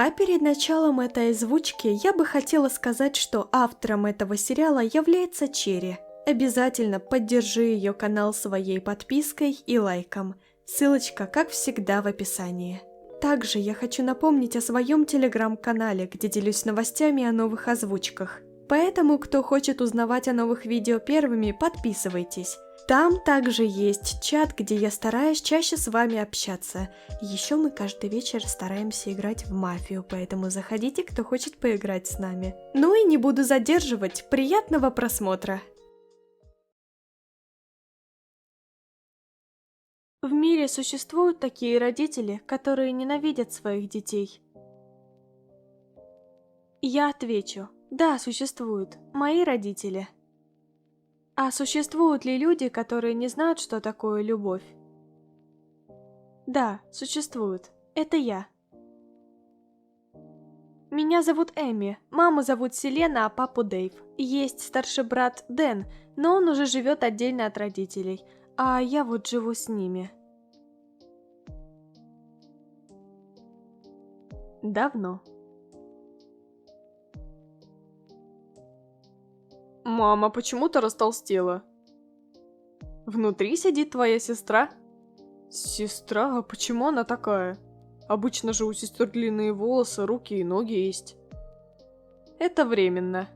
А перед началом этой озвучки я бы хотела сказать, что автором этого сериала является Черри. Обязательно поддержи ее канал своей подпиской и лайком. Ссылочка, как всегда, в описании. Также я хочу напомнить о своем телеграм-канале, где делюсь новостями о новых озвучках. Поэтому, кто хочет узнавать о новых видео первыми, подписывайтесь. Там также есть чат, где я стараюсь чаще с вами общаться. Еще мы каждый вечер стараемся играть в мафию, поэтому заходите, кто хочет поиграть с нами. Ну и не буду задерживать, приятного просмотра! В мире существуют такие родители, которые ненавидят своих детей. Я отвечу, да, существуют, мои родители. А существуют ли люди, которые не знают, что такое любовь? Да, существуют. Это я. Меня зовут Эми, маму зовут Селена, а папу Дэйв. Есть старший брат Дэн, но он уже живет отдельно от родителей, а я вот живу с ними. Давно. Мама, почему ты растолстела? Внутри сидит твоя сестра? Сестра? А почему она такая? Обычно же у сестер длинные волосы, руки и ноги есть. Это временно.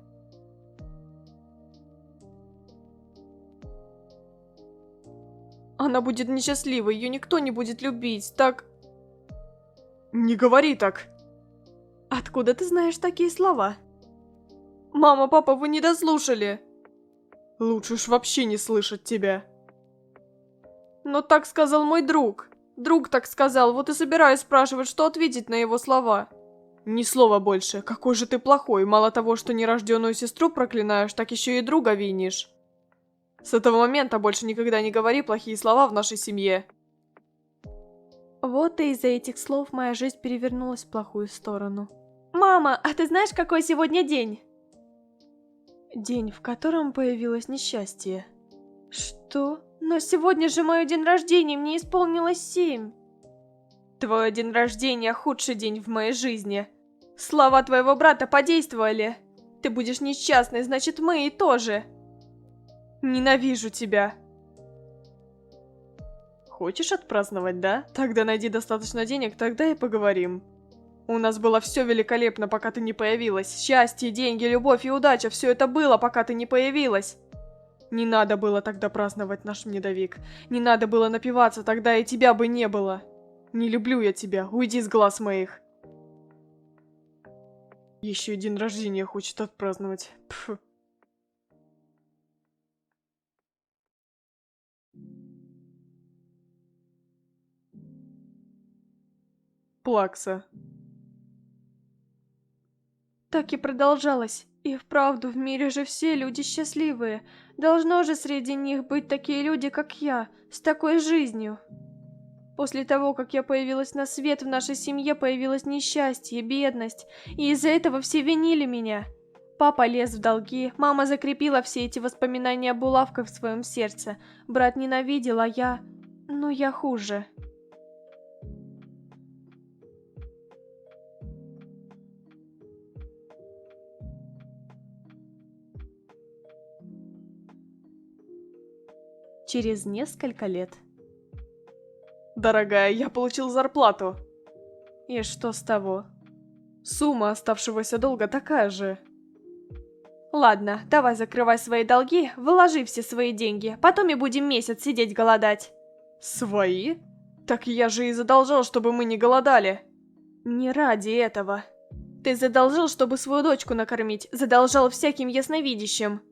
Она будет несчастливой, ее никто не будет любить, так... Не говори так! Откуда ты знаешь такие слова? Мама, папа, вы не дослушали! Лучше уж вообще не слышать тебя. Но так сказал мой друг. Друг так сказал, вот и собираюсь спрашивать, что ответить на его слова. Ни слова больше, какой же ты плохой, мало того, что нерожденную сестру проклинаешь, так еще и друга винишь. С этого момента больше никогда не говори плохие слова в нашей семье. Вот и из-за этих слов моя жизнь перевернулась в плохую сторону. Мама, а ты знаешь, какой сегодня день? День, в котором появилось несчастье. Что? Но сегодня же мой день рождения, мне исполнилось 7. Твой день рождения – худший день в моей жизни. Слова твоего брата подействовали. Ты будешь несчастной, значит мы и тоже. Ненавижу тебя. Хочешь отпраздновать, да? Тогда найди достаточно денег, тогда и поговорим. У нас было все великолепно, пока ты не появилась. Счастье, деньги, любовь и удача – все это было, пока ты не появилась. Не надо было тогда праздновать наш медовик. Не надо было напиваться, тогда и тебя бы не было. Не люблю я тебя, уйди с глаз моих. Еще и день рождения хочет отпраздновать. Пф. Плакса. Так и продолжалось. И вправду, в мире же все люди счастливые. Должно же среди них быть такие люди, как я, с такой жизнью. После того, как я появилась на свет, в нашей семье появилось несчастье, бедность, и из-за этого все винили меня. Папа лез в долги, мама закрепила все эти воспоминания булавкой в своем сердце. Брат ненавидел, а я... Ну, я хуже. Через несколько лет. Дорогая, я получил зарплату. И что с того? Сумма оставшегося долга такая же. Ладно, давай закрывай свои долги, выложи все свои деньги, потом и будем месяц сидеть голодать. Свои? Так я же и задолжал, чтобы мы не голодали. Не ради этого. Ты задолжал, чтобы свою дочку накормить, задолжал всяким ясновидящим.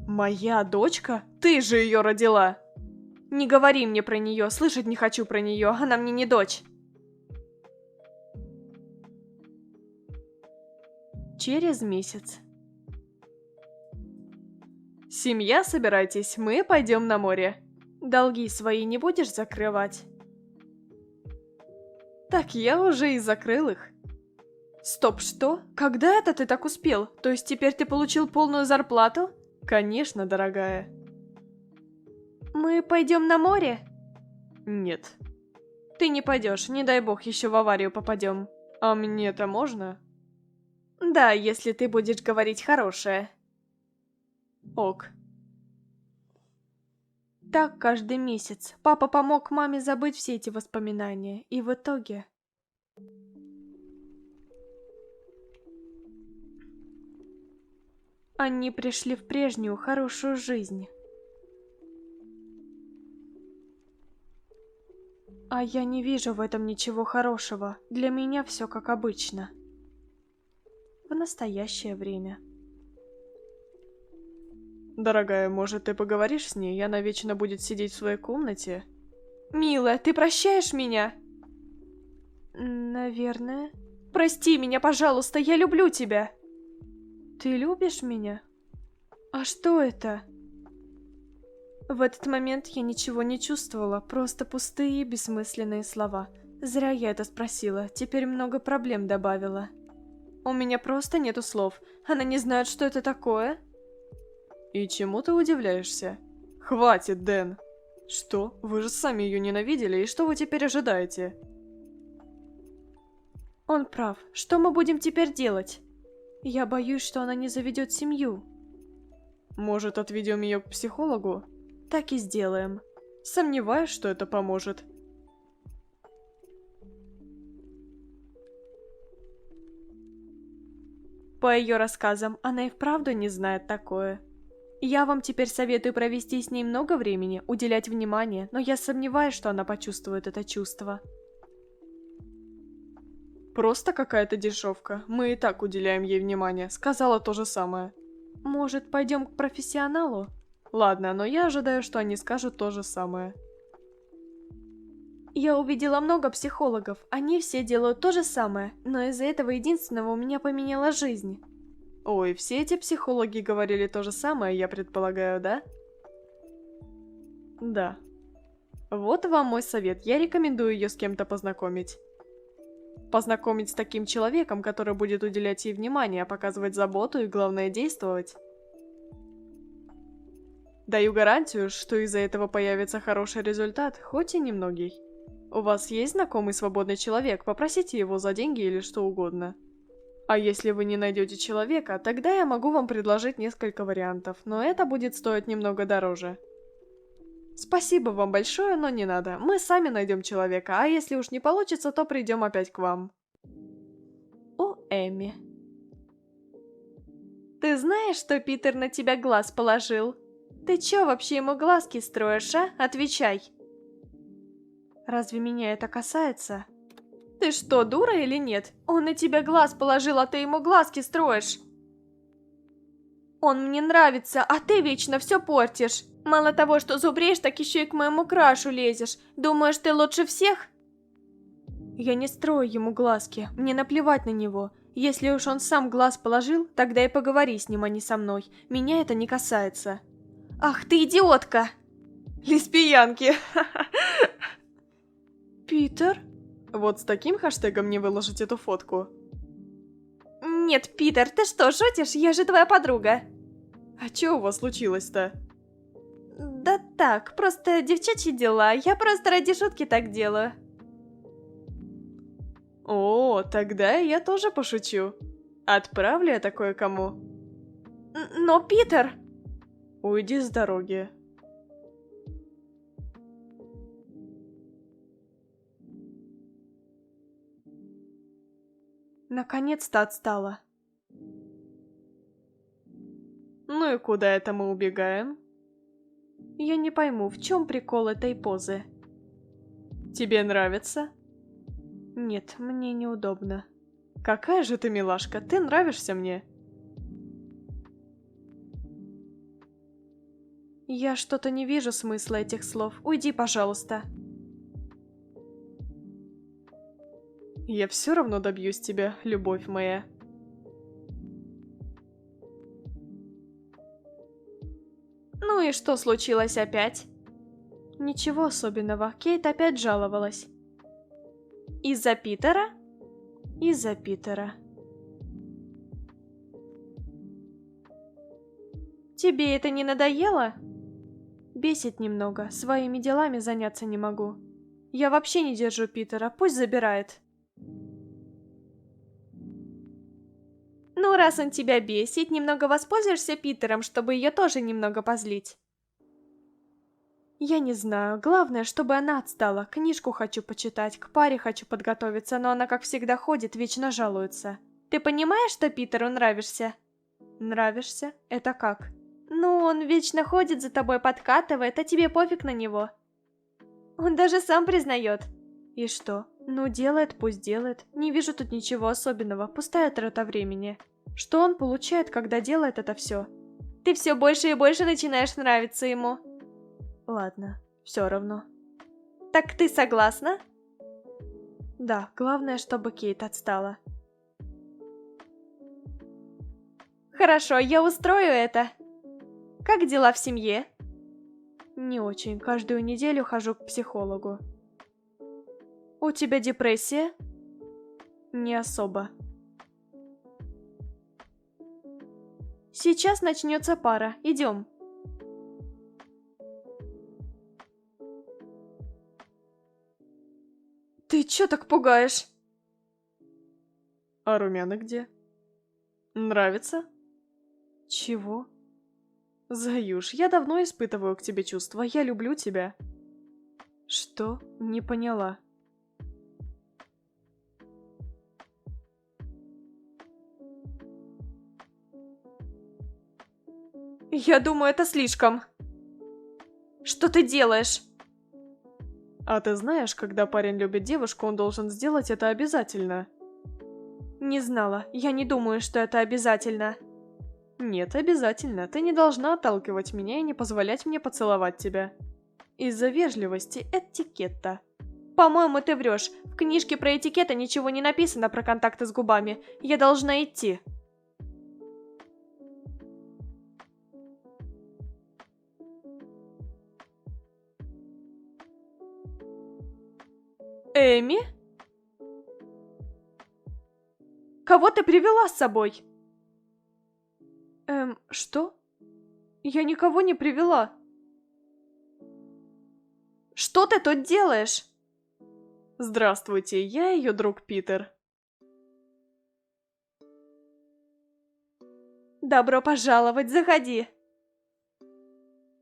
Моя дочка? Ты же ее родила. Не говори мне про нее, слышать не хочу про нее, она мне не дочь. Через месяц. Семья, собирайтесь, мы пойдем на море. Долги свои не будешь закрывать? Так я уже и закрыл их. Стоп, что? Когда это ты так успел? То есть теперь ты получил полную зарплату? Конечно, дорогая. Мы пойдем на море? Нет. Ты не пойдешь, не дай бог еще в аварию попадем. А мне-то можно? Да, если ты будешь говорить хорошее. Ок. Так каждый месяц. Папа помог маме забыть все эти воспоминания, и в итоге... Они пришли в прежнюю хорошую жизнь. А я не вижу в этом ничего хорошего. Для меня все как обычно. В настоящее время. Дорогая, может, ты поговоришь с ней, и она вечно будет сидеть в своей комнате? Милая, ты прощаешь меня? Наверное. Прости меня, пожалуйста, я люблю тебя. Ты любишь меня? А что это? В этот момент я ничего не чувствовала, просто пустые, бессмысленные слова. Зря я это спросила, теперь много проблем добавила. У меня просто нету слов. Она не знает, что это такое. И чему ты удивляешься? Хватит, Дэн. Что? Вы же сами ее ненавидели, и что вы теперь ожидаете? Он прав. Что мы будем теперь делать? Я боюсь, что она не заведет семью. Может, отведем ее к психологу? Так и сделаем. Сомневаюсь, что это поможет. По ее рассказам, она и вправду не знает такое. Я вам теперь советую провести с ней много времени, уделять внимание, но я сомневаюсь, что она почувствует это чувство. Просто какая-то дешевка. Мы и так уделяем ей внимание. Сказала то же самое. Может, пойдем к профессионалу? Ладно, но я ожидаю, что они скажут то же самое. Я увидела много психологов, они все делают то же самое, но из-за этого единственного у меня поменяла жизнь. Ой, все эти психологи говорили то же самое, я предполагаю, да? Да. Вот вам мой совет, я рекомендую ее с кем-то познакомить. Познакомить с таким человеком, который будет уделять ей внимание, показывать заботу и, главное, действовать. Даю гарантию, что из-за этого появится хороший результат, хоть и немногий. У вас есть знакомый свободный человек, попросите его за деньги или что угодно. А если вы не найдете человека, тогда я могу вам предложить несколько вариантов, но это будет стоить немного дороже. Спасибо вам большое, но не надо. Мы сами найдем человека, а если уж не получится, то придем опять к вам. О, Эми. Ты знаешь, что Питер на тебя глаз положил? Ты чё вообще ему глазки строишь, а? Отвечай. Разве меня это касается? Ты что, дура или нет? Он на тебя глаз положил, а ты ему глазки строишь. Он мне нравится, а ты вечно все портишь. Мало того, что зубришь, так еще и к моему крашу лезешь. Думаешь, ты лучше всех? Я не строю ему глазки, мне наплевать на него. Если уж он сам глаз положил, тогда и поговори с ним, а не со мной. Меня это не касается. Ах ты идиотка! Лесбиянки! Питер? Вот с таким хэштегом мне выложить эту фотку. Нет, Питер, ты что, шутишь? Я же твоя подруга. А чё у вас случилось-то? Да так, просто девчачьи дела. Я просто ради шутки так делаю. О, тогда я тоже пошучу. Отправлю я такое кому? Но, Питер... Уйди с дороги. Наконец-то отстала. Ну и куда это мы убегаем? Я не пойму, в чем прикол этой позы? Тебе нравится? Нет, мне неудобно. Какая же ты милашка, ты нравишься мне. Я что-то не вижу смысла этих слов. Уйди, пожалуйста. Я все равно добьюсь тебя, любовь моя. Ну и что случилось опять? Ничего особенного, Кейт опять жаловалась. Из-за Питера? Из-за Питера. Тебе это не надоело? Бесит немного, своими делами заняться не могу. Я вообще не держу Питера, пусть забирает. раз он тебя бесит, немного воспользуешься Питером, чтобы ее тоже немного позлить. Я не знаю, главное, чтобы она отстала. Книжку хочу почитать, к паре хочу подготовиться, но она, как всегда, ходит, вечно жалуется. Ты понимаешь, что Питеру нравишься? Нравишься? Это как? Ну, он вечно ходит за тобой, подкатывает, а тебе пофиг на него. Он даже сам признает. И что? Ну, делает, пусть делает. Не вижу тут ничего особенного, пустая трата времени. Что он получает, когда делает это все? Ты все больше и больше начинаешь нравиться ему. Ладно, все равно. Так ты согласна? Да, главное, чтобы Кейт отстала. Хорошо, я устрою это. Как дела в семье? Не очень, каждую неделю хожу к психологу. У тебя депрессия? Не особо. Сейчас начнется пара, идем. Ты чё так пугаешь? А румяна где? Нравится? Чего? Заюш, я давно испытываю к тебе чувства, я люблю тебя. Что? Не поняла. Я думаю, это слишком. Что ты делаешь? А ты знаешь, когда парень любит девушку, он должен сделать это обязательно. Не знала, я не думаю, что это обязательно. Нет, обязательно. Ты не должна отталкивать меня и не позволять мне поцеловать тебя. Из-за вежливости, этикета. По-моему, ты врешь. В книжке про этикета ничего не написано про контакты с губами. Я должна идти. Эми? Кого ты привела с собой? Что? Я никого не привела. Что ты тут делаешь? Здравствуйте, я ее друг Питер. Добро пожаловать, заходи.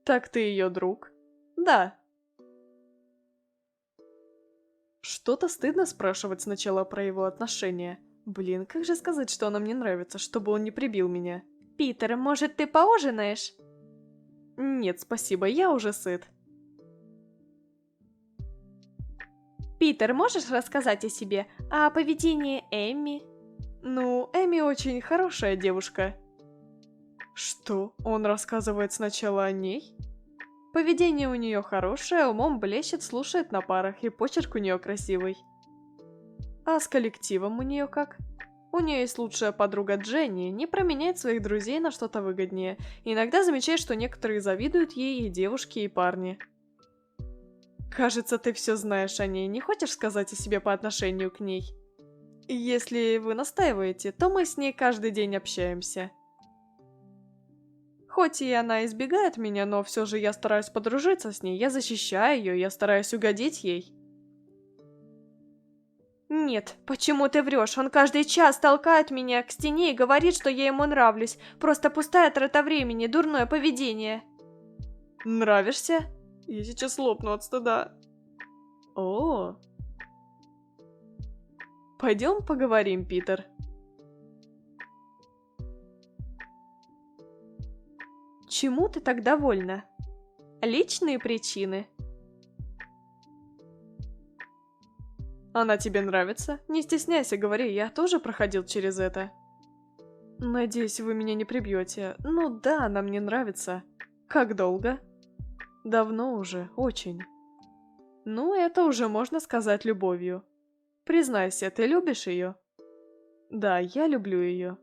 Так ты ее друг? Да. Что-то стыдно спрашивать сначала про его отношения. Блин, как же сказать, что она мне нравится, чтобы он не прибил меня? Питер, может, ты поужинаешь? Нет, спасибо, я уже сыт. Питер, можешь рассказать о себе, о поведении Эмми? Ну, Эми очень хорошая девушка. Что? Он рассказывает сначала о ней? Поведение у нее хорошее, умом блещет, слушает на парах, и почерк у нее красивый. А с коллективом у нее как? У нее есть лучшая подруга Дженни, не променяет своих друзей на что-то выгоднее. Иногда замечает, что некоторые завидуют ей и девушки, и парни. Кажется, ты все знаешь о ней, не хочешь сказать о себе по отношению к ней? Если вы настаиваете, то мы с ней каждый день общаемся. Хоть и она избегает меня, но все же я стараюсь подружиться с ней, я защищаю ее, я стараюсь угодить ей. Нет, почему ты врешь? Он каждый час толкает меня к стене и говорит, что я ему нравлюсь. Просто пустая трата времени, дурное поведение. Нравишься? Я сейчас лопну от стыда. О. Пойдем поговорим, Питер. Чему ты так довольна? Личные причины? Она тебе нравится? Не стесняйся, говори, я тоже проходил через это. Надеюсь, вы меня не прибьете. Ну да, она мне нравится. Как долго? Давно уже, очень. Ну, это уже можно сказать любовью. Признайся, ты любишь ее? Да, я люблю ее.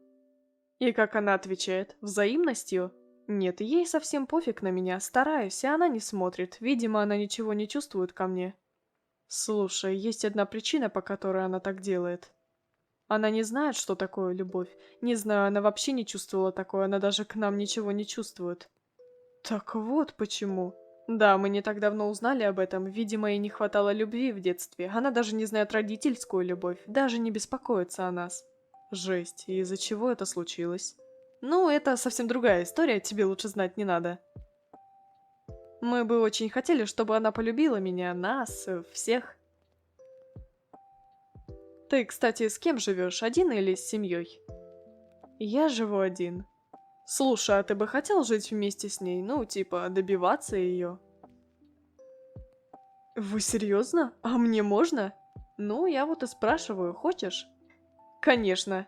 И как она отвечает? Взаимностью? Нет, ей совсем пофиг на меня, стараюсь, и она не смотрит. Видимо, она ничего не чувствует ко мне. Слушай, есть одна причина, по которой она так делает. Она не знает, что такое любовь. Не знаю, она вообще не чувствовала такое, она даже к нам ничего не чувствует. Так вот почему. Да, мы не так давно узнали об этом. Видимо, ей не хватало любви в детстве. Она даже не знает родительскую любовь, даже не беспокоится о нас. Жесть, и из-за чего это случилось? Ну, это совсем другая история, тебе лучше знать не надо. Мы бы очень хотели, чтобы она полюбила меня, нас, всех. Ты, кстати, с кем живешь, один или с семьей? Я живу один. Слушай, а ты бы хотел жить вместе с ней? Ну, типа, добиваться ее? Вы серьезно? А мне можно? Ну, я вот и спрашиваю, хочешь? Конечно.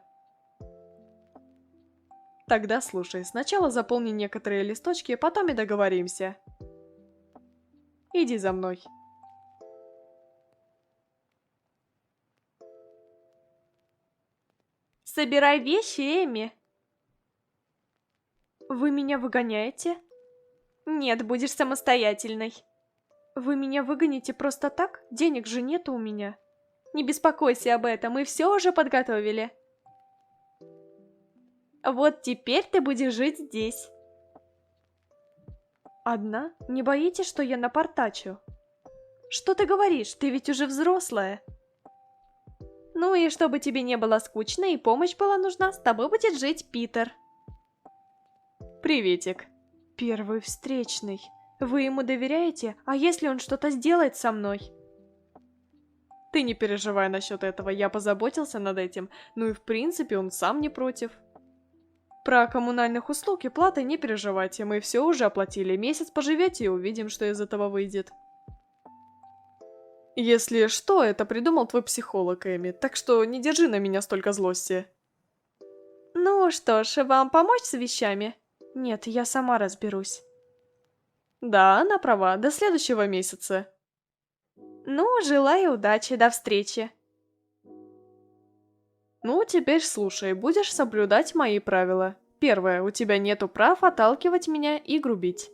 Тогда слушай, сначала заполни некоторые листочки, потом и договоримся. Иди за мной. Собирай вещи, Эми. Вы меня выгоняете? Нет, будешь самостоятельной. Вы меня выгоните просто так? Денег же нет у меня. Не беспокойся об этом, мы все уже подготовили. Вот теперь ты будешь жить здесь. Одна? Не боитесь, что я напортачу? Что ты говоришь? Ты ведь уже взрослая. Ну и чтобы тебе не было скучно и помощь была нужна, с тобой будет жить Питер. Приветик. Первый встречный. Вы ему доверяете? А если он что-то сделает со мной? Ты не переживай насчет этого, я позаботился над этим. Ну и в принципе он сам не против. Про коммунальных услуг и платы не переживайте, мы все уже оплатили. Месяц поживете и увидим, что из этого выйдет. Если что, это придумал твой психолог, Эми, так что не держи на меня столько злости. Ну что ж, вам помочь с вещами? Нет, я сама разберусь. Да, она права, до следующего месяца. Ну, желаю удачи, до встречи. Ну, теперь слушай, будешь соблюдать мои правила. Первое, у тебя нету прав отталкивать меня и грубить.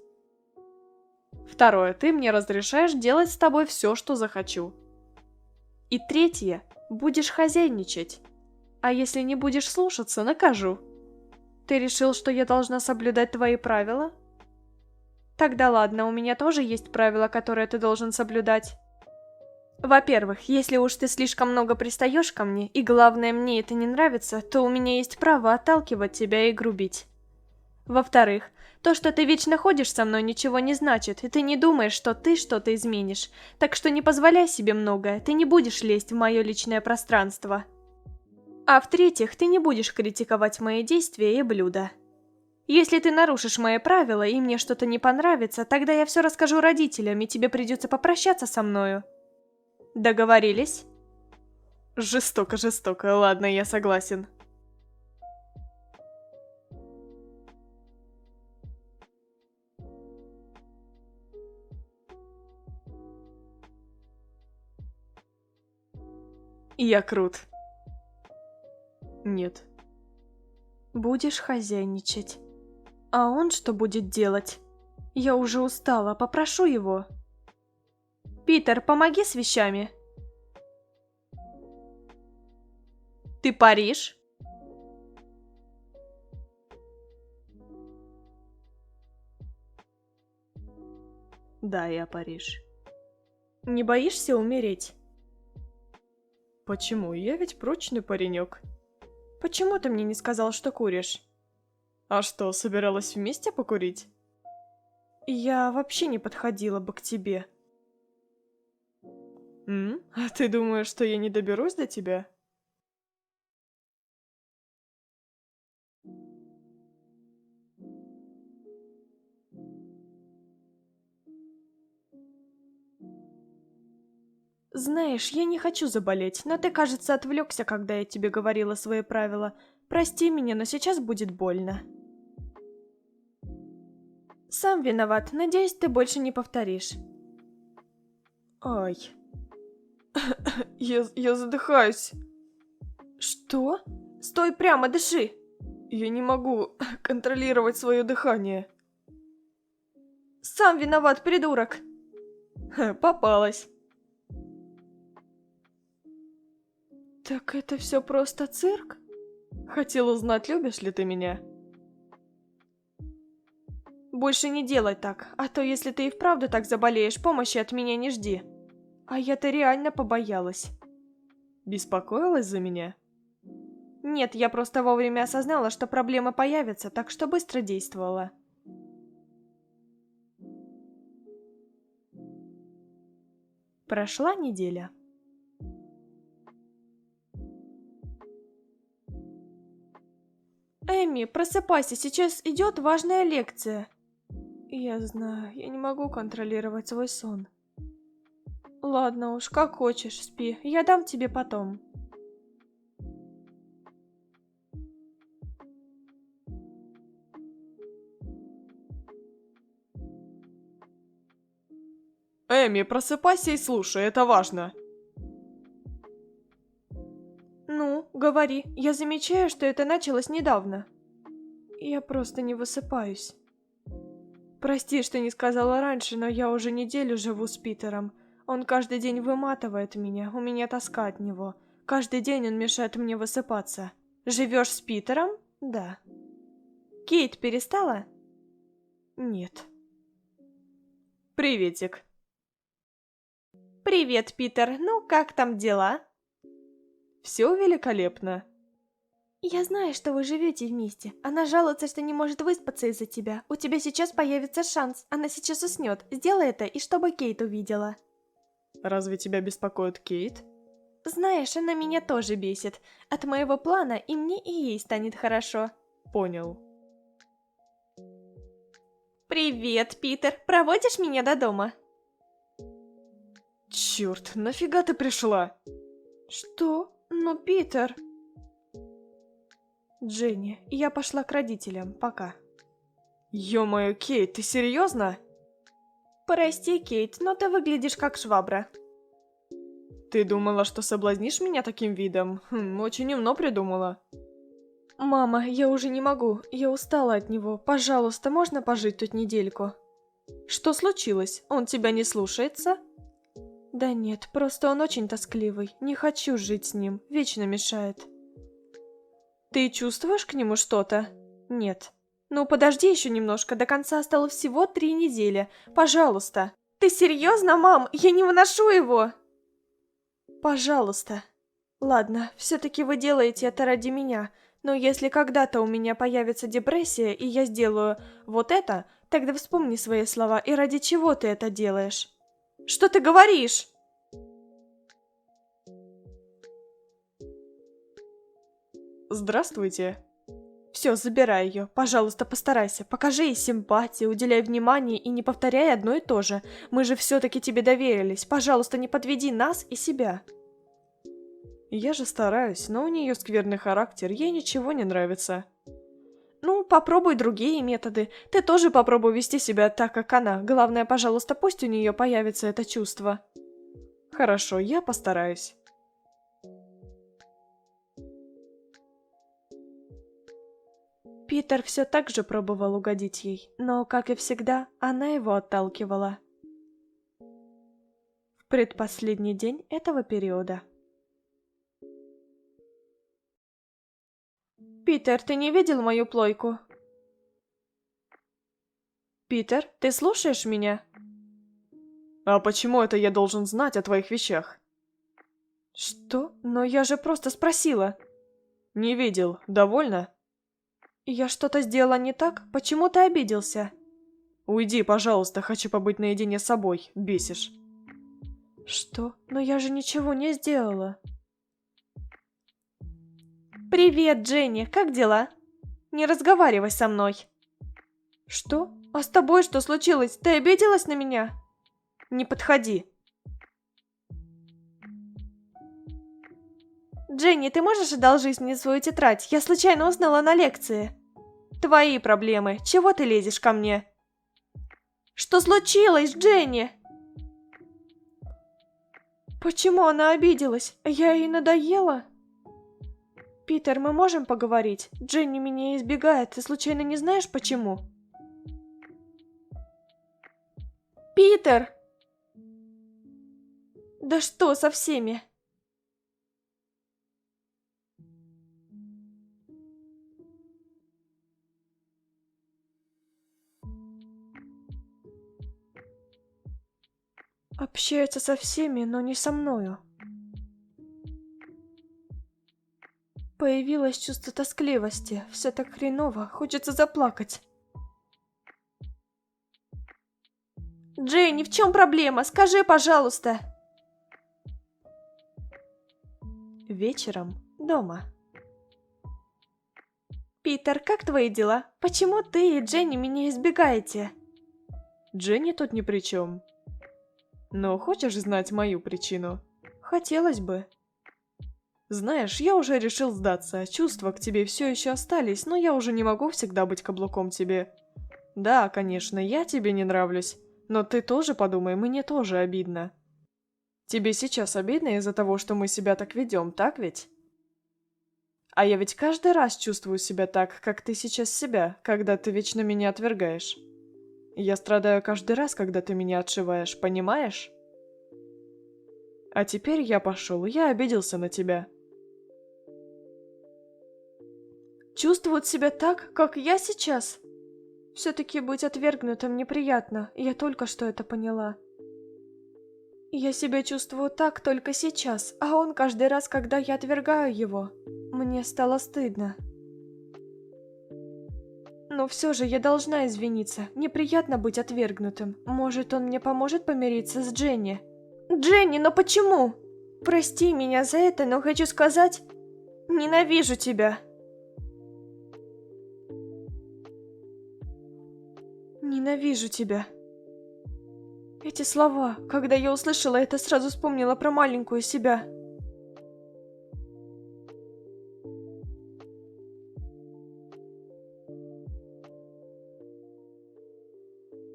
Второе, ты мне разрешаешь делать с тобой все, что захочу. И третье, будешь хозяйничать. А если не будешь слушаться, накажу. Ты решил, что я должна соблюдать твои правила? Тогда ладно, у меня тоже есть правила, которые ты должен соблюдать. Во-первых, если уж ты слишком много пристаешь ко мне, и главное, мне это не нравится, то у меня есть право отталкивать тебя и грубить. Во-вторых, то, что ты вечно ходишь со мной, ничего не значит, и ты не думаешь, что ты что-то изменишь. Так что не позволяй себе многое, ты не будешь лезть в мое личное пространство. А в-третьих, ты не будешь критиковать мои действия и блюда. Если ты нарушишь мои правила, и мне что-то не понравится, тогда я все расскажу родителям, и тебе придется попрощаться со мною. Договорились? Жестоко, жестоко, ладно, я согласен. Я крут. Нет. Будешь хозяйничать. А он что будет делать? Я уже устала, попрошу его. Питер, помоги с вещами. Ты паришь? Да, я Париж. Не боишься умереть? Почему? Я ведь прочный паренек. Почему ты мне не сказал, что куришь? А что, собиралась вместе покурить? Я вообще не подходила бы к тебе. А ты думаешь, что я не доберусь до тебя? Знаешь, я не хочу заболеть, но ты, кажется, отвлекся, когда я тебе говорила свои правила. Прости меня, но сейчас будет больно. Сам виноват, надеюсь, ты больше не повторишь. Ай. Я задыхаюсь. Что? Стой прямо, дыши. Я не могу контролировать свое дыхание. Сам виноват, придурок. Попалась. Так это все просто цирк? Хотел узнать, любишь ли ты меня? Больше не делай так, а то если ты и вправду так заболеешь, помощи от меня не жди. А я-то реально побоялась. Беспокоилась за меня? Нет, я просто вовремя осознала, что проблемы появятся, так что быстро действовала. Прошла неделя. Эми, просыпайся, сейчас идет важная лекция. Я знаю, я не могу контролировать свой сон. Ладно уж, как хочешь, спи, я дам тебе потом. Эми, просыпайся и слушай, это важно. Ну, говори, я замечаю, что это началось недавно. Я просто не высыпаюсь. Прости, что не сказала раньше, но я уже неделю живу с Питером. Он каждый день выматывает меня, у меня тоска от него. Каждый день он мешает мне высыпаться. Живешь с Питером? Да. Кейт перестала? Нет. Приветик. Привет, Питер. Ну, как там дела? Все великолепно. Я знаю, что вы живете вместе. Она жалуется, что не может выспаться из-за тебя. У тебя сейчас появится шанс. Она сейчас уснет. Сделай это, и чтобы Кейт увидела. Разве тебя беспокоит Кейт? Знаешь, она меня тоже бесит. От моего плана и мне, и ей станет хорошо. Понял. Привет, Питер. Проводишь меня до дома? Черт, нафига ты пришла? Что? Ну, Питер... Дженни, я пошла к родителям. Пока. Ё-моё, Кейт, ты серьезно? Прости, Кейт, но ты выглядишь как швабра. Ты думала, что соблазнишь меня таким видом? Очень умно придумала. Мама, я уже не могу. Я устала от него. Пожалуйста, можно пожить тут недельку? Что случилось? Он тебя не слушается? Да нет, просто он очень тоскливый. Не хочу жить с ним. Вечно мешает. Ты чувствуешь к нему что-то? Нет. Ну, подожди еще немножко. До конца осталось всего 3 недели. Пожалуйста. Ты серьезно, мам? Я не выношу его. Пожалуйста. Ладно, все-таки вы делаете это ради меня. Но если когда-то у меня появится депрессия, и я сделаю вот это, тогда вспомни свои слова, и ради чего ты это делаешь. Что ты говоришь? Здравствуйте. Все, забирай ее. Пожалуйста, постарайся. Покажи ей симпатию, уделяй внимание и не повторяй одно и то же. Мы же все-таки тебе доверились. Пожалуйста, не подведи нас и себя. Я же стараюсь, но у нее скверный характер, ей ничего не нравится. Ну, попробуй другие методы. Ты тоже попробуй вести себя так, как она. Главное, пожалуйста, пусть у нее появится это чувство. Хорошо, я постараюсь. Питер все так же пробовал угодить ей, но, как и всегда, она его отталкивала. В предпоследний день этого периода. Питер, ты не видел мою плойку? Питер, ты слушаешь меня? А почему это я должен знать о твоих вещах? Что? Но я же просто спросила. Не видел. Довольно? Я что-то сделала не так? Почему ты обиделся? Уйди, пожалуйста, хочу побыть наедине с собой. Бесишь. Что? Но я же ничего не сделала. Привет, Дженни, как дела? Не разговаривай со мной. Что? А с тобой что случилось? Ты обиделась на меня? Не подходи. Дженни, ты можешь одолжить мне свою тетрадь? Я случайно узнала на лекции. Твои проблемы. Чего ты лезешь ко мне? Что случилось, Дженни? Почему она обиделась? Я ей надоела? Питер, мы можем поговорить? Дженни меня избегает. Ты случайно не знаешь, почему? Питер! Да что со всеми? Общается со всеми, но не со мною. Появилось чувство тоскливости. Все так хреново, хочется заплакать. Дженни, в чем проблема? Скажи, пожалуйста. Вечером дома. Питер, как твои дела? Почему ты и Дженни меня избегаете? Дженни тут ни при чем. Но хочешь знать мою причину? Хотелось бы. Знаешь, я уже решил сдаться, чувства к тебе все еще остались, но я уже не могу всегда быть каблуком тебе. Да, конечно, я тебе не нравлюсь, но ты тоже подумай, мне тоже обидно. Тебе сейчас обидно из-за того, что мы себя так ведем, так ведь? А я ведь каждый раз чувствую себя так, как ты сейчас себя, когда ты вечно меня отвергаешь. Я страдаю каждый раз, когда ты меня отшиваешь, понимаешь? А теперь я пошел, я обиделся на тебя. Чувствуют себя так, как я сейчас. Все-таки быть отвергнутым неприятно, я только что это поняла. Я себя чувствую так только сейчас, а он каждый раз, когда я отвергаю его. Мне стало стыдно. Но все же я должна извиниться, неприятно быть отвергнутым. Может, он мне поможет помириться с Дженни? Дженни, но почему? Прости меня за это, но хочу сказать... Ненавижу тебя. Ненавижу тебя. Эти слова, когда я услышала это, сразу вспомнила про маленькую себя.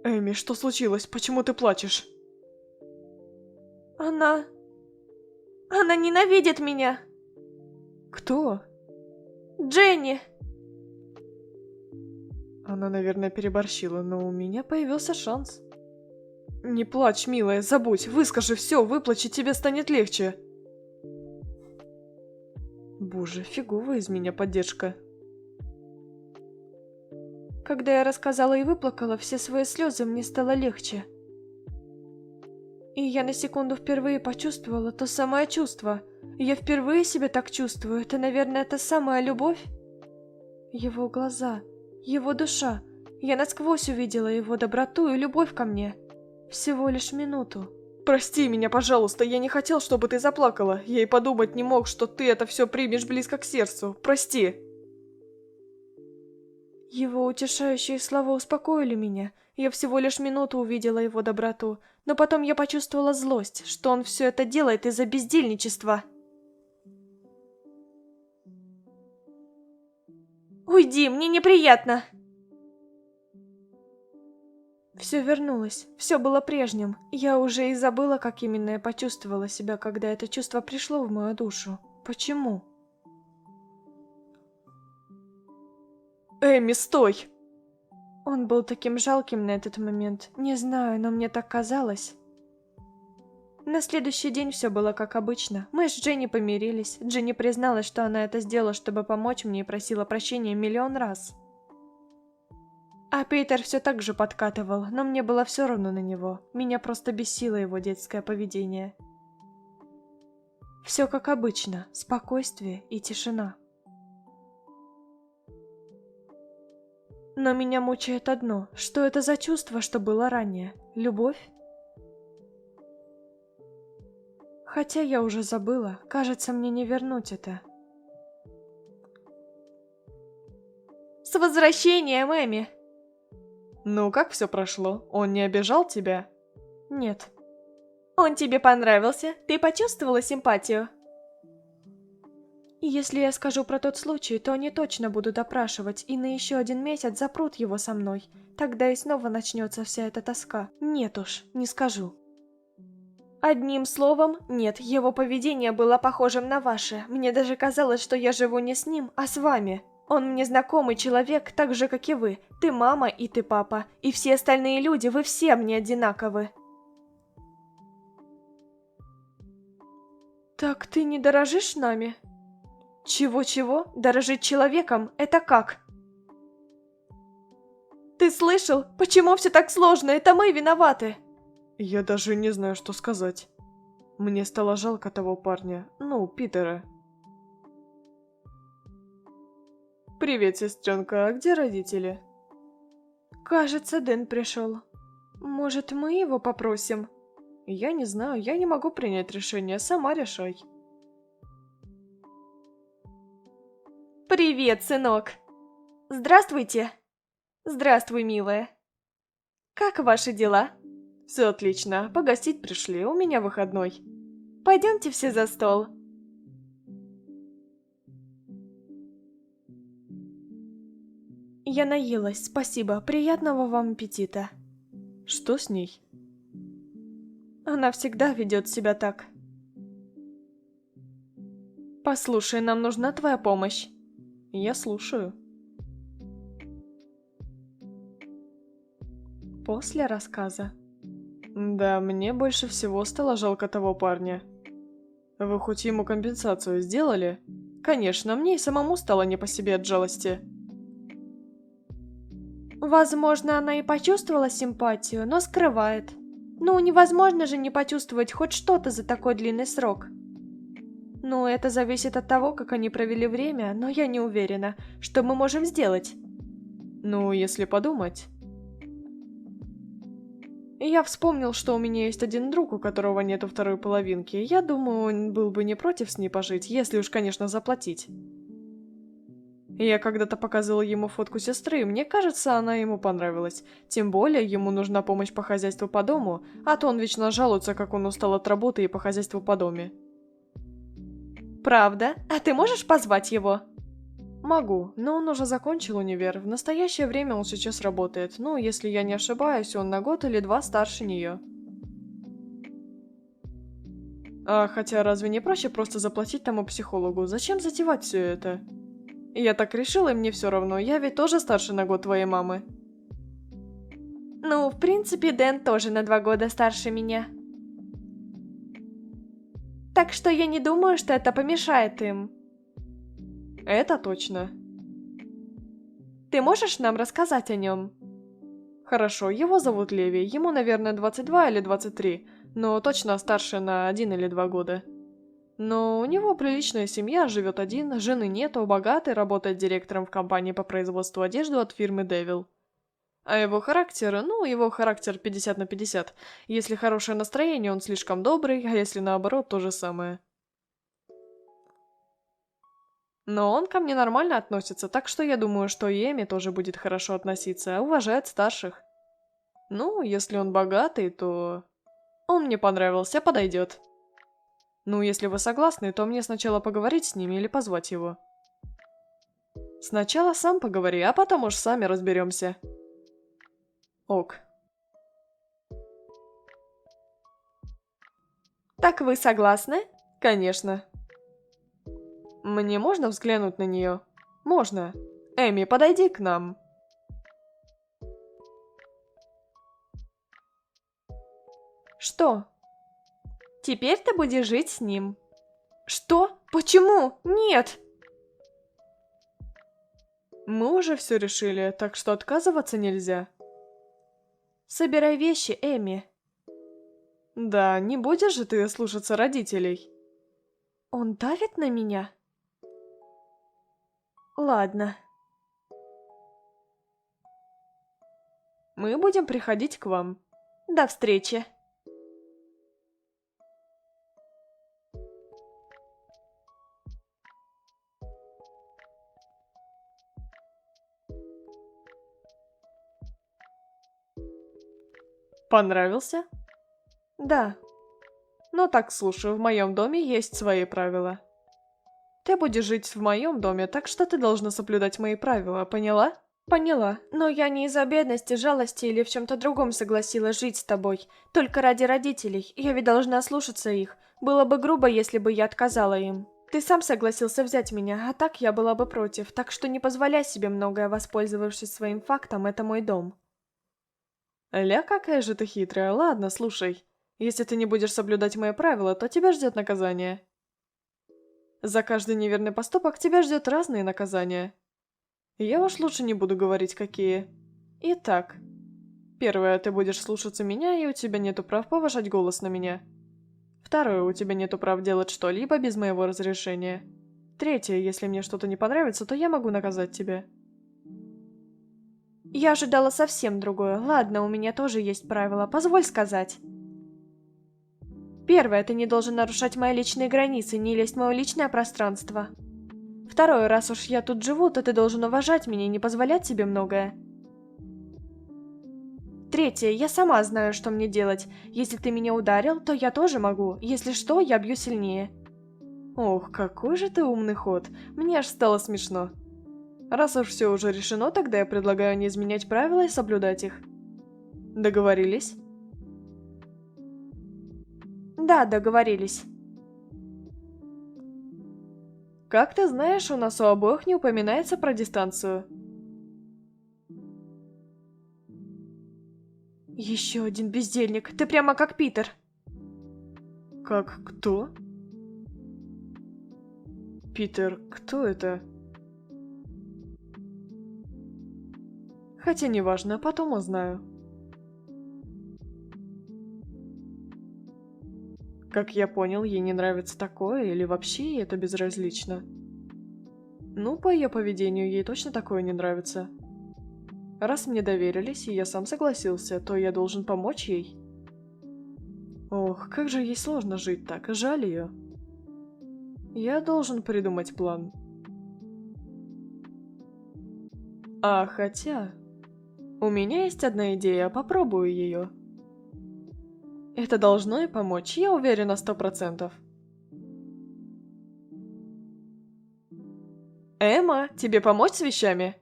Эми, что случилось? Почему ты плачешь? Она ненавидит меня. Кто? Дженни. Она, наверное, переборщила, но у меня появился шанс. Не плачь, милая, забудь, выскажи все, выплачь, тебе станет легче. Боже, фиговая из меня поддержка. Когда я рассказала и выплакала все свои слезы, мне стало легче. И я на секунду впервые почувствовала то самое чувство. Я впервые себя так чувствую. Это, наверное, та самая любовь. Его глаза, его душа. Я насквозь увидела его доброту и любовь ко мне. Всего лишь минуту. Прости меня, пожалуйста, я не хотел, чтобы ты заплакала. Я и подумать не мог, что ты это все примешь близко к сердцу. Прости. Его утешающие слова успокоили меня. Я всего лишь минуту увидела его доброту, но потом я почувствовала злость, что он все это делает из-за бездельничества. Уйди, мне неприятно. Все вернулось, все было прежним. Я уже и забыла, как именно я почувствовала себя, когда это чувство пришло в мою душу. Почему? Эми, стой! Он был таким жалким на этот момент. Не знаю, но мне так казалось. На следующий день все было как обычно. Мы с Дженни помирились. Дженни призналась, что она это сделала, чтобы помочь мне, и просила прощения миллион раз. А Питер все так же подкатывал, но мне было все равно на него. Меня просто бесило его детское поведение. Все как обычно, спокойствие и тишина. Но меня мучает одно. Что это за чувство, что было ранее? Любовь? Хотя я уже забыла, кажется, мне не вернуть это. С возвращением, Эми! Ну, как все прошло? Он не обижал тебя? Нет. Он тебе понравился? Ты почувствовала симпатию? Если я скажу про тот случай, то они точно будут допрашивать и на еще 1 месяц запрут его со мной. Тогда и снова начнется вся эта тоска. Нет уж, не скажу. Одним словом, нет, его поведение было похожим на ваше. Мне даже казалось, что я живу не с ним, а с вами. Он мне знакомый человек, так же, как и вы. Ты мама и ты папа. И все остальные люди, вы все мне одинаковы. Так ты не дорожишь нами? Чего-чего? Дорожить человеком? Это как? Ты слышал? Почему все так сложно? Это мы виноваты. Я даже не знаю, что сказать. Мне стало жалко того парня, ну, Питера. Привет, сестренка, а где родители? Кажется, Дэн пришел. Может, мы его попросим? Я не знаю, я не могу принять решение, сама решай. Привет, сынок. Здравствуйте. Здравствуй, милая. Как ваши дела? Все отлично, погостить пришли, у меня выходной. Пойдемте все за стол. Я наелась, спасибо. Приятного вам аппетита. Что с ней? Она всегда ведет себя так. Послушай, нам нужна твоя помощь. Я слушаю. После рассказа. Да, мне больше всего стало жалко того парня. Вы хоть ему компенсацию сделали? Конечно, мне и самому стало не по себе от жалости. Возможно, она и почувствовала симпатию, но скрывает. Ну, невозможно же не почувствовать хоть что-то за такой длинный срок. Ну, это зависит от того, как они провели время, но я не уверена, что мы можем сделать. Ну, если подумать. Я вспомнил, что у меня есть один друг, у которого нету второй половинки. Я думаю, он был бы не против с ней пожить, если уж, конечно, заплатить. Я когда-то показывала ему фотку сестры, мне кажется, она ему понравилась. Тем более, ему нужна помощь по хозяйству по дому, а то он вечно жалуется, как он устал от работы и по хозяйству по дому. Правда? А ты можешь позвать его? Могу, но он уже закончил универ. В настоящее время он сейчас работает. Ну, если я не ошибаюсь, он на год или два старше нее. А хотя разве не проще просто заплатить тому психологу? Зачем затевать все это? Я так решила, и мне все равно. Я ведь тоже старше на год твоей мамы. Ну, в принципе, Дэн тоже на 2 года старше меня. Так что я не думаю, что это помешает им. Это точно. Ты можешь нам рассказать о нем? Хорошо, его зовут Леви. Ему, наверное, 22 или 23, но точно старше на 1 или 2 года. Но у него приличная семья, живет один, жены нету, богатый, работает директором в компании по производству одежды от фирмы Devil. А его характер 50 на 50. Если хорошее настроение, он слишком добрый, а если наоборот, то же самое. Но он ко мне нормально относится, так что я думаю, что и Эми тоже будет хорошо относиться, уважает старших. Ну, если он богатый, то... Он мне понравился, подойдет. Ну, если вы согласны, то мне сначала поговорить с ними или позвать его. Сначала сам поговори, а потом уж сами разберемся. Ок. Так вы согласны? Конечно. Мне можно взглянуть на нее? Можно. Эми, подойди к нам. Что? Теперь ты будешь жить с ним. Что? Почему? Нет! Мы уже все решили, так что отказываться нельзя. Собирай вещи, Эми. Да, не будешь же ты слушаться родителей? Он давит на меня? Ладно. Мы будем приходить к вам. До встречи. Понравился? Да. Ну так, слушай, в моем доме есть свои правила. Ты будешь жить в моем доме, так что ты должна соблюдать мои правила, поняла? Поняла, но я не из-за бедности, жалости или в чем-то другом согласилась жить с тобой. Только ради родителей. Я ведь должна слушаться их. Было бы грубо, если бы я отказала им. Ты сам согласился взять меня, а так я была бы против. Так что не позволяй себе многое, воспользовавшись своим фактом, это мой дом. Ля, какая же ты хитрая. Ладно, слушай. Если ты не будешь соблюдать мои правила, то тебя ждет наказание. За каждый неверный поступок тебя ждет разные наказания. Я уж лучше не буду говорить, какие. Итак, первое, ты будешь слушаться меня, и у тебя нету прав повышать голос на меня. Второе, у тебя нету прав делать что-либо без моего разрешения. Третье, если мне что-то не понравится, то я могу наказать тебя. Я ожидала совсем другое. Ладно, у меня тоже есть правила, позволь сказать. Первое, ты не должен нарушать мои личные границы, не лезть в мое личное пространство. Второе, раз уж я тут живу, то ты должен уважать меня и не позволять себе многое. Третье, я сама знаю, что мне делать. Если ты меня ударил, то я тоже могу. Если что, я бью сильнее. Ох, какой же ты умный ход. Мне аж стало смешно. Раз уж все уже решено, тогда я предлагаю не изменять правила и соблюдать их. Договорились? Да, договорились. Как ты знаешь, у нас у обоих не упоминается про дистанцию. Еще один бездельник. Ты прямо как Питер. Как кто? Питер, кто это? Хотя неважно, потом узнаю. Как я понял, ей не нравится такое, или вообще ей это безразлично. Ну, по ее поведению, ей точно такое не нравится. Раз мне доверились, и я сам согласился, то я должен помочь ей. Ох, как же ей сложно жить так, жаль ее. Я должен придумать план. А хотя... У меня есть одна идея, попробую ее. Это должно и помочь, я уверена 100%. Эмма, тебе помочь с вещами?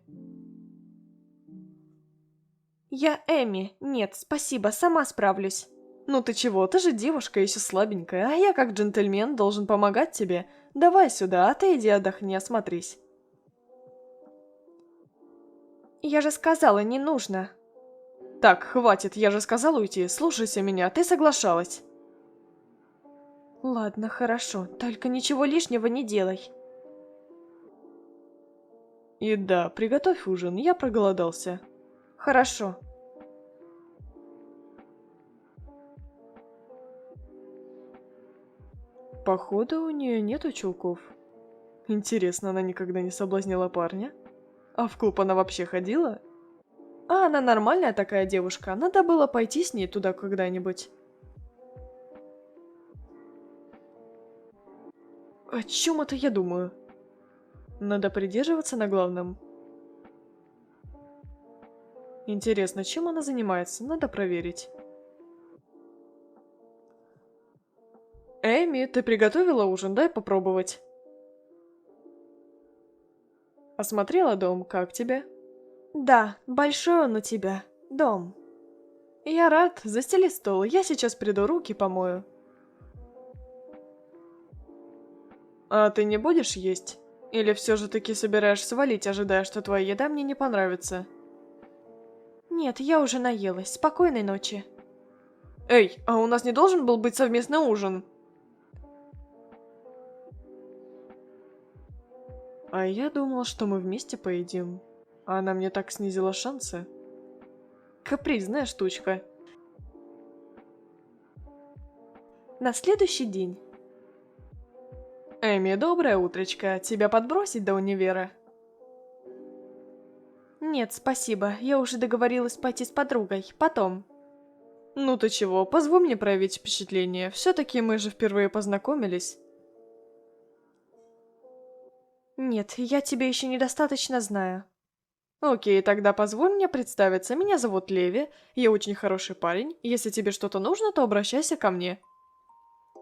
Я Эми. Нет, спасибо, сама справлюсь. Ну ты чего, ты же девушка, еще слабенькая, а я как джентльмен должен помогать тебе. Давай сюда, а ты иди отдохни, осмотрись. Я же сказала, не нужно. Так, хватит, я же сказал уйти, слушайся меня, ты соглашалась. Ладно, хорошо, только ничего лишнего не делай. И да, приготовь ужин, я проголодался. Хорошо. Походу, у нее нету чулков. Интересно, она никогда не соблазнила парня? А в клуб она вообще ходила? А она нормальная такая девушка, надо было пойти с ней туда когда-нибудь. О чем это я думаю? Надо придерживаться на главном. Интересно, чем она занимается? Надо проверить. Эми, ты приготовила ужин? Дай попробовать. Осмотрела дом? Как тебе? Да, большой он у тебя. Дом. Я рад. Застели стол. Я сейчас приду, руки помою. А ты не будешь есть? Или все же таки собираешься валить, ожидая, что твоя еда мне не понравится? Нет, я уже наелась. Спокойной ночи. Эй, а у нас не должен был быть совместный ужин? А я думала, что мы вместе поедим. А она мне так снизила шансы. Капризная штучка. На следующий день. Эми, доброе утречко. Тебя подбросить до универа? Нет, спасибо. Я уже договорилась пойти с подругой. Потом. Ну ты чего, позволь мне проявить впечатление. Все-таки мы же впервые познакомились. Нет, я тебя еще недостаточно знаю. Окей, тогда позволь мне представиться. Меня зовут Леви, я очень хороший парень. Если тебе что-то нужно, то обращайся ко мне.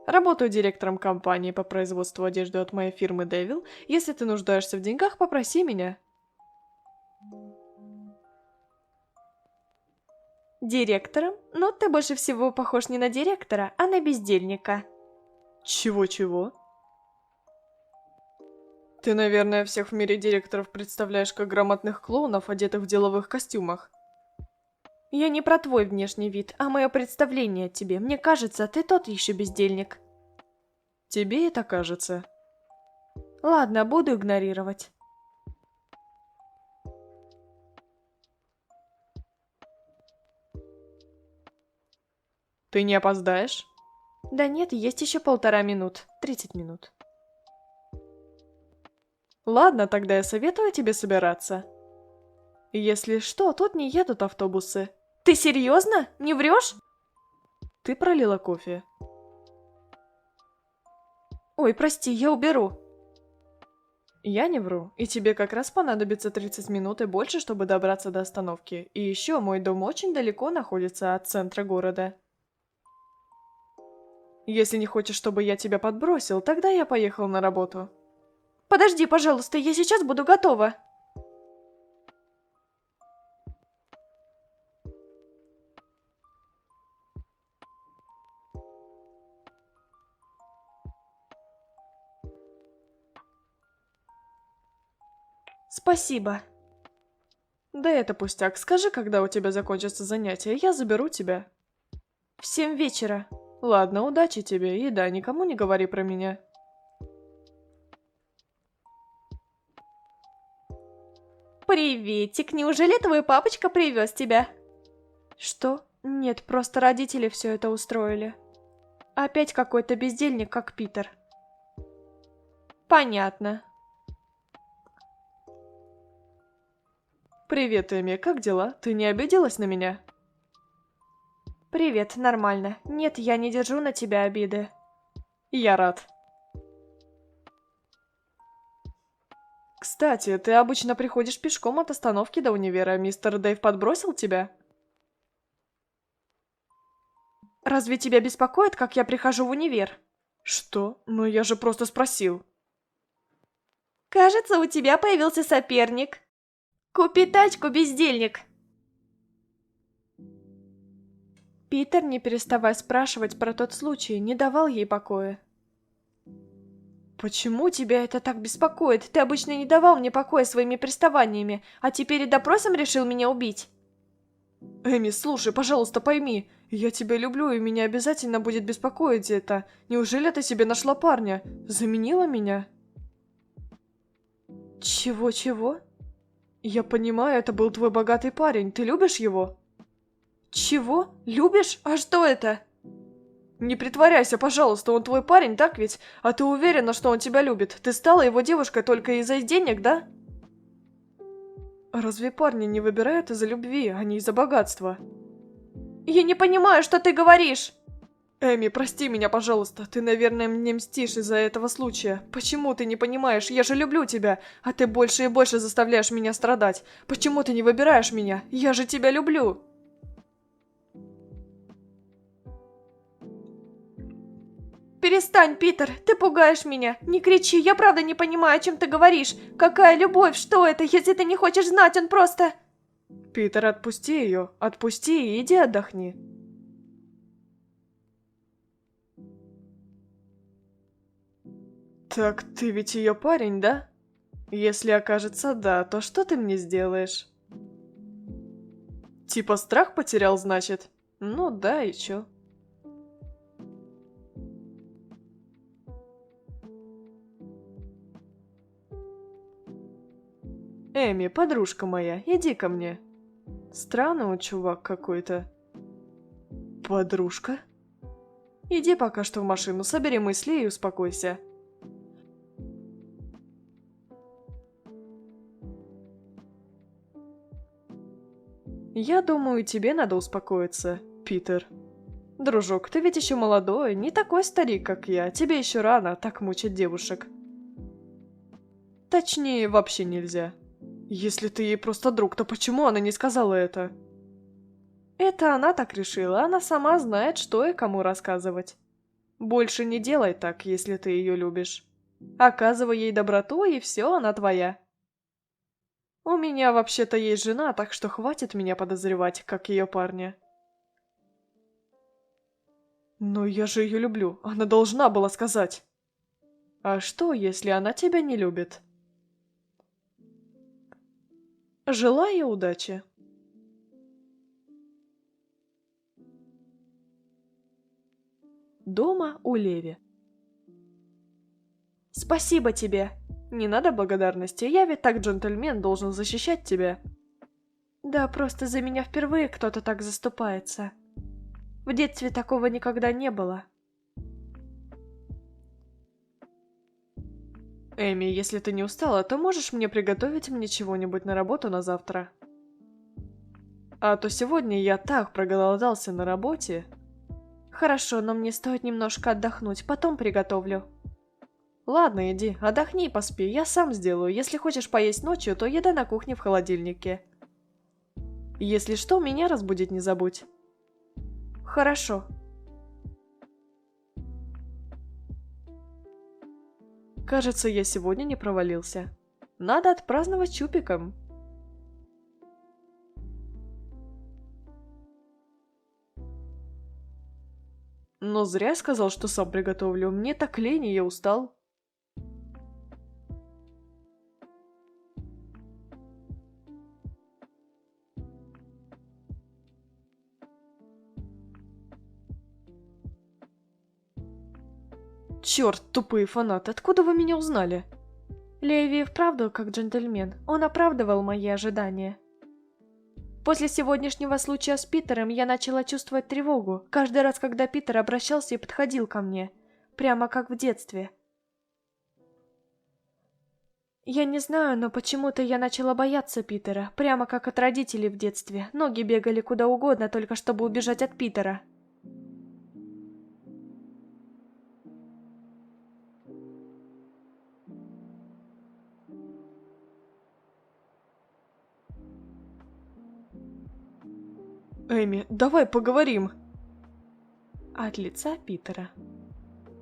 Работаю директором компании по производству одежды от моей фирмы Devil. Если ты нуждаешься в деньгах, попроси меня. Директором? Ну, ты больше всего похож не на директора, а на бездельника. Чего-чего? Ты, наверное, всех в мире директоров представляешь как грамотных клоунов, одетых в деловых костюмах. Я не про твой внешний вид, а мое представление о тебе. Мне кажется, ты тот еще бездельник. Тебе это кажется? Ладно, буду игнорировать. Ты не опоздаешь? Да нет, есть еще 1,5 минут. 30 минут. Ладно, тогда я советую тебе собираться. Если что, тут не едут автобусы. Ты серьезно? Не врешь? Ты пролила кофе. Ой, прости, я уберу. Я не вру, и тебе как раз понадобится 30 минут и больше, чтобы добраться до остановки. И еще мой дом очень далеко находится от центра города. Если не хочешь, чтобы я тебя подбросил, тогда я поехал на работу. Подожди, пожалуйста, я сейчас буду готова. Спасибо. Да это пустяк. Скажи, когда у тебя закончатся занятия, я заберу тебя. В 7 вечера. Ладно, удачи тебе, и да, никому не говори про меня. Приветик, неужели твой папочка привез тебя? Что? Нет, просто родители все это устроили. Опять какой-то бездельник, как Питер. Понятно. Привет, Эми, как дела? Ты не обиделась на меня? Привет, нормально. Нет, я не держу на тебя обиды. Я рад. Кстати, ты обычно приходишь пешком от остановки до универа. Мистер Дэйв подбросил тебя? Разве тебя беспокоит, как я прихожу в универ? Что? Ну я же просто спросил. Кажется, у тебя появился соперник. Купи тачку, бездельник. Питер, не переставая спрашивать про тот случай, не давал ей покоя. «Почему тебя это так беспокоит? Ты обычно не давал мне покоя своими приставаниями, а теперь и допросом решил меня убить». Эми, слушай, пожалуйста, пойми, я тебя люблю, и меня обязательно будет беспокоить это. Неужели ты себе нашла парня? Заменила меня? Чего-чего? Я понимаю, это был твой богатый парень. Ты любишь его? Чего? Любишь? А что это? Не притворяйся, пожалуйста, он твой парень, так ведь? А ты уверена, что он тебя любит? Ты стала его девушкой только из-за денег, да? Разве парни не выбирают из-за любви, а не из-за богатства? Я не понимаю, что ты говоришь. Эми, прости меня, пожалуйста. Ты, наверное, мне мстишь из-за этого случая. Почему ты не понимаешь? Я же люблю тебя, а ты больше и больше заставляешь меня страдать. Почему ты не выбираешь меня? Я же тебя люблю. Перестань, Питер, ты пугаешь меня. Не кричи, я правда не понимаю, о чем ты говоришь. Какая любовь, что это, если ты не хочешь знать, он просто... Питер, отпусти ее. Отпусти и иди отдохни. Так ты ведь ее парень, да? Если окажется да, то что ты мне сделаешь? Типа страх потерял, значит? Ну да, и чё? Эми, подружка моя, иди ко мне. Странный он чувак какой-то. Подружка? Иди пока что в машину, собери мысли и успокойся. Я думаю, тебе надо успокоиться, Питер. Дружок, ты ведь еще молодой, не такой старик, как я. Тебе еще рано так мучить девушек. Точнее, вообще нельзя. Если ты ей просто друг, то почему она не сказала это? Это она так решила, она сама знает, что и кому рассказывать. Больше не делай так, если ты ее любишь. Оказывай ей доброту, и все, она твоя. У меня вообще-то есть жена, так что хватит меня подозревать, как ее парня. Но я же ее люблю, она должна была сказать. А что, если она тебя не любит? Желаю удачи. Дома у Леви. Спасибо тебе. Не надо благодарности, я ведь так джентльмен должен защищать тебя. Да, просто за меня впервые кто-то так заступается. В детстве такого никогда не было. Эми, если ты не устала, то можешь мне приготовить мне чего-нибудь на работу на завтра? А то сегодня я так проголодался на работе. Хорошо, но мне стоит немножко отдохнуть, потом приготовлю. Ладно, иди, отдохни и поспи, я сам сделаю. Если хочешь поесть ночью, то еда на кухне в холодильнике. Если что, меня разбудить не забудь. Хорошо. Кажется, я сегодня не провалился. Надо отпраздновать чупиком. Но зря я сказал, что сам приготовлю. Мне так лень, и я устал. Черт, тупые фанаты, откуда вы меня узнали? Леви вправду как джентльмен. Он оправдывал мои ожидания. После сегодняшнего случая с Питером я начала чувствовать тревогу, каждый раз, когда Питер обращался и подходил ко мне. Прямо как в детстве. Я не знаю, но почему-то я начала бояться Питера, прямо как от родителей в детстве. Ноги бегали куда угодно, только чтобы убежать от Питера. Эми, давай поговорим. От лица Питера.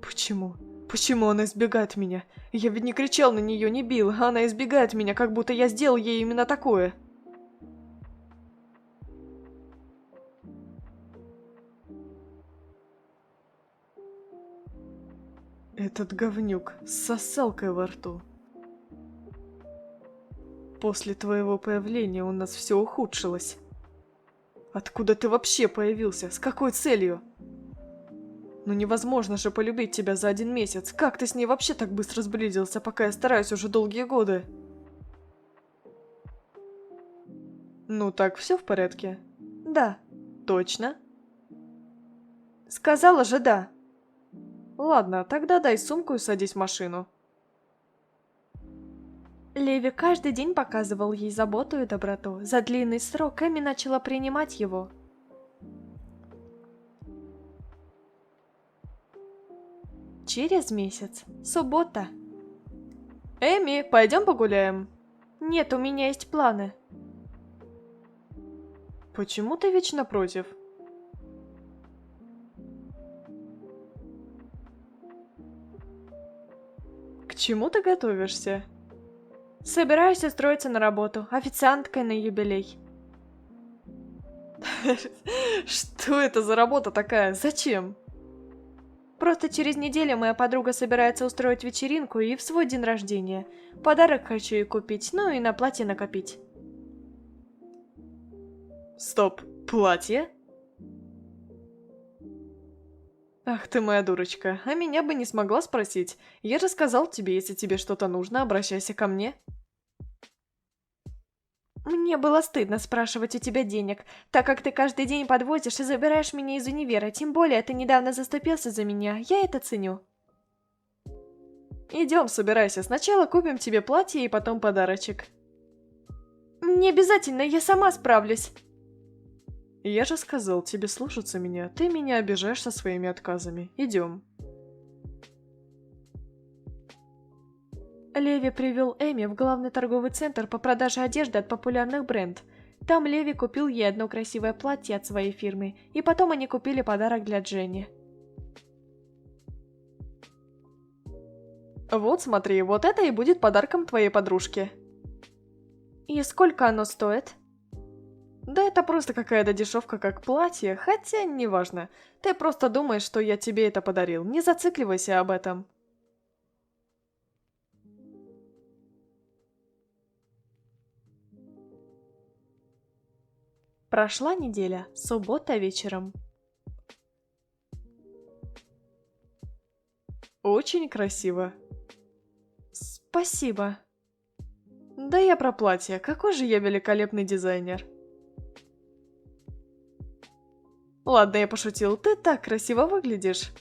Почему? Почему она избегает меня? Я ведь не кричал на нее, не бил, а она избегает меня, как будто я сделал ей именно такое. Этот говнюк с сосалкой во рту. После твоего появления у нас все ухудшилось. Откуда ты вообще появился? С какой целью? Ну невозможно же полюбить тебя за 1 месяц. Как ты с ней вообще так быстро сблизился, пока я стараюсь уже долгие годы? Ну так, все в порядке? Да. Точно? Сказала же да. Ладно, тогда дай сумку и садись в машину. Леви каждый день показывал ей заботу и доброту. За длинный срок Эми начала принимать его. Через месяц. Суббота. Эми, пойдем погуляем? Нет, у меня есть планы. Почему ты вечно против? К чему ты готовишься? Собираюсь устроиться на работу, официанткой на юбилей. Что это за работа такая? Зачем? Просто через неделю моя подруга собирается устроить вечеринку и в свой день рождения. Подарок хочу ей купить, ну и на платье накопить. Стоп, платье? Ах ты моя дурочка, а меня бы не смогла спросить. Я же сказал тебе, если тебе что-то нужно, обращайся ко мне. Мне было стыдно спрашивать у тебя денег, так как ты каждый день подвозишь и забираешь меня из универа, тем более ты недавно заступился за меня, я это ценю. Идем, собирайся, сначала купим тебе платье и потом подарочек. Не обязательно, я сама справлюсь. Я же сказал тебе слушаться меня, ты меня обижаешь со своими отказами. Идем. Леви привел Эми в главный торговый центр по продаже одежды от популярных брендов. Там Леви купил ей одно красивое платье от своей фирмы, и потом они купили подарок для Дженни. Вот смотри, вот это и будет подарком твоей подружке. И сколько оно стоит? Да это просто какая-то дешевка как платье, хотя неважно. Ты просто думаешь, что я тебе это подарил, не зацикливайся об этом. Прошла неделя, суббота вечером. Очень красиво. Спасибо. Да я про платье, какой же я великолепный дизайнер. Ладно, я пошутил, ты так красиво выглядишь.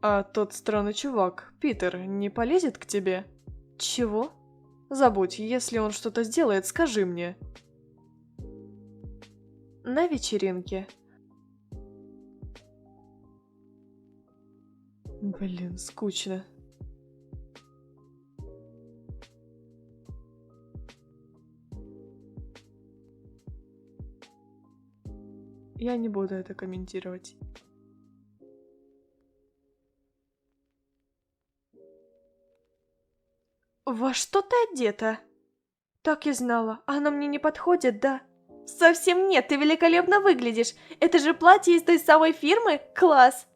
А тот странный чувак, Питер, не полезет к тебе? Чего? Забудь, если он что-то сделает, скажи мне. На вечеринке. Блин, скучно. Я не буду это комментировать. Во что ты одета? Так и знала, она мне не подходит, да? Совсем нет, ты великолепно выглядишь. Это же платье из той самой фирмы? Класс!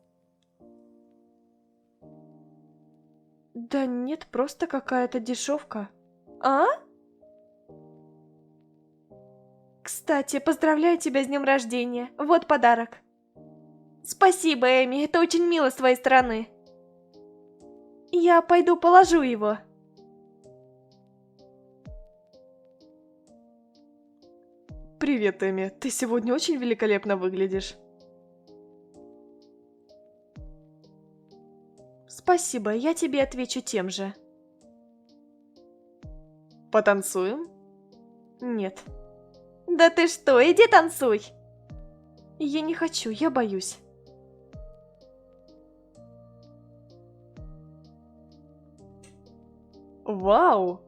Да нет, просто какая-то дешевка. А? Кстати, поздравляю тебя с днем рождения. Вот подарок. Спасибо, Эми, это очень мило с твоей стороны. Я пойду положу его. Привет, Эми, ты сегодня очень великолепно выглядишь. Спасибо, я тебе отвечу тем же. Потанцуем? Нет. Да ты что, иди танцуй. Я не хочу, я боюсь. Вау!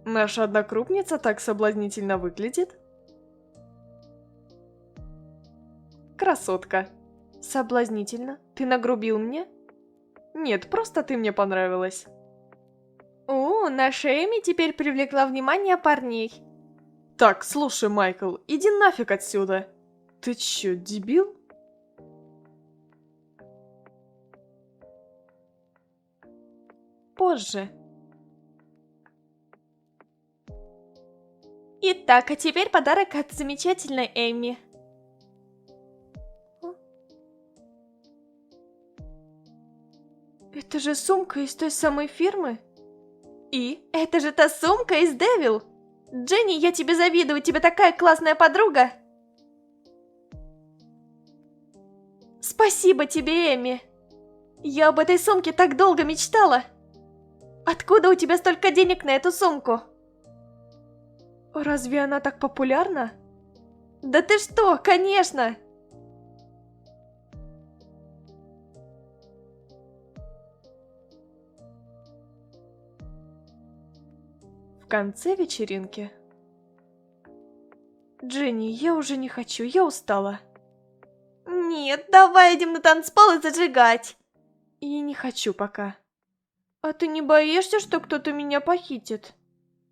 Наша однокрупница так соблазнительно выглядит. Красотка. Соблазнительно. Ты нагрубил мне? Нет, просто ты мне понравилась. О, наша Эми теперь привлекла внимание парней. Так, слушай, Майкл, иди нафиг отсюда. Ты чё, дебил? Позже. Итак, а теперь подарок от замечательной Эми. Это же сумка из той самой фирмы? И? Это же та сумка из Devil! Дженни, я тебе завидую, у тебя такая классная подруга! Спасибо тебе, Эми! Я об этой сумке так долго мечтала! Откуда у тебя столько денег на эту сумку? Разве она так популярна? Да ты что, конечно! В конце вечеринки. Дженни, я уже не хочу, я устала. Нет, давай идем на танцпол и зажигать. Я не хочу пока. А ты не боишься, что кто-то меня похитит?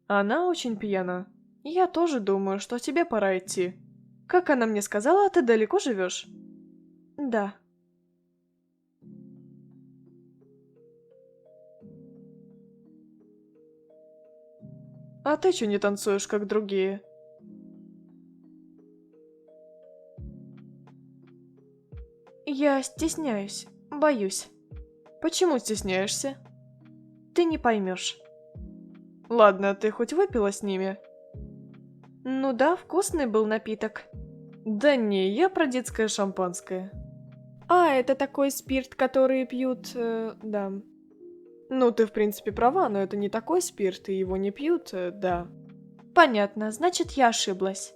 Она очень пьяна. Я тоже думаю, что тебе пора идти. Как она мне сказала, ты далеко живешь? Да. А ты чё не танцуешь, как другие? Я стесняюсь, боюсь. Почему стесняешься? Ты не поймешь. Ладно, ты хоть выпила с ними? Ну да, вкусный был напиток. Да не, я про детское шампанское. А, это такой спирт, который пьют, да. Ну, ты в принципе права, но это не такой спирт, и его не пьют, да. Понятно, значит, я ошиблась.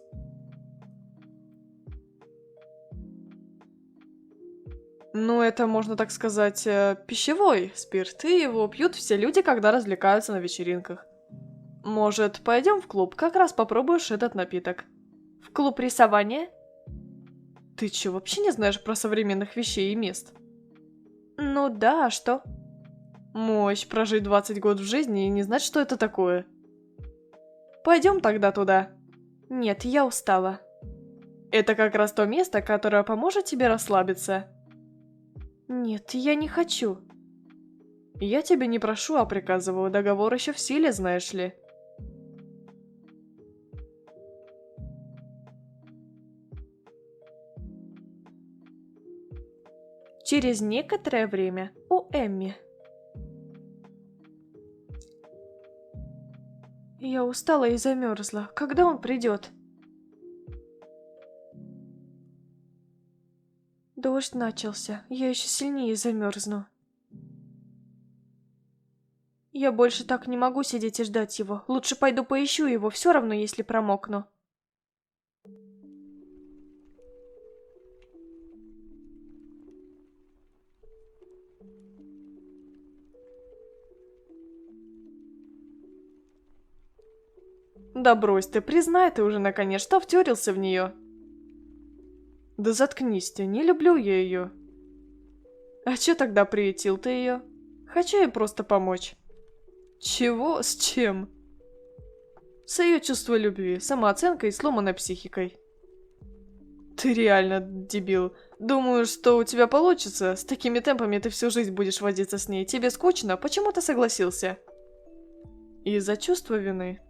Ну, это, можно так сказать, пищевой спирт, и его пьют все люди, когда развлекаются на вечеринках. Может, пойдем в клуб, как раз попробуешь этот напиток. В клуб рисования? Ты чё, вообще не знаешь про современных вещей и мест? Ну да, а что? Мощь прожить 20 год в жизни и не знать, что это такое. Пойдем тогда туда. Нет, я устала. Это как раз то место, которое поможет тебе расслабиться. Нет, я не хочу. Я тебе не прошу, а приказываю, договор еще в силе, знаешь ли. Через некоторое время у Эмми. Я устала и замерзла. Когда он придет? Дождь начался, я еще сильнее замерзну. Я больше так не могу сидеть и ждать его. Лучше пойду поищу его, все равно, если промокну. Да брось ты, признай ты уже наконец, что втюрился в нее. Да заткнись ты, не люблю я ее. А че тогда приютил ты ее? Хочу ей просто помочь. Чего? С чем? С ее чувством любви, самооценкой и сломанной психикой. Ты реально дебил. Думаю, что у тебя получится? С такими темпами ты всю жизнь будешь возиться с ней. Тебе скучно? Почему ты согласился? Из-за чувства вины.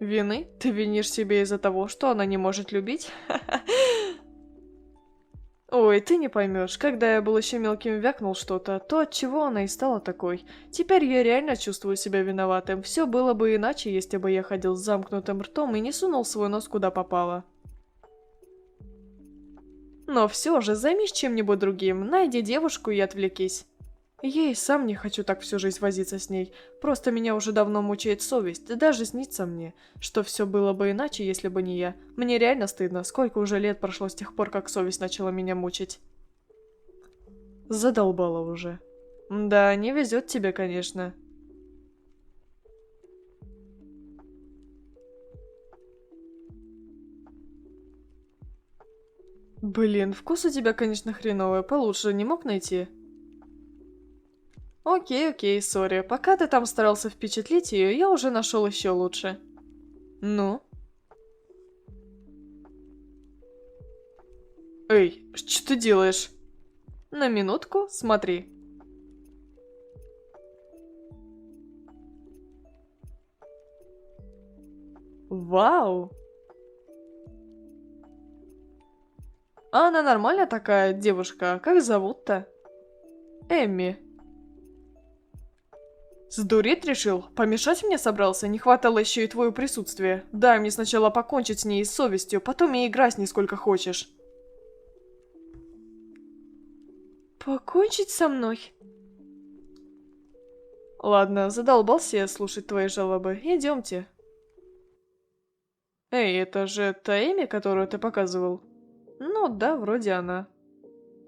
Вины? Ты винишь себе из-за того, что она не может любить? Ой, ты не поймешь, когда я был еще мелким вякнул что-то, то от чего она и стала такой. Теперь я реально чувствую себя виноватым. Все было бы иначе, если бы я ходил с замкнутым ртом и не сунул свой нос куда попало. Но все же, займись чем-нибудь другим, найди девушку и отвлекись. Я и сам не хочу так всю жизнь возиться с ней. Просто меня уже давно мучает совесть, даже снится мне, что все было бы иначе, если бы не я. Мне реально стыдно, сколько уже лет прошло с тех пор, как совесть начала меня мучить. Задолбала уже. Да, не везет тебе, конечно. Блин, вкус у тебя, конечно, хреновый, получше не мог найти? Окей, сори. Пока ты там старался впечатлить ее, я уже нашел еще лучше. Ну? Эй, что ты делаешь? На минутку, смотри. Вау! А она нормальная такая девушка, как зовут-то? Эмми. Сдуреть решил? Помешать мне собрался? Не хватало еще и твое присутствие. Дай мне сначала покончить с ней с совестью, потом и играй с ней сколько хочешь. Покончить со мной? Ладно, задолбался я слушать твои жалобы. Идемте. Эй, это же та Эми, которую ты показывал? Ну да, вроде она.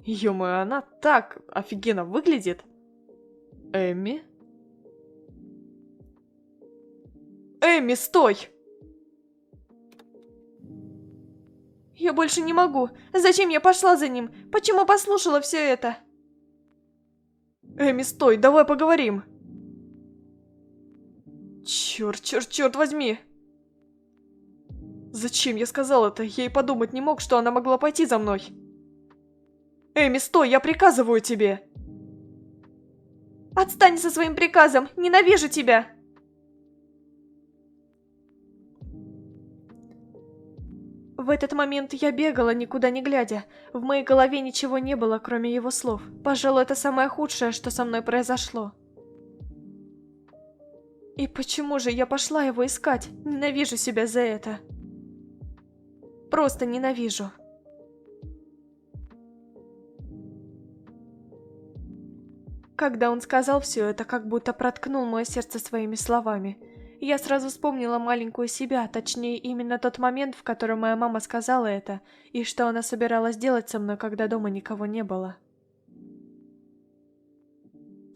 Ё-моё, она так офигенно выглядит. Эми? Эми, стой! Я больше не могу. Зачем я пошла за ним? Почему послушала все это? Эми, стой, давай поговорим. Черт возьми. Зачем я сказал это? Я и подумать не мог, что она могла пойти за мной. Эми, стой, я приказываю тебе. Отстань со своим приказом! Ненавижу тебя! В этот момент я бегала, никуда не глядя. В моей голове ничего не было, кроме его слов. Пожалуй, это самое худшее, что со мной произошло. И почему же я пошла его искать? Ненавижу себя за это. Просто ненавижу. Когда он сказал все это, как будто проткнул мое сердце своими словами. Я сразу вспомнила маленькую себя, точнее, именно тот момент, в котором моя мама сказала это, и что она собиралась делать со мной, когда дома никого не было.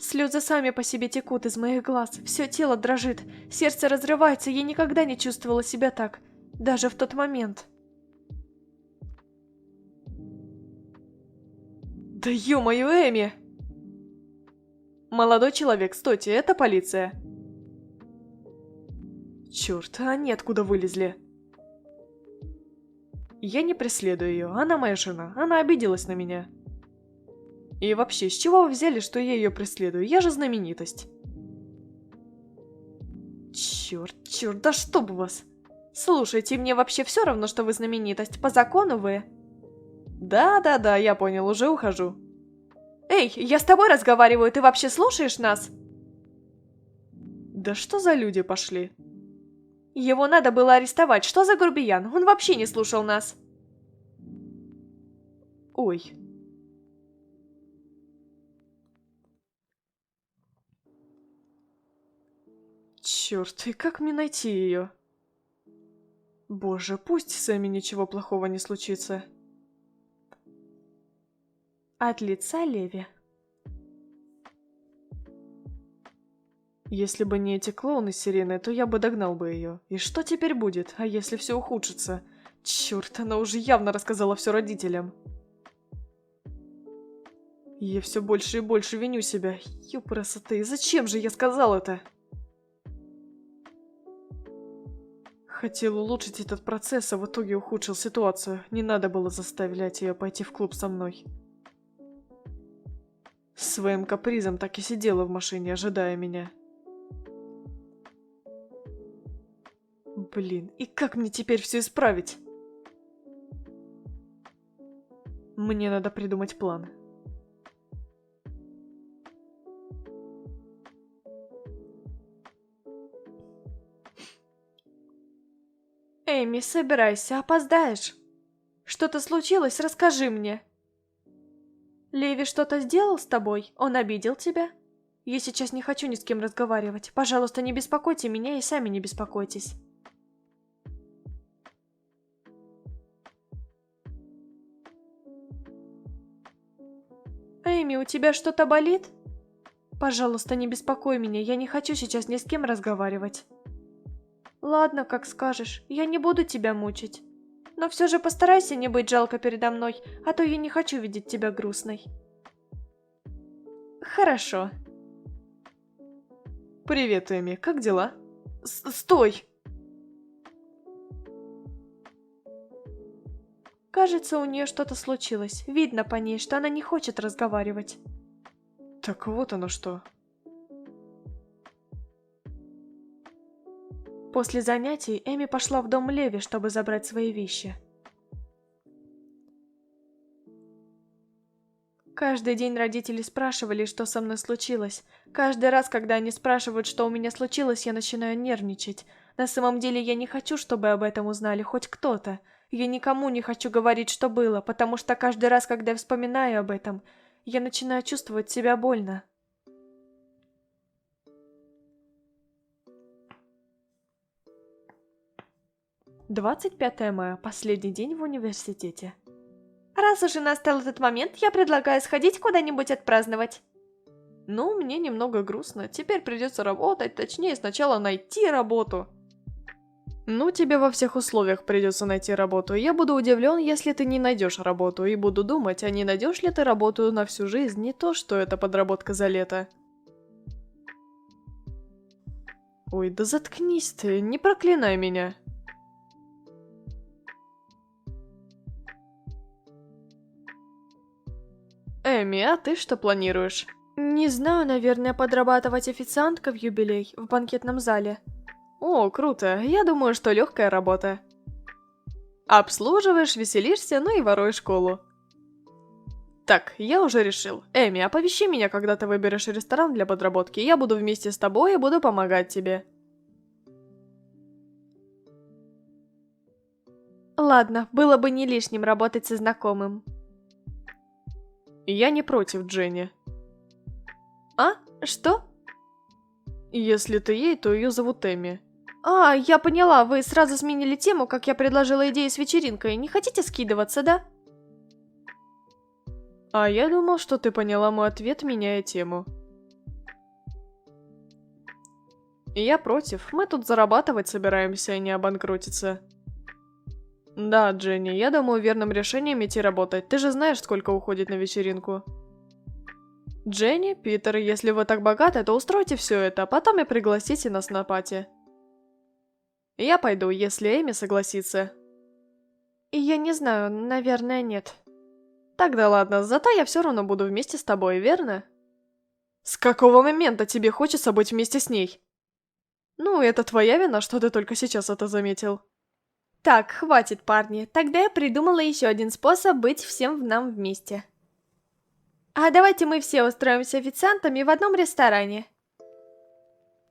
Слезы сами по себе текут из моих глаз, все тело дрожит, сердце разрывается, я никогда не чувствовала себя так, даже в тот момент. Да ё-моё, Эми! Молодой человек, стойте, это полиция. Черт, они откуда вылезли? Я не преследую ее, она моя жена, она обиделась на меня. И вообще, с чего вы взяли, что я ее преследую? Я же знаменитость. Черт, да чтоб вас. Слушайте, мне вообще все равно, что вы знаменитость, по закону вы. Да, я понял, уже ухожу. Эй, я с тобой разговариваю, ты вообще слушаешь нас? Да что за люди пошли? Его надо было арестовать, что за грубиян? Он вообще не слушал нас. Ой, Черт, и как мне найти ее? Боже, пусть с Эми ничего плохого не случится. От лица Леви. Если бы не эти клоуны с сиреной, то я бы догнал бы ее. И что теперь будет? А если все ухудшится? Черт, она уже явно рассказала все родителям. Я все больше и больше виню себя. Ёпрасоты, зачем же я сказал это? Хотел улучшить этот процесс, а в итоге ухудшил ситуацию. Не надо было заставлять ее пойти в клуб со мной. С своим капризом так и сидела в машине, ожидая меня. Блин, и как мне теперь все исправить? Мне надо придумать план. Эми, собирайся, опоздаешь. Что-то случилось? Расскажи мне. Леви что-то сделал с тобой? Он обидел тебя? Я сейчас не хочу ни с кем разговаривать. Пожалуйста, не беспокойте меня и сами не беспокойтесь. Эми, у тебя что-то болит? Пожалуйста, не беспокой меня, я не хочу сейчас ни с кем разговаривать. Ладно, как скажешь, я не буду тебя мучить. Но все же постарайся не быть жалко передо мной, а то я не хочу видеть тебя грустной. Хорошо. Привет, Эми, как дела? Стой! Кажется, у нее что-то случилось. Видно по ней, что она не хочет разговаривать. Так вот оно что. После занятий Эми пошла в дом Леви, чтобы забрать свои вещи. Каждый день родители спрашивали, что со мной случилось. Каждый раз, когда они спрашивают, что у меня случилось, я начинаю нервничать. На самом деле я не хочу, чтобы об этом узнали хоть кто-то. Я никому не хочу говорить, что было, потому что каждый раз, когда я вспоминаю об этом, я начинаю чувствовать себя больно. «25 мая. Последний день в университете. Раз уже настал этот момент, я предлагаю сходить куда-нибудь отпраздновать». Ну, мне немного грустно. Теперь придется работать, точнее, сначала найти работу. Ну, тебе во всех условиях придется найти работу. Я буду удивлен, если ты не найдешь работу, и буду думать, а не найдешь ли ты работу на всю жизнь, не то, что это подработка за лето. Ой, да заткнись ты, не проклинай меня. Эми, а ты что планируешь? Не знаю, наверное, подрабатывать официанткой в юбилей в банкетном зале. О, круто, я думаю, что легкая работа. Обслуживаешь, веселишься, ну и воруешь школу. Так, я уже решил. Эми, оповещи меня, когда ты выберешь ресторан для подработки, я буду вместе с тобой и буду помогать тебе. Ладно, было бы не лишним работать со знакомым. Я не против, Дженни. А? Что? Если ты ей, то ее зовут Эми. А, я поняла, вы сразу сменили тему, как я предложила идею с вечеринкой. Не хотите скидываться, да? А я думал, что ты поняла мой ответ, меняя тему. Я против, мы тут зарабатывать собираемся, а не обанкротиться. Да, Дженни, я думаю, верным решением идти работать. Ты же знаешь, сколько уходит на вечеринку. Дженни, Питер, если вы так богаты, то устройте все это, а потом и пригласите нас на пати. Я пойду, если Эми согласится. Я не знаю, наверное, нет. Тогда ладно, зато я все равно буду вместе с тобой, верно? С какого момента тебе хочется быть вместе с ней? Ну, это твоя вина, что ты только сейчас это заметил. Так, хватит, парни. Тогда я придумала еще один способ быть всем нам вместе. А давайте мы все устроимся официантами в одном ресторане.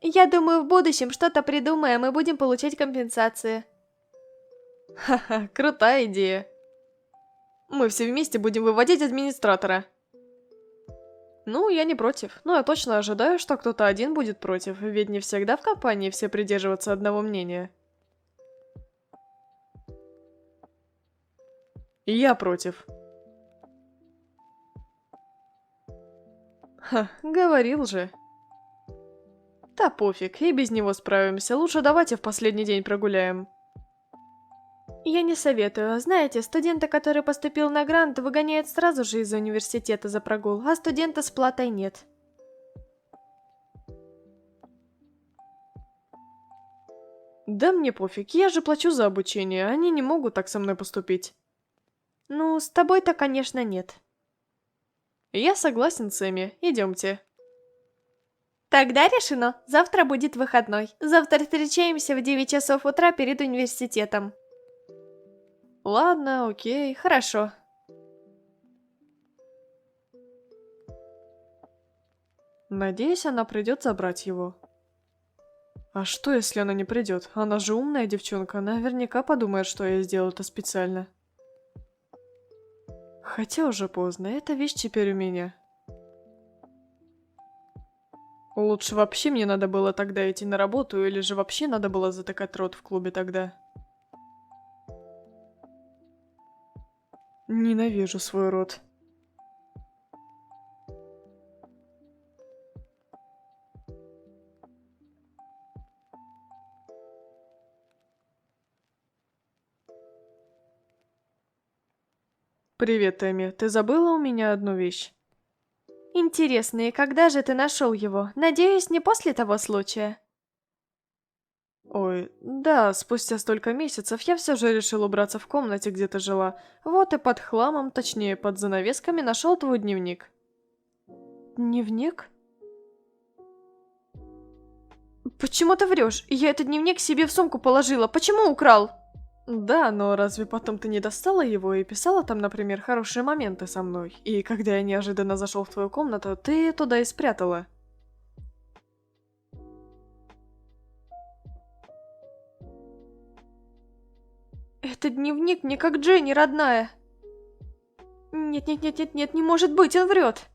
Я думаю, в будущем что-то придумаем и будем получать компенсации. Ха-ха, крутая идея. Мы все вместе будем выводить администратора. Ну, я не против, но я точно ожидаю, что кто-то один будет против, ведь не всегда в компании все придерживаются одного мнения. И я против. Ха, говорил же. Да пофиг, и без него справимся, лучше давайте в последний день прогуляем. Я не советую. Знаете, студента, который поступил на грант, выгоняют сразу же из университета за прогул, а студента с платой нет. Да мне пофиг, я же плачу за обучение, они не могут так со мной поступить. Ну, с тобой-то, конечно, нет. Я согласен с Эми, идемте. Тогда решено. Завтра будет выходной. Завтра встречаемся в 9 часов утра перед университетом. Ладно, окей, хорошо. Надеюсь, она придет забрать его. А что, если она не придет? Она же умная девчонка, наверняка подумает, что я сделал это специально. Хотя уже поздно, эта вещь теперь у меня. Лучше вообще мне надо было тогда идти на работу, или же вообще надо было затыкать рот в клубе тогда. Ненавижу свой рот. Привет, Эми. Ты забыла у меня одну вещь? Интересно, и когда же ты нашел его? Надеюсь, не после того случая? Ой, да, спустя столько месяцев я все же решил убраться в комнате, где ты жила. Вот и под хламом, точнее под занавесками, нашел твой дневник. Дневник? Почему ты врешь? Я этот дневник себе в сумку положила. Почему украл? Да, но разве потом ты не достала его и писала там, например, хорошие моменты со мной? И когда я неожиданно зашел в твою комнату, ты туда и спрятала. Этот дневник мне как Дженни, родная. Нет, не может быть, он врет.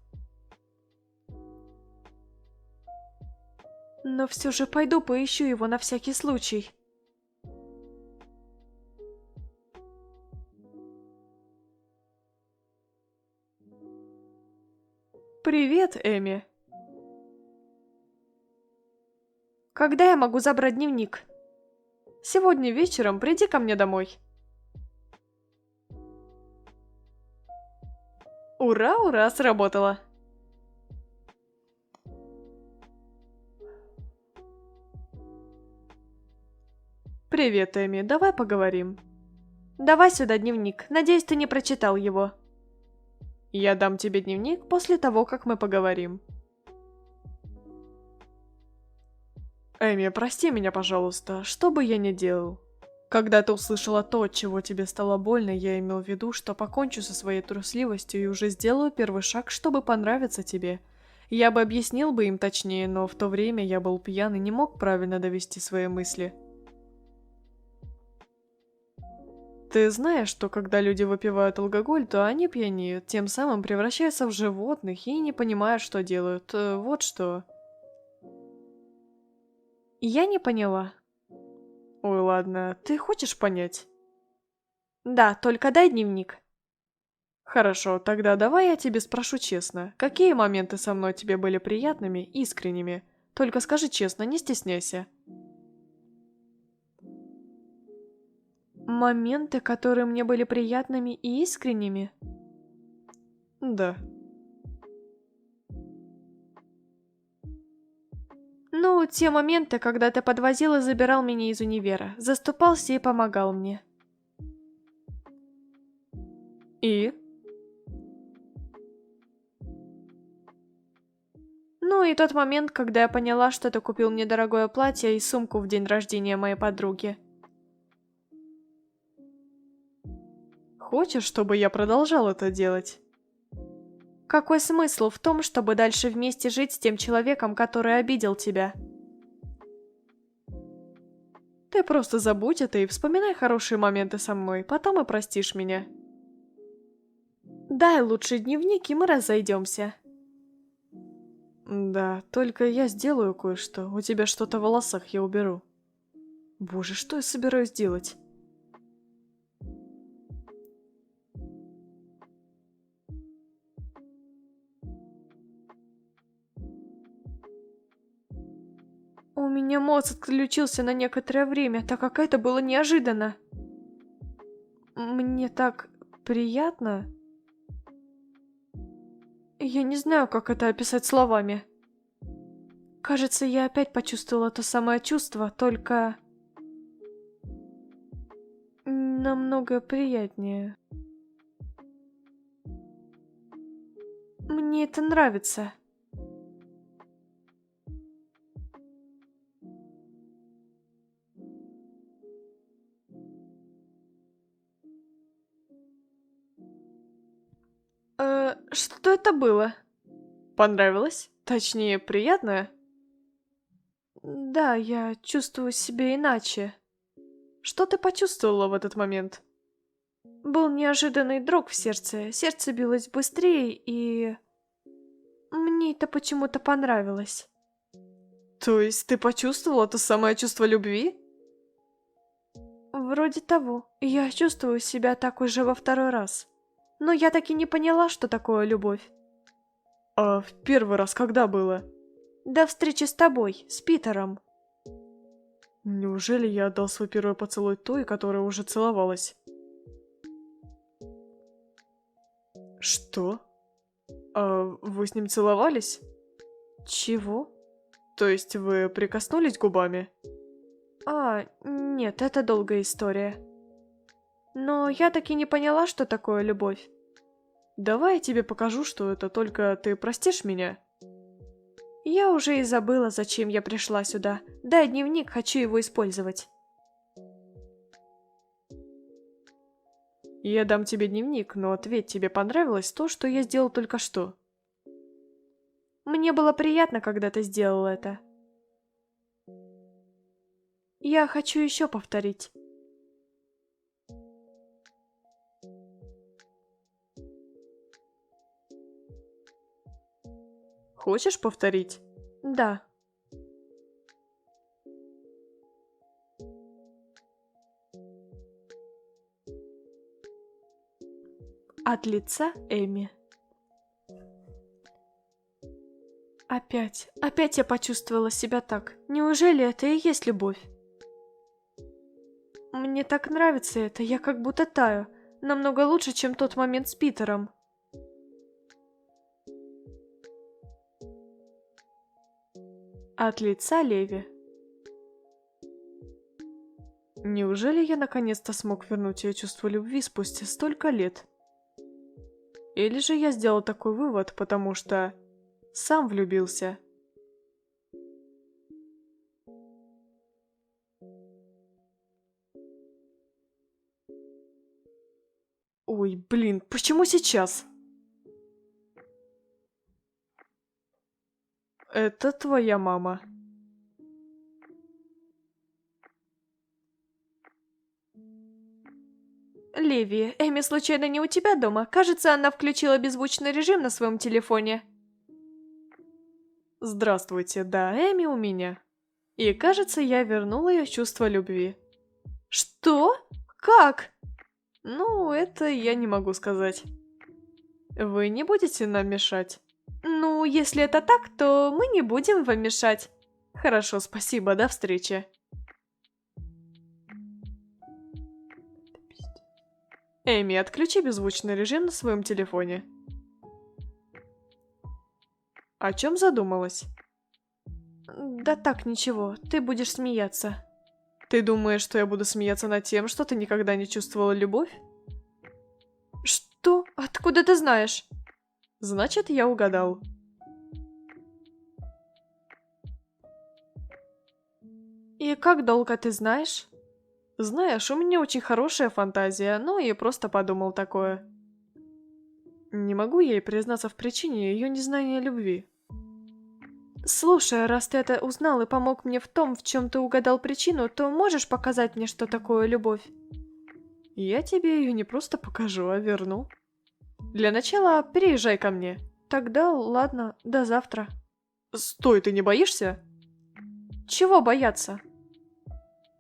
Но все же пойду поищу его на всякий случай. Привет, Эми. Когда я могу забрать дневник? Сегодня вечером приди ко мне домой. Ура, ура, сработало. Привет, Эми, давай поговорим. Давай сюда дневник. Надеюсь, ты не прочитал его. Я дам тебе дневник после того, как мы поговорим. Эми, прости меня, пожалуйста, что бы я ни делал. Когда ты услышала то, от чего тебе стало больно, я имел в виду, что покончу со своей трусливостью и уже сделаю первый шаг, чтобы понравиться тебе. Я бы объяснил бы им точнее, но в то время я был пьян и не мог правильно довести свои мысли. Ты знаешь, что когда люди выпивают алкоголь, то они пьянеют, тем самым превращаются в животных и не понимают, что делают. Вот что. Я не поняла. Ой, ладно, ты хочешь понять? Да, только дай дневник. Хорошо, тогда давай я тебе спрошу честно. Какие моменты со мной тебе были приятными, искренними? Только скажи честно, не стесняйся. Моменты, которые мне были приятными и искренними? Да. Ну, те моменты, когда ты подвозил и забирал меня из универа, заступался и помогал мне. И? Ну и тот момент, когда я поняла, что ты купил мне дорогое платье и сумку в день рождения моей подруги. Хочешь, чтобы я продолжал это делать? Какой смысл в том, чтобы дальше вместе жить с тем человеком, который обидел тебя? Ты просто забудь это и вспоминай хорошие моменты со мной, потом и простишь меня. Дай лучший дневник, и мы разойдемся. Да, только я сделаю кое-что. У тебя что-то в волосах я уберу. Боже, что я собираюсь делать? У меня мозг отключился на некоторое время, так как это было неожиданно. Мне так приятно. Я не знаю, как это описать словами. Кажется, я опять почувствовала то самое чувство, только намного приятнее. Мне это нравится. Что это было? Понравилось? Точнее, приятное? Да, я чувствую себя иначе. Что ты почувствовала в этот момент? Был неожиданный дрог в сердце, сердце билось быстрее, и мне это почему-то понравилось. То есть ты почувствовала то самое чувство любви? Вроде того. Я чувствую себя так уже во второй раз. Но я так и не поняла, что такое любовь. А в первый раз когда было? До встречи с тобой, с Питером. Неужели я отдал свой первый поцелуй той, которая уже целовалась? Что? А вы с ним целовались? Чего? То есть вы прикоснулись губами? Нет, это долгая история. Но я так и не поняла, что такое любовь. Давай я тебе покажу, что это, только ты простишь меня? Я уже и забыла, зачем я пришла сюда. Дай дневник, хочу его использовать. Я дам тебе дневник, но ответь, тебе понравилось то, что я сделал только что? Мне было приятно, когда ты сделал это. Я хочу еще повторить. Хочешь повторить? Да. От лица Эми. Опять я почувствовала себя так. Неужели это и есть любовь? Мне так нравится это, я как будто таю. Намного лучше, чем тот момент с Питером. От лица Леви. Неужели я наконец-то смог вернуть ее чувство любви спустя столько лет? Или же я сделал такой вывод, потому что сам влюбился? Ой, блин, почему сейчас? Это твоя мама. Леви, Эми случайно не у тебя дома? Кажется, она включила беззвучный режим на своем телефоне. Здравствуйте, да, Эми у меня. И кажется, я вернула ее чувство любви. Что? Как? Ну, это я не могу сказать. Вы не будете нам мешать? Ну, если это так, то мы не будем вам мешать. Хорошо, спасибо, до встречи. Эми, отключи беззвучный режим на своем телефоне. О чем задумалась? Да так, ничего, ты будешь смеяться. Ты думаешь, что я буду смеяться над тем, что ты никогда не чувствовала любовь? Что? Откуда ты знаешь? Значит, я угадал. И как долго ты знаешь? Знаешь, у меня очень хорошая фантазия, но я просто подумал такое. Не могу ей признаться в причине ее незнания любви. Слушай, раз ты это узнал и помог мне в том, в чем ты угадал причину, то можешь показать мне, что такое любовь? Я тебе ее не просто покажу, а верну. Для начала переезжай ко мне. Тогда ладно, до завтра. Стой, ты не боишься? Чего бояться?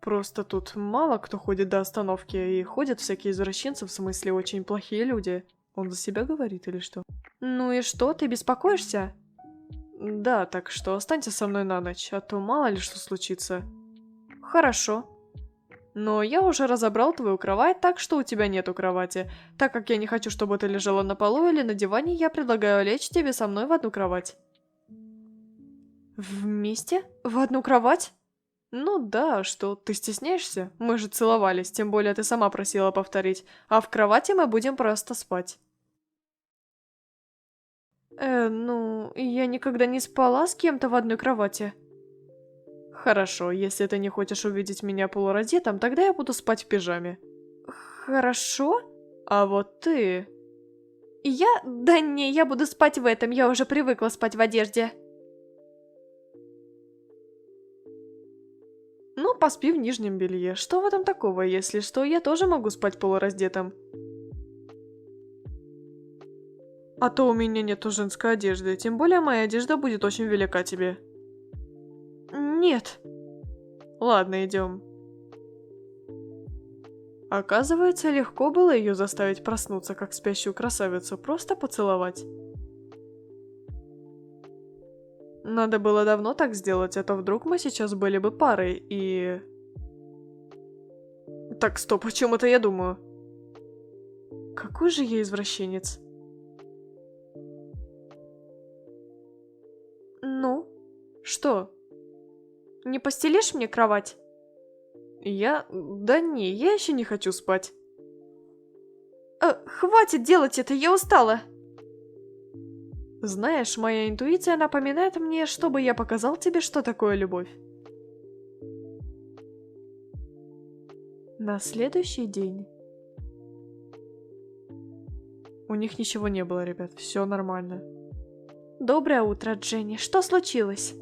Просто тут мало кто ходит до остановки, и ходят всякие извращенцы, в смысле очень плохие люди. Он за себя говорит или что? Ну и что, ты беспокоишься? Да, так что останься со мной на ночь, а то мало ли что случится. Хорошо. Но я уже разобрал твою кровать, так что у тебя нету кровати. Так как я не хочу, чтобы ты лежала на полу или на диване, я предлагаю лечь тебе со мной в одну кровать. Вместе? В одну кровать? Ну да, что, ты стесняешься? Мы же целовались, тем более ты сама просила повторить. А в кровати мы будем просто спать. Ну, я никогда не спала с кем-то в одной кровати. Хорошо, если ты не хочешь увидеть меня полураздетым, тогда я буду спать в пижаме. Хорошо? А вот ты... Да не, я буду спать в этом, я уже привыкла спать в одежде. Ну, поспи в нижнем белье. Что в этом такого? Если что, я тоже могу спать полураздетым. А то у меня нету женской одежды, тем более моя одежда будет очень велика тебе. Нет. Ладно, идем. Оказывается, легко было ее заставить проснуться, как спящую красавицу, просто поцеловать. Надо было давно так сделать, а то вдруг мы сейчас были бы парой и... Так, стоп, о чем это я думаю? Какой же я извращенец? Ну, Что? не постелишь мне кровать? Да не, я еще не хочу спать. Хватит делать это, я устала. Знаешь, моя интуиция напоминает мне, чтобы я показал тебе, что такое любовь. На следующий день... У них ничего не было, ребят, все нормально. Доброе утро, Дженни. Что случилось?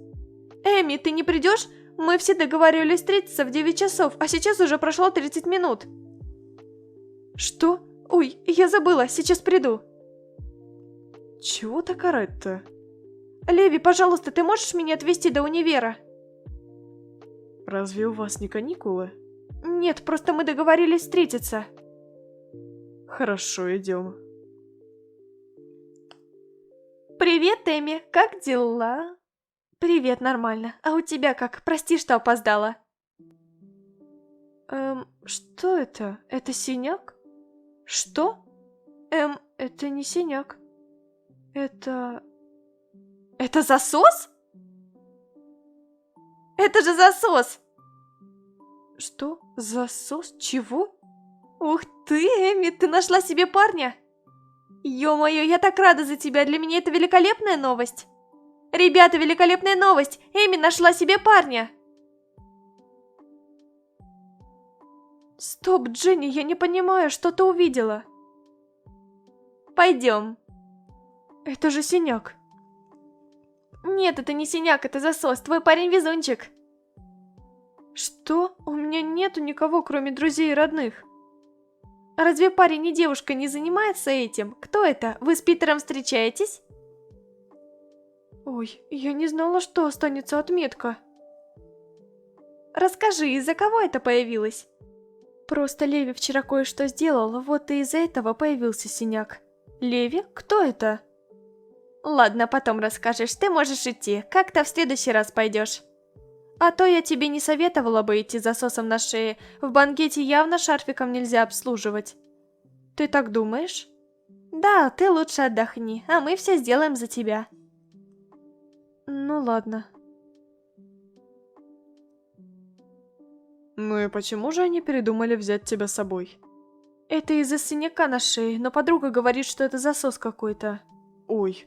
Эми, ты не придешь? Мы все договаривались встретиться в 9 часов, а сейчас уже прошло 30 минут. Что? Ой, я забыла, сейчас приду. Чего так орать-то? Леви, пожалуйста, ты можешь меня отвезти до универа? Разве у вас не каникулы? Нет, просто мы договорились встретиться. Хорошо, идем. Привет, Эми, как дела? Привет, нормально. А у тебя как? Прости, что опоздала. Что это? Это синяк? Что? Это не синяк. Это засос? Это же засос! Что? Засос? Чего? Ух ты, Эми, ты нашла себе парня? Ё-моё, я так рада за тебя, для меня это великолепная новость. Ребята, великолепная новость! Эми нашла себе парня! Стоп, Дженни, я не понимаю, что ты увидела. Пойдем. Это же синяк. Нет, это не синяк, это засос. Твой парень везунчик. Что? У меня нету никого, кроме друзей и родных. Разве парень и девушка не занимаются этим? Кто это? Вы с Питером встречаетесь? Ой, я не знала, что останется отметка. Расскажи, из-за кого это появилось? Просто Леви вчера кое-что сделал, вот и из-за этого появился синяк. Леви? Кто это? Ладно, потом расскажешь, ты можешь идти, как-то в следующий раз пойдешь. А то я тебе не советовала бы идти засосом на шее, в банкете явно шарфиком нельзя обслуживать. Ты так думаешь? Да, ты лучше отдохни, а мы все сделаем за тебя. Ну ладно. Ну и почему же они передумали взять тебя с собой? Это из-за синяка на шее, но подруга говорит, что это засос какой-то. Ой.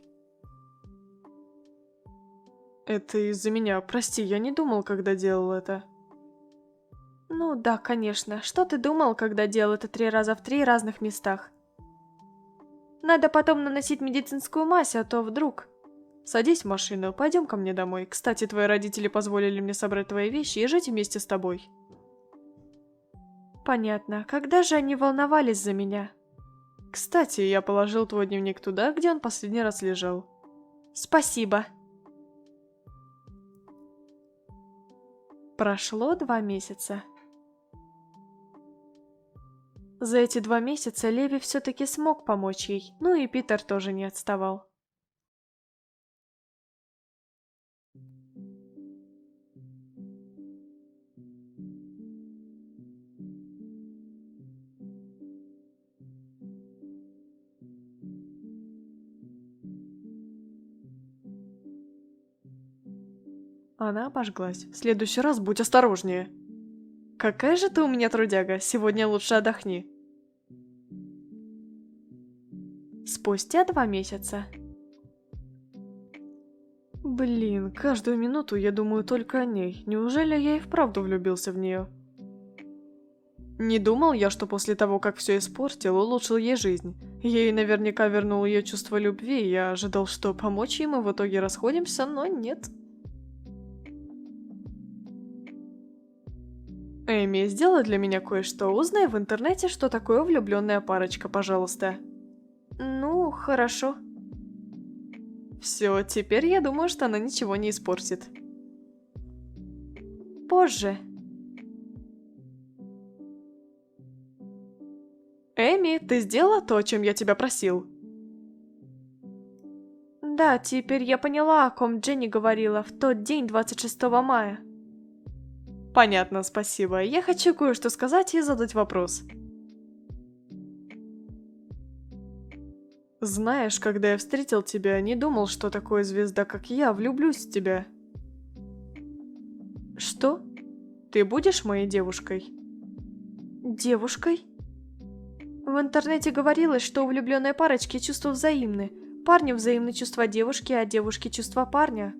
Это из-за меня. Прости, я не думал, когда делал это. Ну да, конечно. Что ты думал, когда делал это 3 раза в 3 разных местах? Надо потом наносить медицинскую мазь, а то вдруг... Садись в машину, пойдем ко мне домой. Кстати, твои родители позволили мне собрать твои вещи и жить вместе с тобой. Понятно. Когда же они волновались за меня? Кстати, я положил твой дневник туда, где он последний раз лежал. Спасибо. Прошло 2 месяца. За эти 2 месяца Леви все-таки смог помочь ей, ну и Питер тоже не отставал. Она обожглась. В следующий раз будь осторожнее. Какая же ты у меня трудяга, сегодня лучше отдохни. Спустя 2 месяца. Блин, каждую минуту я думаю только о ней. Неужели я и вправду влюбился в нее? Не думал я, что после того, как все испортил, улучшил ей жизнь. Ей наверняка вернул ее чувство любви, я ожидал, что помочь ему, в итоге расходимся, но нет. Эми, сделай для меня кое-что. Узнай в интернете, что такое влюбленная парочка, пожалуйста. Ну, хорошо. Все, теперь я думаю, что она ничего не испортит. Позже. Эми, ты сделала то, о чем я тебя просил? Да, теперь я поняла, о ком Дженни говорила в тот день 26 мая. Понятно, спасибо. Я хочу кое-что сказать и задать вопрос. Знаешь, когда я встретил тебя, не думал, что такой звезда, как я, влюблюсь в тебя. Что? Ты будешь моей девушкой? Девушкой? В интернете говорилось, что у влюбленной парочки чувства взаимны. Парню взаимны чувства девушки, а девушке чувства парня.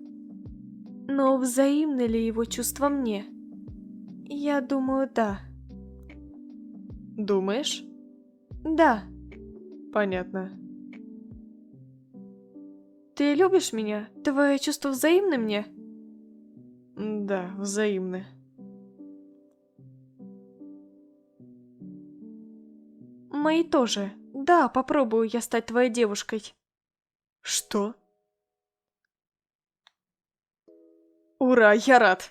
Но взаимны ли его чувства мне? Я думаю, да. Думаешь? Да. Понятно. Ты любишь меня? Твои чувства взаимны мне? Да, взаимны. Мои тоже. Да, попробую я стать твоей девушкой. Что? Ура, я рад.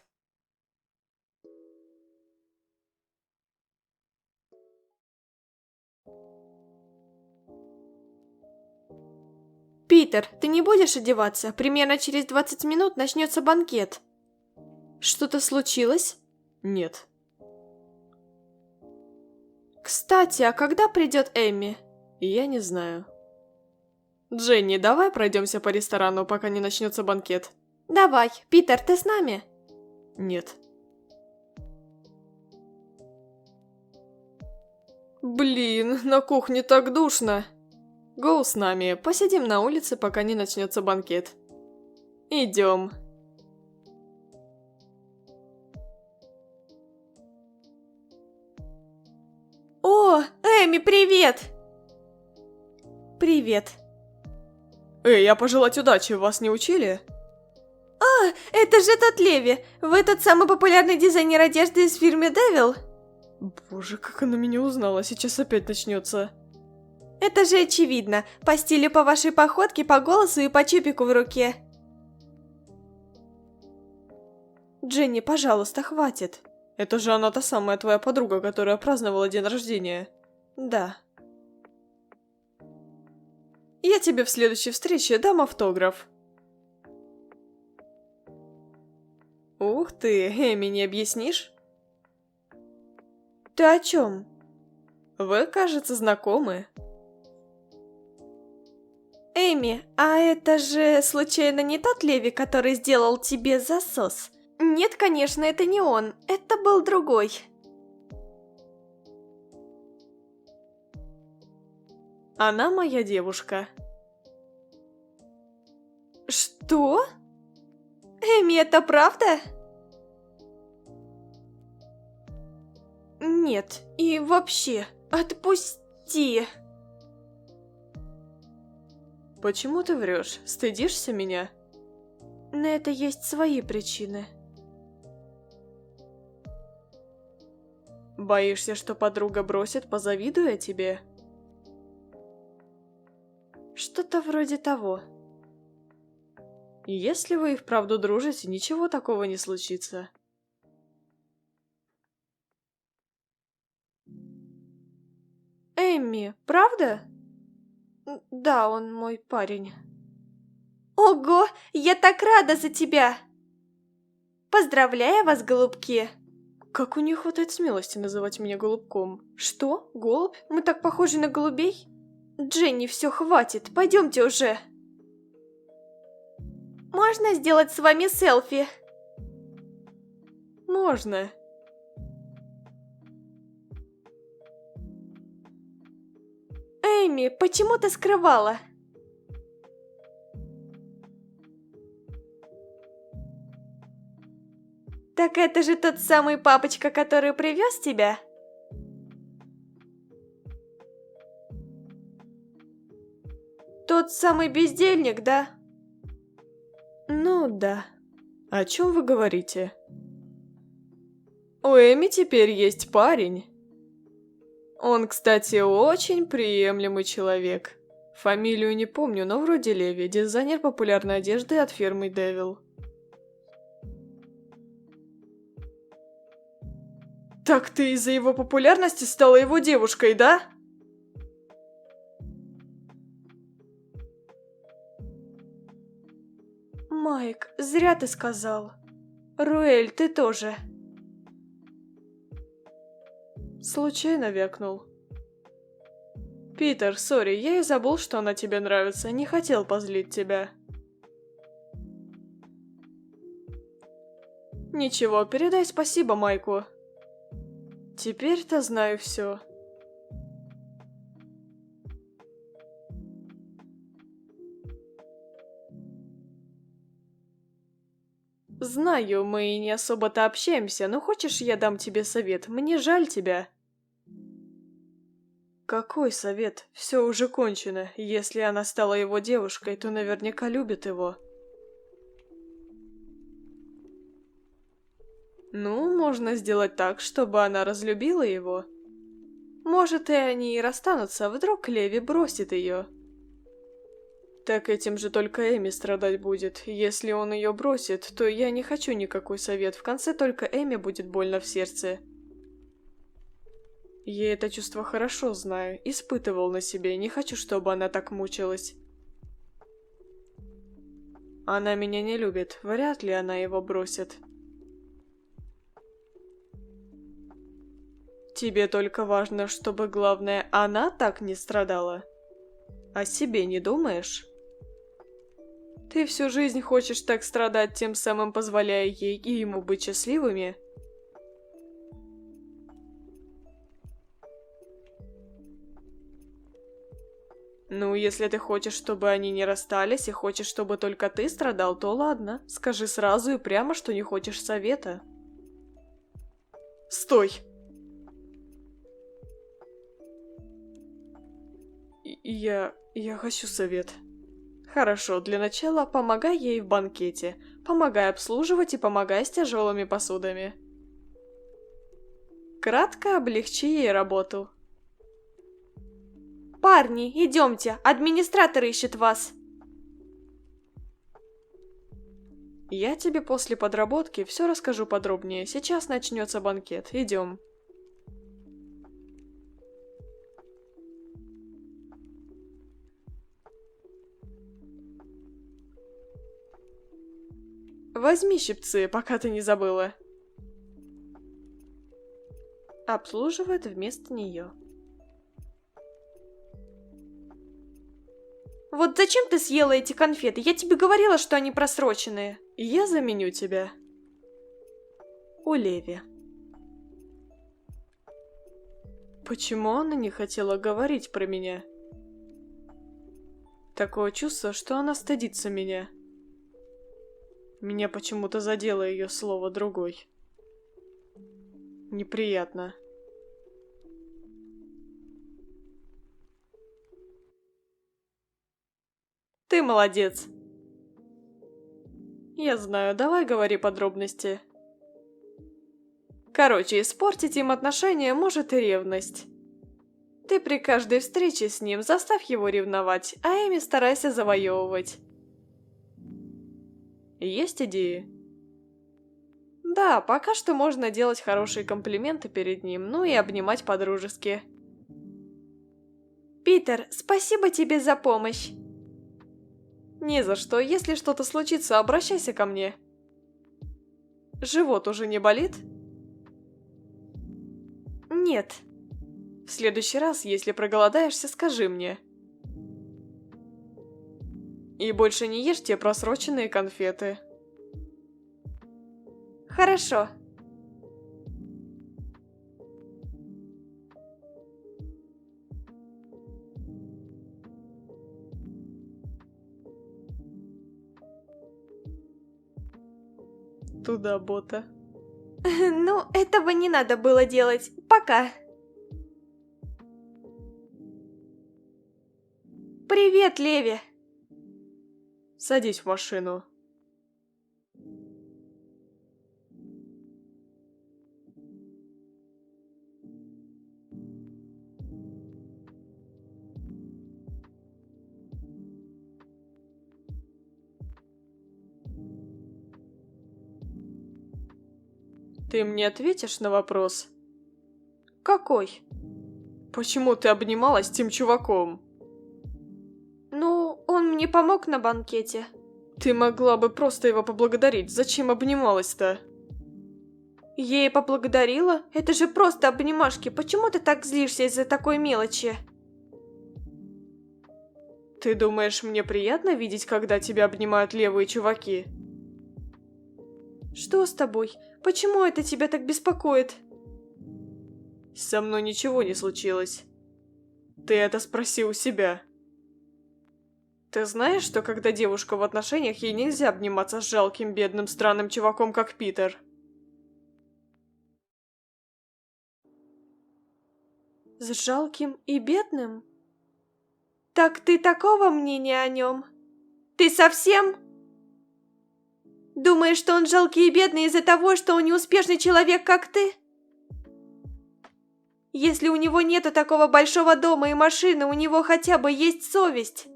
Питер, ты не будешь одеваться? Примерно через 20 минут начнется банкет. Что-то случилось? Нет. Кстати, а когда придет Эми? Я не знаю. Дженни, давай пройдемся по ресторану, пока не начнется банкет. Давай. Питер, ты с нами? Нет. Блин, на кухне так душно. Гоу с нами, посидим на улице, пока не начнется банкет. Идем. О, Эми, привет! Привет. Эй, а пожелать удачи вас не учили? А, это же тот Леви. Вы тот самый популярный дизайнер одежды из фирмы Devil? Боже, как она меня узнала, сейчас опять начнется. Это же очевидно. По стилю, по вашей походке, по голосу и по чипику в руке. Дженни, пожалуйста, хватит. Это же она та самая твоя подруга, которая праздновала день рождения. Да. Я тебе в следующей встрече дам автограф. Ух ты, Эми, не объяснишь? Ты о чем? Вы, кажется, знакомы. Эми, а это же случайно не тот Леви, который сделал тебе засос? Нет, конечно, это не он. Это был другой. Она моя девушка. Что? Эми, это правда? Нет, и вообще, отпусти. Почему ты врешь? Стыдишься меня? На это есть свои причины. Боишься, что подруга бросит, позавидуя тебе? Что-то вроде того. Если вы и вправду дружите, ничего такого не случится. Эмми, правда? Да, он мой парень. Ого, я так рада за тебя! Поздравляю вас, голубки! Как у нее хватает смелости называть меня голубком? Что? Голубь? Мы так похожи на голубей? Дженни, все, хватит, пойдемте уже. Можно сделать с вами селфи? Можно. Эми, почему ты скрывала? Так это же тот самый папочка, который привез тебя? Тот самый бездельник, да? Ну да. О чем вы говорите? У Эми теперь есть парень. Он, кстати, очень приемлемый человек. Фамилию не помню, но вроде Леви, дизайнер популярной одежды от фирмы Devil. Так ты из-за его популярности стала его девушкой, да? Майк, зря ты сказал. Руэль, ты тоже. Случайно вякнул. Питер, сори, я и забыл, что она тебе нравится, не хотел позлить тебя. Ничего, передай спасибо Майку. Теперь-то знаю все. Знаю, мы и не особо-то общаемся, но хочешь, я дам тебе совет? Мне жаль тебя. Какой совет? Все уже кончено. Если она стала его девушкой, то наверняка любит его. Ну, можно сделать так, чтобы она разлюбила его. Может, и они и расстанутся, вдруг Леви бросит ее. Так этим же только Эми страдать будет. Если он ее бросит, то я не хочу никакой совет. В конце только Эми будет больно в сердце. Я это чувство хорошо знаю, испытывал на себе, не хочу, чтобы она так мучилась. Она меня не любит, вряд ли она его бросит. Тебе только важно, чтобы, главное, она так не страдала. О себе не думаешь? Ты всю жизнь хочешь так страдать, тем самым позволяя ей и ему быть счастливыми? Ну, если ты хочешь, чтобы они не расстались, и хочешь, чтобы только ты страдал, то ладно. Скажи сразу и прямо, что не хочешь совета. Стой! Я хочу совет. Хорошо, для начала помогай ей в банкете. Помогай обслуживать и помогай с тяжелыми посудами. Кратко облегчи ей работу. Парни, идемте, администратор ищет вас. Я тебе после подработки все расскажу подробнее. Сейчас начнется банкет. Идем. Возьми щипцы, пока ты не забыла. Обслуживает вместо нее. Вот зачем ты съела эти конфеты? Я тебе говорила, что они просроченные. Я заменю тебя. У Леви. Почему она не хотела говорить про меня? Такое чувство, что она стыдится меня. Меня почему-то задело ее слово другой. Неприятно. Ты молодец. Я знаю, давай говори подробности. Короче, испортить им отношения может и ревность. Ты при каждой встрече с ним заставь его ревновать, а Эми старайся завоевывать. Есть идеи? Да, пока что можно делать хорошие комплименты перед ним, ну и обнимать по-дружески. Питер, спасибо тебе за помощь. Не за что, если что-то случится, обращайся ко мне. Живот уже не болит? Нет. В следующий раз, если проголодаешься, скажи мне. И больше не ешь те просроченные конфеты. Хорошо. Туда, бота. Ну, этого не надо было делать. Пока. Привет, Леви. Садись в машину. Ты мне ответишь на вопрос? Какой? Почему ты обнималась с тем чуваком? Ну, он мне помог на банкете. Ты могла бы просто его поблагодарить. Зачем обнималась-то? Я и поблагодарила. Это же просто обнимашки. Почему ты так злишься из-за такой мелочи? Ты думаешь, мне приятно видеть, когда тебя обнимают левые чуваки? Что с тобой? Почему это тебя так беспокоит? Со мной ничего не случилось. Ты это спроси у себя. Ты знаешь, что когда девушка в отношениях, ей нельзя обниматься с жалким, бедным, странным чуваком, как Питер? С жалким и бедным? Так ты такого мнения о нем? Ты совсем? Думаешь, что он жалкий и бедный из-за того, что он неуспешный человек, как ты? Если у него нету такого большого дома и машины, у него хотя бы есть совесть.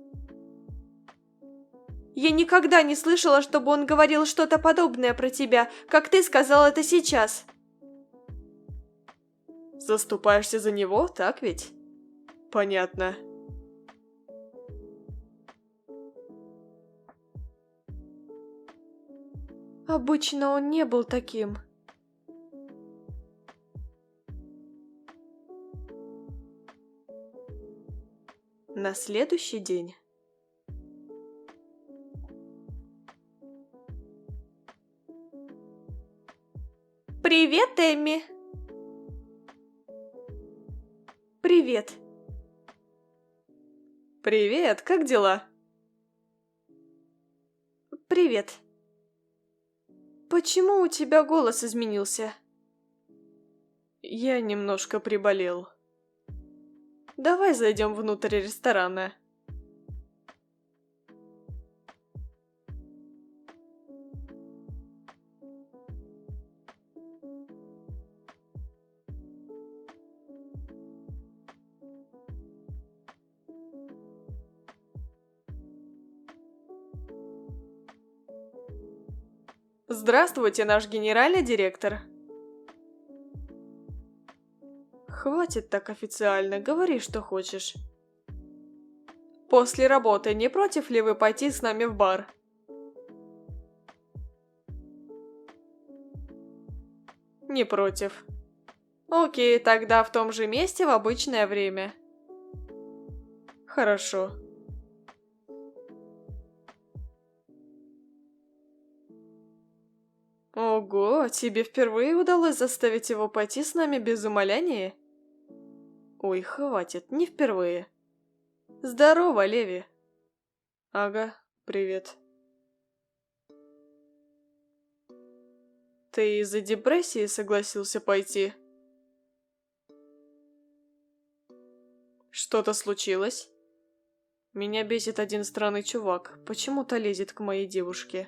Я никогда не слышала, чтобы он говорил что-то подобное про тебя, как ты сказал это сейчас. Заступаешься за него, так ведь? Понятно. Обычно он не был таким. На следующий день. Привет, Эмми. Привет. Привет, как дела? Привет. Почему у тебя голос изменился? Я немножко приболел. Давай зайдем внутрь ресторана. Здравствуйте, наш генеральный директор. Хватит так официально, говори, что хочешь. После работы не против ли вы пойти с нами в бар? Не против. Окей, тогда в том же месте в обычное время. Хорошо. Ого, тебе впервые удалось заставить его пойти с нами без умоляния? Ой, хватит, не впервые. Здорово, Леви. Ага, привет. Ты из-за депрессии согласился пойти? Что-то случилось? Меня бесит один странный чувак, почему-то лезет к моей девушке.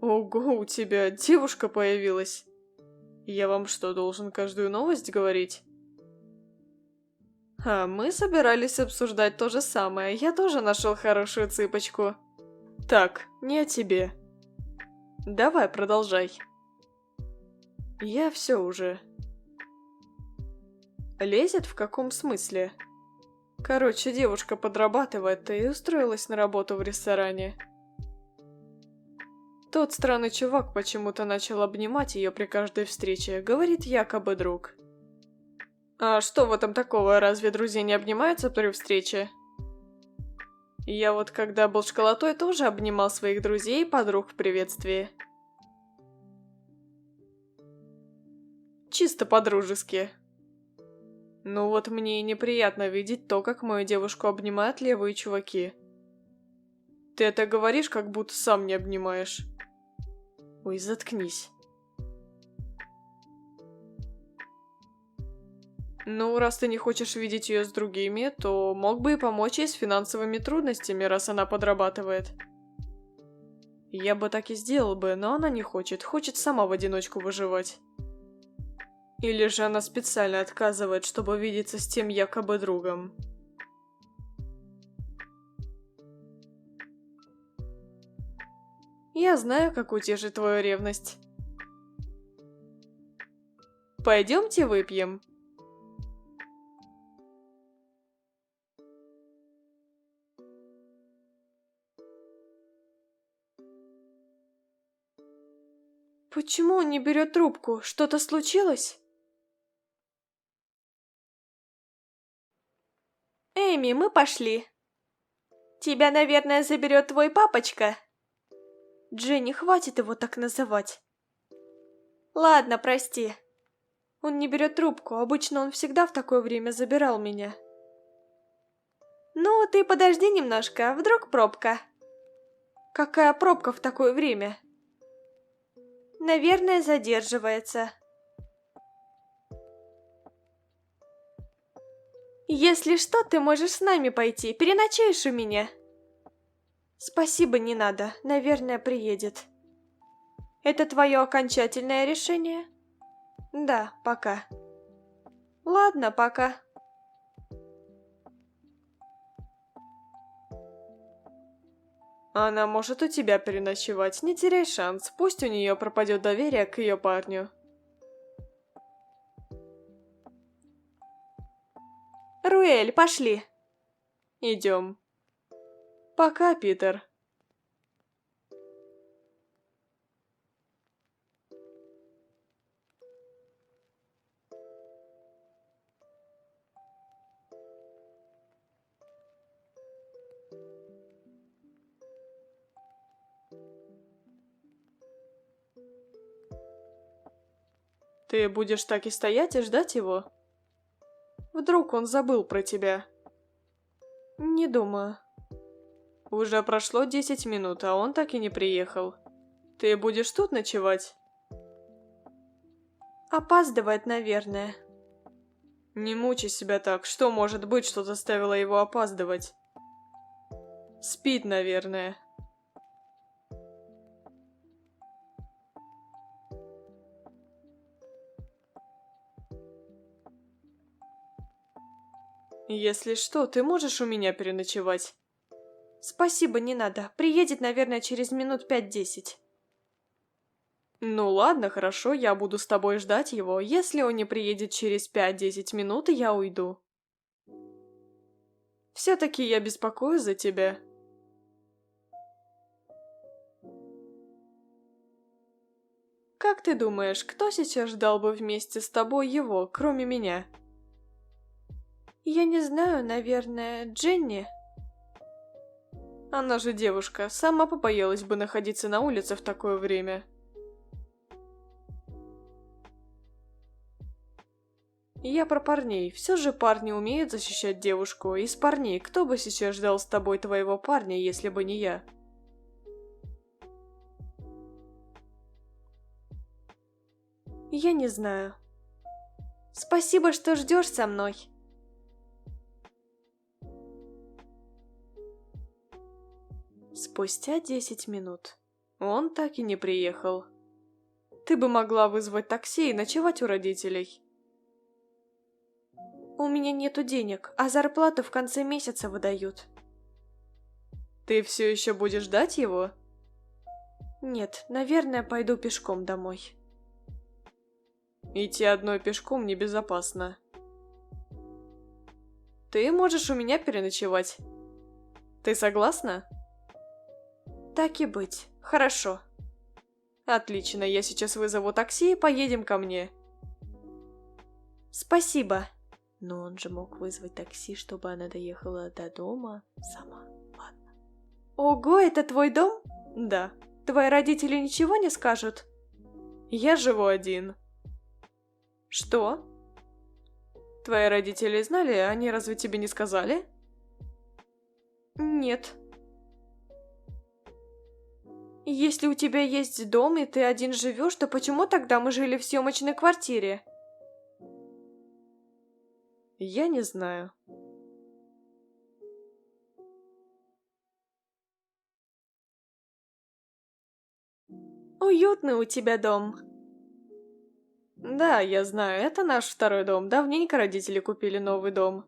Ого, у тебя девушка появилась? Я вам что, должен каждую новость говорить? А мы собирались обсуждать то же самое, я тоже нашел хорошую цыпочку. Так, не о тебе. Давай, продолжай. Я все уже. Лезет в каком смысле? Короче, девушка подрабатывает и устроилась на работу в ресторане. Тот странный чувак почему-то начал обнимать ее при каждой встрече, говорит якобы друг. А что в этом такого, разве друзья не обнимаются при встрече? Я вот когда был школотой, тоже обнимал своих друзей и подруг в приветствии. Чисто по-дружески. Ну вот мне и неприятно видеть то, как мою девушку обнимают левые чуваки. Ты это говоришь, как будто сам не обнимаешь. Ой, заткнись. Ну, раз ты не хочешь видеть ее с другими, то мог бы и помочь ей с финансовыми трудностями, раз она подрабатывает. Я бы так и сделал бы, но она не хочет, хочет сама в одиночку выживать. Или же она специально отказывает, чтобы видеться с тем якобы другом. Я знаю, как утешить твою ревность. Пойдемте выпьем. Почему он не берет трубку? Что-то случилось? Эми, мы пошли. Тебя, наверное, заберет твой папочка. Дженни, хватит его так называть. Ладно, прости. Он не берет трубку, обычно он всегда в такое время забирал меня. Ну, ты подожди немножко, вдруг пробка. Какая пробка в такое время? Наверное, задерживается. Если что, ты можешь с нами пойти, переночуешь у меня. Спасибо, не надо, наверное, приедет. Это твое окончательное решение? Да, пока. Ладно, пока. Она может у тебя переночевать, не теряй шанс, пусть у нее пропадет доверие к ее парню. Руэль, пошли. Идем. Пока, Питер. Ты будешь так и стоять и ждать его? Вдруг он забыл про тебя? Не думаю. Уже прошло 10 минут, а он так и не приехал. Ты будешь тут ночевать? Опаздывает, наверное. Не мучай себя так. Что может быть, что заставило его опаздывать? Спит, наверное. Если что, ты можешь у меня переночевать? Спасибо, не надо. Приедет, наверное, через минут 5-10. Ну ладно, хорошо, я буду с тобой ждать его. Если он не приедет через 5-10 минут, я уйду. Все-таки я беспокоюсь за тебя. Как ты думаешь, кто сейчас ждал бы вместе с тобой его, кроме меня? Я не знаю, наверное, Дженни. Она же девушка, сама побоялась бы находиться на улице в такое время. Я про парней. Все же парни умеют защищать девушку. Из парней, кто бы сейчас ждал с тобой твоего парня, если бы не я? Я не знаю. Спасибо, что ждешь со мной. Спустя 10 минут. Он так и не приехал. Ты бы могла вызвать такси и ночевать у родителей. У меня нету денег, а зарплату в конце месяца выдают. Ты все еще будешь ждать его? Нет, наверное, пойду пешком домой. Идти одной пешком небезопасно. ты можешь у меня переночевать. Ты согласна? Так и быть. Хорошо. Отлично, я сейчас вызову такси и поедем ко мне. Спасибо. Но он же мог вызвать такси, чтобы она доехала до дома сама. Ладно. Ого, это твой дом? Да. Твои родители ничего не скажут? Я живу один. Что? Твои родители знали, они разве тебе не сказали? Нет. Если у тебя есть дом и ты один живешь, то почему тогда мы жили в съемочной квартире? Я не знаю. Уютный у тебя дом. Да, я знаю, это наш второй дом. Давненько родители купили новый дом.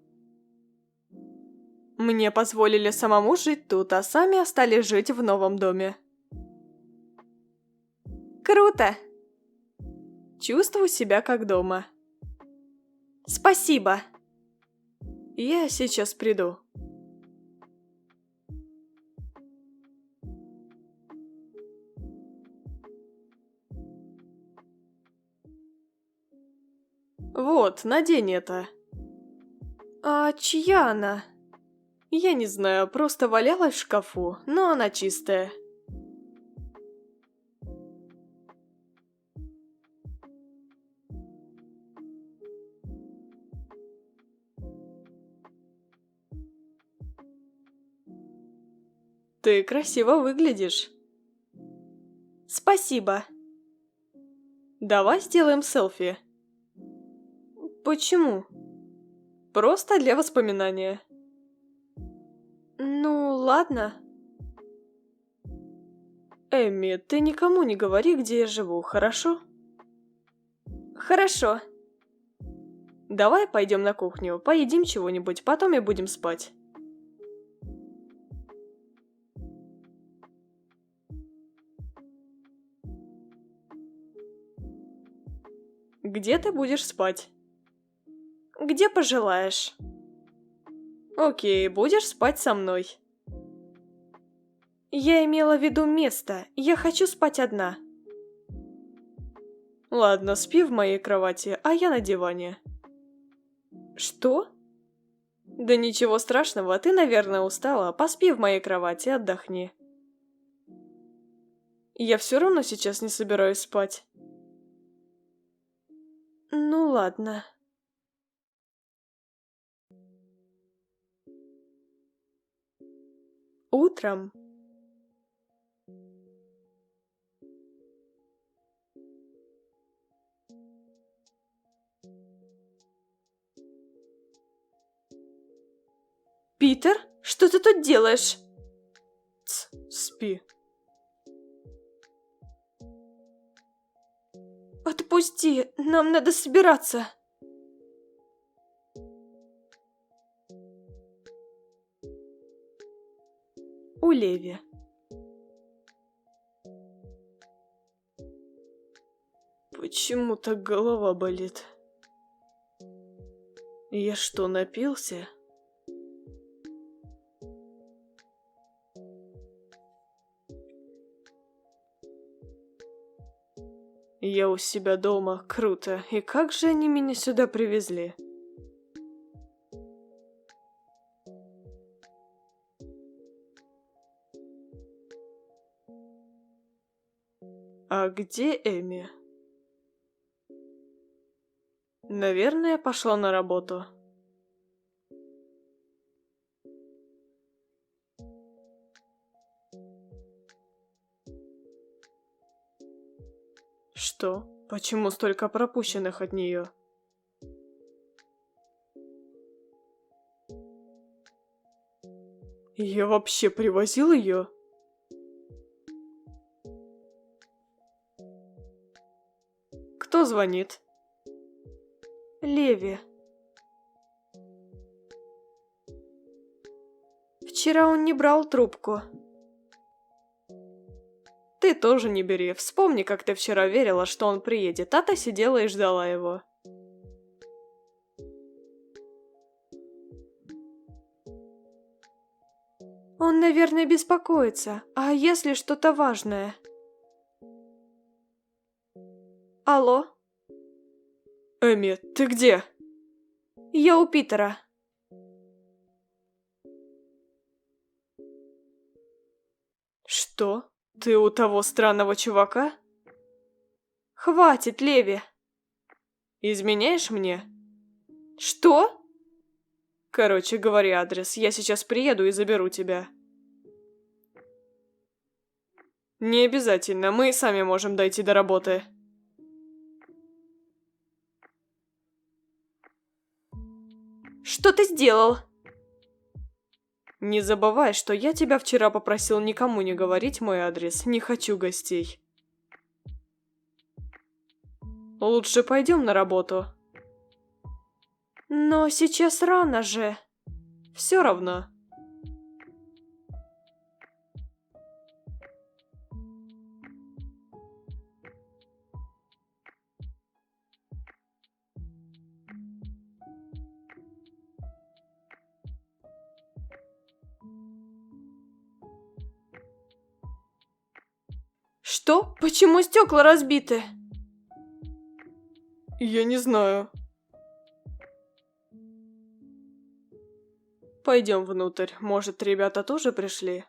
Мне позволили самому жить тут, а сами остались жить в новом доме. Круто! Чувствую себя как дома. Спасибо! Я сейчас приду. Вот, надень это. А чья она? Я не знаю, просто валялась в шкафу, но она чистая. Ты красиво выглядишь. Спасибо. Давай сделаем селфи. Почему? Просто для воспоминания. Ну, ладно. Эмми, ты никому не говори, где я живу, хорошо? Хорошо. Давай пойдем на кухню, поедим чего-нибудь, потом и будем спать. Где ты будешь спать? Где пожелаешь. Окей, будешь спать со мной. Я имела в виду место. Я хочу спать одна. Ладно, спи в моей кровати, а я на диване. Что? Да ничего страшного, ты, наверное, устала. Поспи в моей кровати, отдохни. Я все равно сейчас не собираюсь спать. Ну ладно. Утром. Питер, что ты тут делаешь? Спи. Отпусти, нам надо собираться. У Леви. Почему так голова болит? Я что, напился? Я у себя дома, круто. И как же они меня сюда привезли? А где Эми? Наверное, пошла на работу. Что? Почему столько пропущенных от нее? Я вообще привозил ее? Кто звонит? Леви. Вчера он не брал трубку. Ты тоже не бери. Вспомни, как ты вчера верила, что он приедет, а ты сидела и ждала его. Он, наверное, беспокоится. А если что-то важное? Алло? Эми, ты где? Я у Питера. Что? Ты у того странного чувака? Хватит, Леви. Изменяешь мне? Что? Короче, говори адрес, я сейчас приеду и заберу тебя. Не обязательно, мы сами можем дойти до работы. Что ты сделал? Не забывай, что я тебя вчера попросил никому не говорить мой адрес, не хочу гостей. Лучше пойдем на работу. Но сейчас рано же. Все равно. Что? Почему стекла разбиты? Я не знаю. Пойдем внутрь, может, ребята тоже пришли?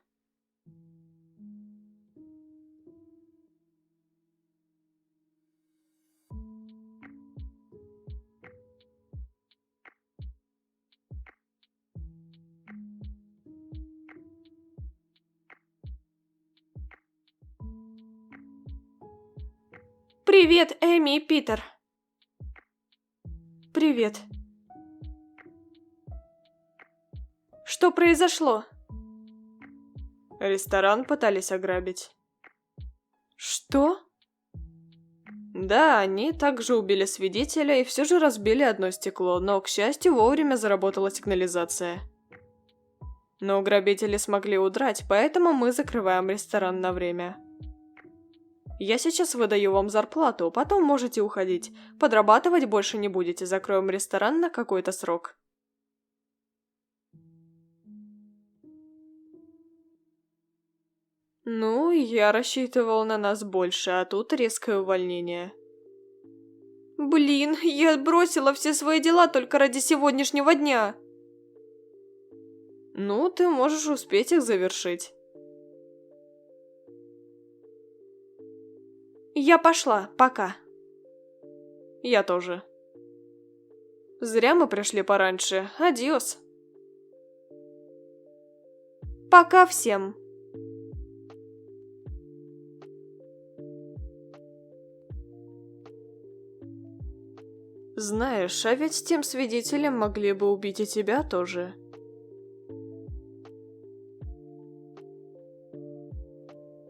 Привет, Эми и Питер. Привет. Что произошло? Ресторан пытались ограбить. Что? Да, они также убили свидетеля и все же разбили одно стекло, но, к счастью, вовремя заработала сигнализация. Но грабители смогли удрать, поэтому мы закрываем ресторан на время. Я сейчас выдаю вам зарплату, потом можете уходить. Подрабатывать больше не будете, закроем ресторан на какой-то срок. Ну, я рассчитывал на нас больше, а тут резкое увольнение. Блин, я бросила все свои дела только ради сегодняшнего дня. Ну, ты можешь успеть их завершить. Я пошла, пока. Я тоже. Зря мы пришли пораньше. Адиос. Пока всем. Знаешь, а ведь с тем свидетелем могли бы убить и тебя тоже.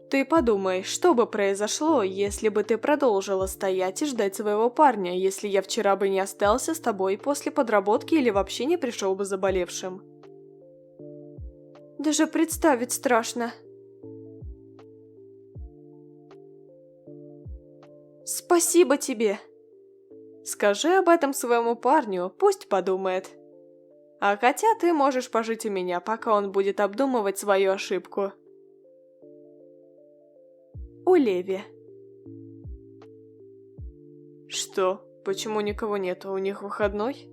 Ты подумай, что бы произошло, если бы ты продолжила стоять и ждать своего парня, если я вчера бы не остался с тобой после подработки или вообще не пришел бы заболевшим? Даже представить страшно. Спасибо тебе. Скажи об этом своему парню, пусть подумает. А хотя ты можешь пожить у меня, пока он будет обдумывать свою ошибку. У Леви. Что? Почему никого нету? У них выходной?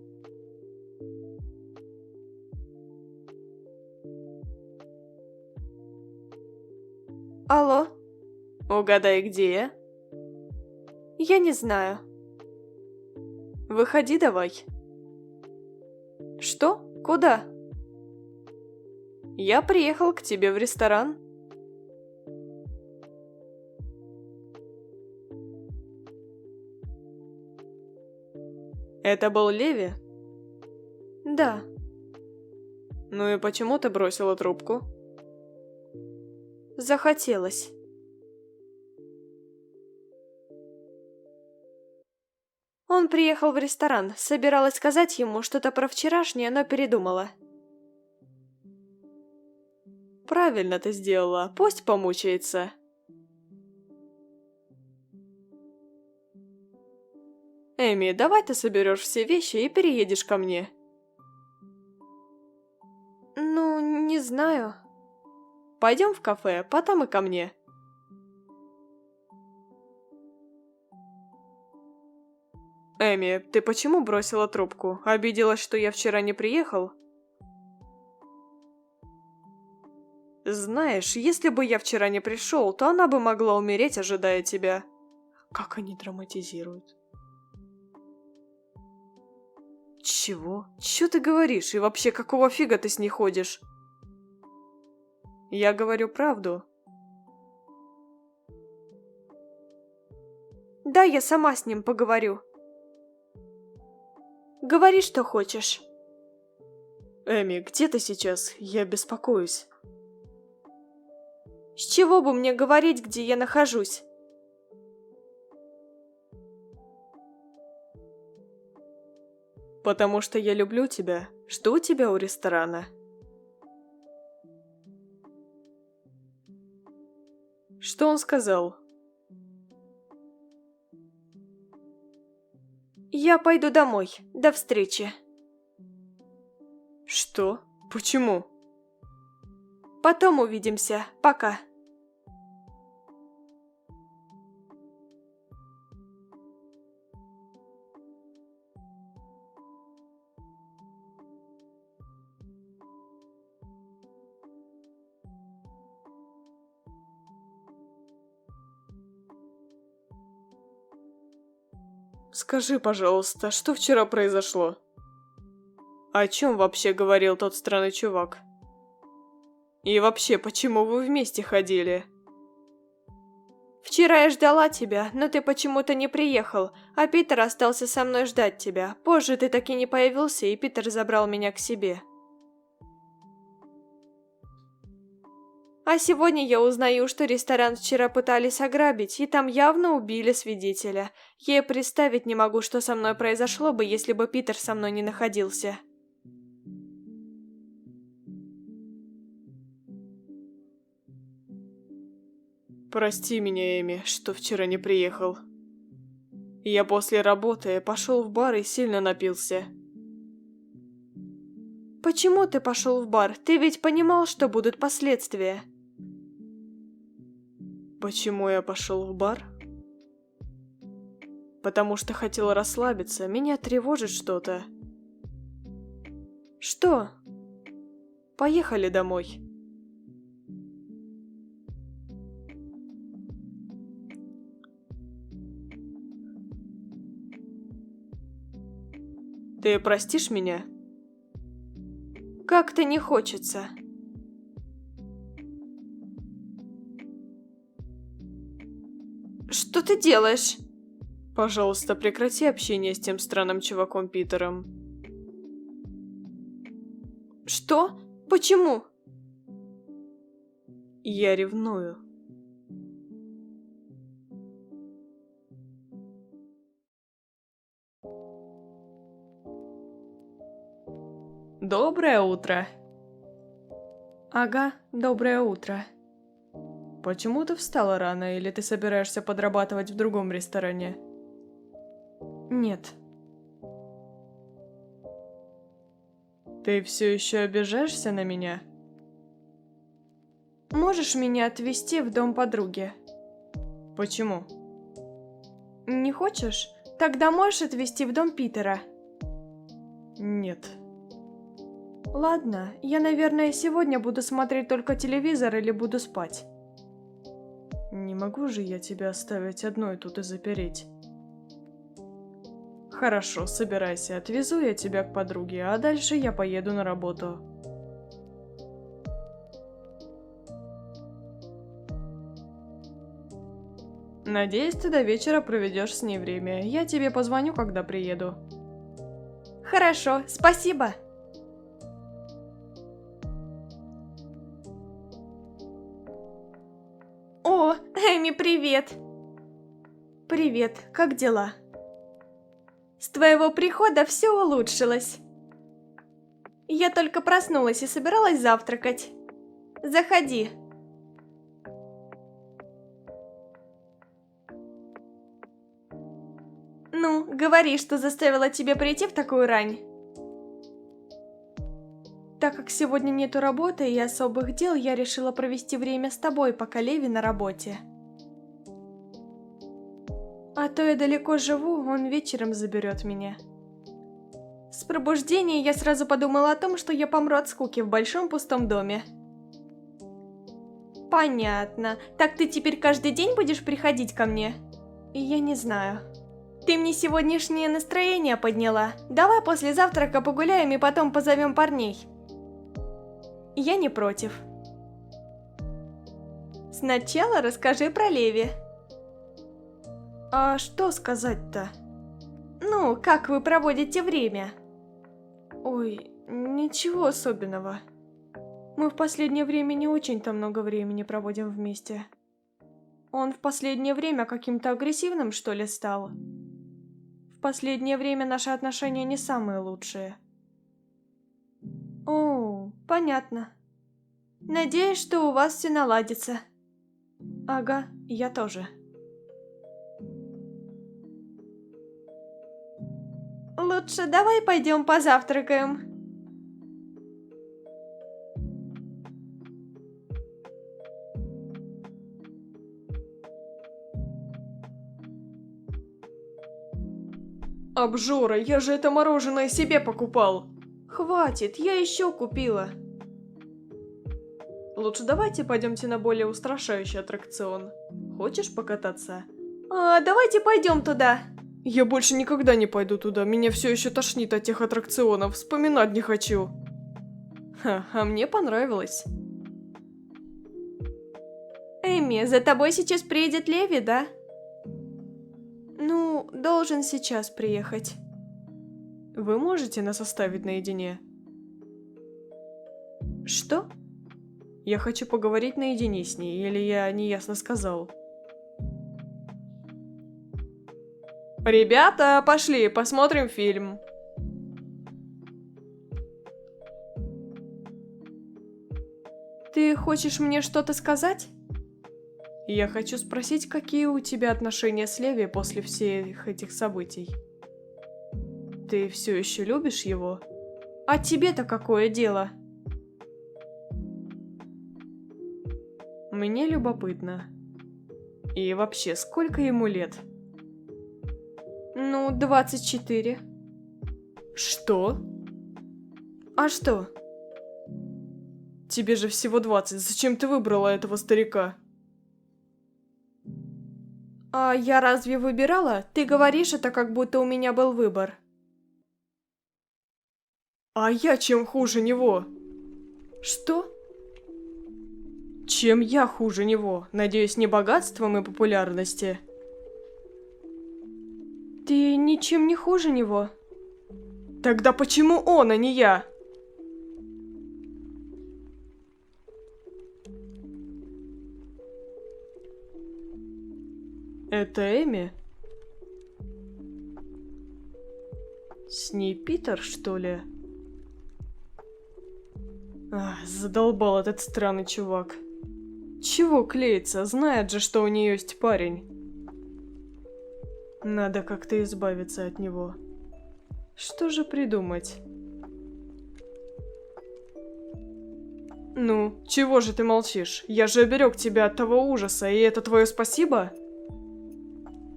Алло? Угадай, где я? Я не знаю. Выходи давай. Что? Куда? Я приехал к тебе в ресторан. Это был Леви? Да. Ну и почему ты бросила трубку? Захотелось. Он приехал в ресторан, собиралась сказать ему что-то про вчерашнее, но передумала. Правильно ты сделала, пусть помучается. Эми, давай ты соберешь все вещи и переедешь ко мне. Ну, не знаю. Пойдем в кафе, потом и ко мне. Эми, ты почему бросила трубку? Обиделась, что я вчера не приехал? Знаешь, если бы я вчера не пришел, то она бы могла умереть, ожидая тебя. Как они драматизируют. Чего? Чё ты говоришь? И вообще, какого фига ты с ней ходишь? Я говорю правду. Да, я сама с ним поговорю. Говори, что хочешь. Эми, где ты сейчас? Я беспокоюсь. С чего бы мне говорить, где я нахожусь? Потому что я люблю тебя. Жду тебя у ресторана. Что он сказал? Я пойду домой. До встречи. Что? Почему? Потом увидимся. Пока. Скажи, пожалуйста, что вчера произошло? О чем вообще говорил тот странный чувак? И вообще, почему вы вместе ходили? Вчера я ждала тебя, но ты почему-то не приехал, а Питер остался со мной ждать тебя. Позже ты так и не появился, и Питер забрал меня к себе. А сегодня я узнаю, что ресторан вчера пытались ограбить, и там явно убили свидетеля. Я и представить не могу, что со мной произошло бы, если бы Питер со мной не находился. Прости меня, Эми, что вчера не приехал. Я после работы пошел в бар и сильно напился. Почему ты пошел в бар? Ты ведь понимал, что будут последствия. Почему я пошел в бар? Потому что хотел расслабиться, меня тревожит что-то. Что? Поехали домой. Ты простишь меня? Как-то не хочется. Что ты делаешь? Пожалуйста, прекрати общение с тем странным чуваком Питером. Что? Почему? Я ревную. Доброе утро. Ага, доброе утро. Почему ты встала рано, или ты собираешься подрабатывать в другом ресторане? Нет. Ты все еще обижаешься на меня? Можешь меня отвезти в дом подруги? Почему? Не хочешь? Тогда можешь отвезти в дом Питера. Нет. Ладно, я, наверное, сегодня буду смотреть только телевизор или буду спать. Не могу же я тебя оставить одной тут и запереть. Хорошо, собирайся, отвезу я тебя к подруге, а дальше я поеду на работу. Надеюсь, ты до вечера проведешь с ней время. Я тебе позвоню, когда приеду. Хорошо, спасибо. О, Эми, привет. Привет, как дела? С твоего прихода все улучшилось. Я только проснулась и собиралась завтракать. Заходи. Ну, говори, что заставило тебя прийти в такую рань. так как сегодня нету работы и особых дел, я решила провести время с тобой, пока Леви на работе. А то я далеко живу, он вечером заберет меня. С пробуждения я сразу подумала о том, что я помру от скуки в большом пустом доме. Понятно. Так ты теперь каждый день будешь приходить ко мне? Я не знаю. Ты мне сегодняшнее настроение подняла. Давай после завтрака погуляем и потом позовем парней. Я не против. Сначала расскажи про Леви. А что сказать-то? Ну, как вы проводите время? Ой, ничего особенного. Мы в последнее время не очень-то много времени проводим вместе. Он в последнее время каким-то агрессивным, что ли, стал? В последнее время наши отношения не самые лучшие. О, понятно. Надеюсь, что у вас все наладится. Ага, я тоже. Лучше давай пойдем позавтракаем. Обжора, я же это мороженое себе покупал. Хватит, я еще купила. Лучше давайте пойдемте на более устрашающий аттракцион. Хочешь покататься? Давайте пойдем туда. Я больше никогда не пойду туда, меня все еще тошнит от тех аттракционов, вспоминать не хочу. А мне понравилось. Эми, за тобой сейчас приедет Леви, да? Ну, должен сейчас приехать. Вы можете нас оставить наедине? Что? Я хочу поговорить наедине с ней, или я неясно сказал? Ребята, пошли, посмотрим фильм. Ты хочешь мне что-то сказать? Я хочу спросить, какие у тебя отношения с Леви после всех этих событий? Ты все еще любишь его? А тебе-то какое дело? Мне любопытно. И вообще, сколько ему лет? Ну, 24. Что? А что? Тебе же всего 20, зачем ты выбрала этого старика? А я разве выбирала? Ты говоришь это, как будто у меня был выбор. А я чем хуже него? Что? Чем я хуже него? Надеюсь, не богатством и популярности? Ты ничем не хуже него. Тогда почему он, а не я? Это Эми? С ней Питер, что ли? Задолбал этот странный чувак. Чего клеится? Знает же, что у нее есть парень. Надо как-то избавиться от него. Что же придумать? Ну, чего же ты молчишь? Я же оберег тебя от того ужаса, и это твое спасибо?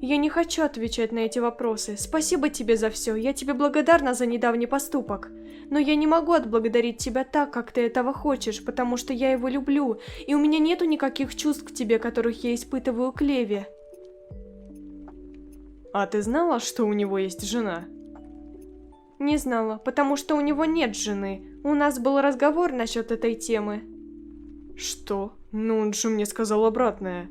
Я не хочу отвечать на эти вопросы. Спасибо тебе за все. Я тебе благодарна за недавний поступок. Но я не могу отблагодарить тебя так, как ты этого хочешь, потому что я его люблю, и у меня нету никаких чувств к тебе, которых я испытываю к Леви. А ты знала, что у него есть жена? Не знала, потому что у него нет жены. У нас был разговор насчет этой темы. Что? Ну он же мне сказал обратное.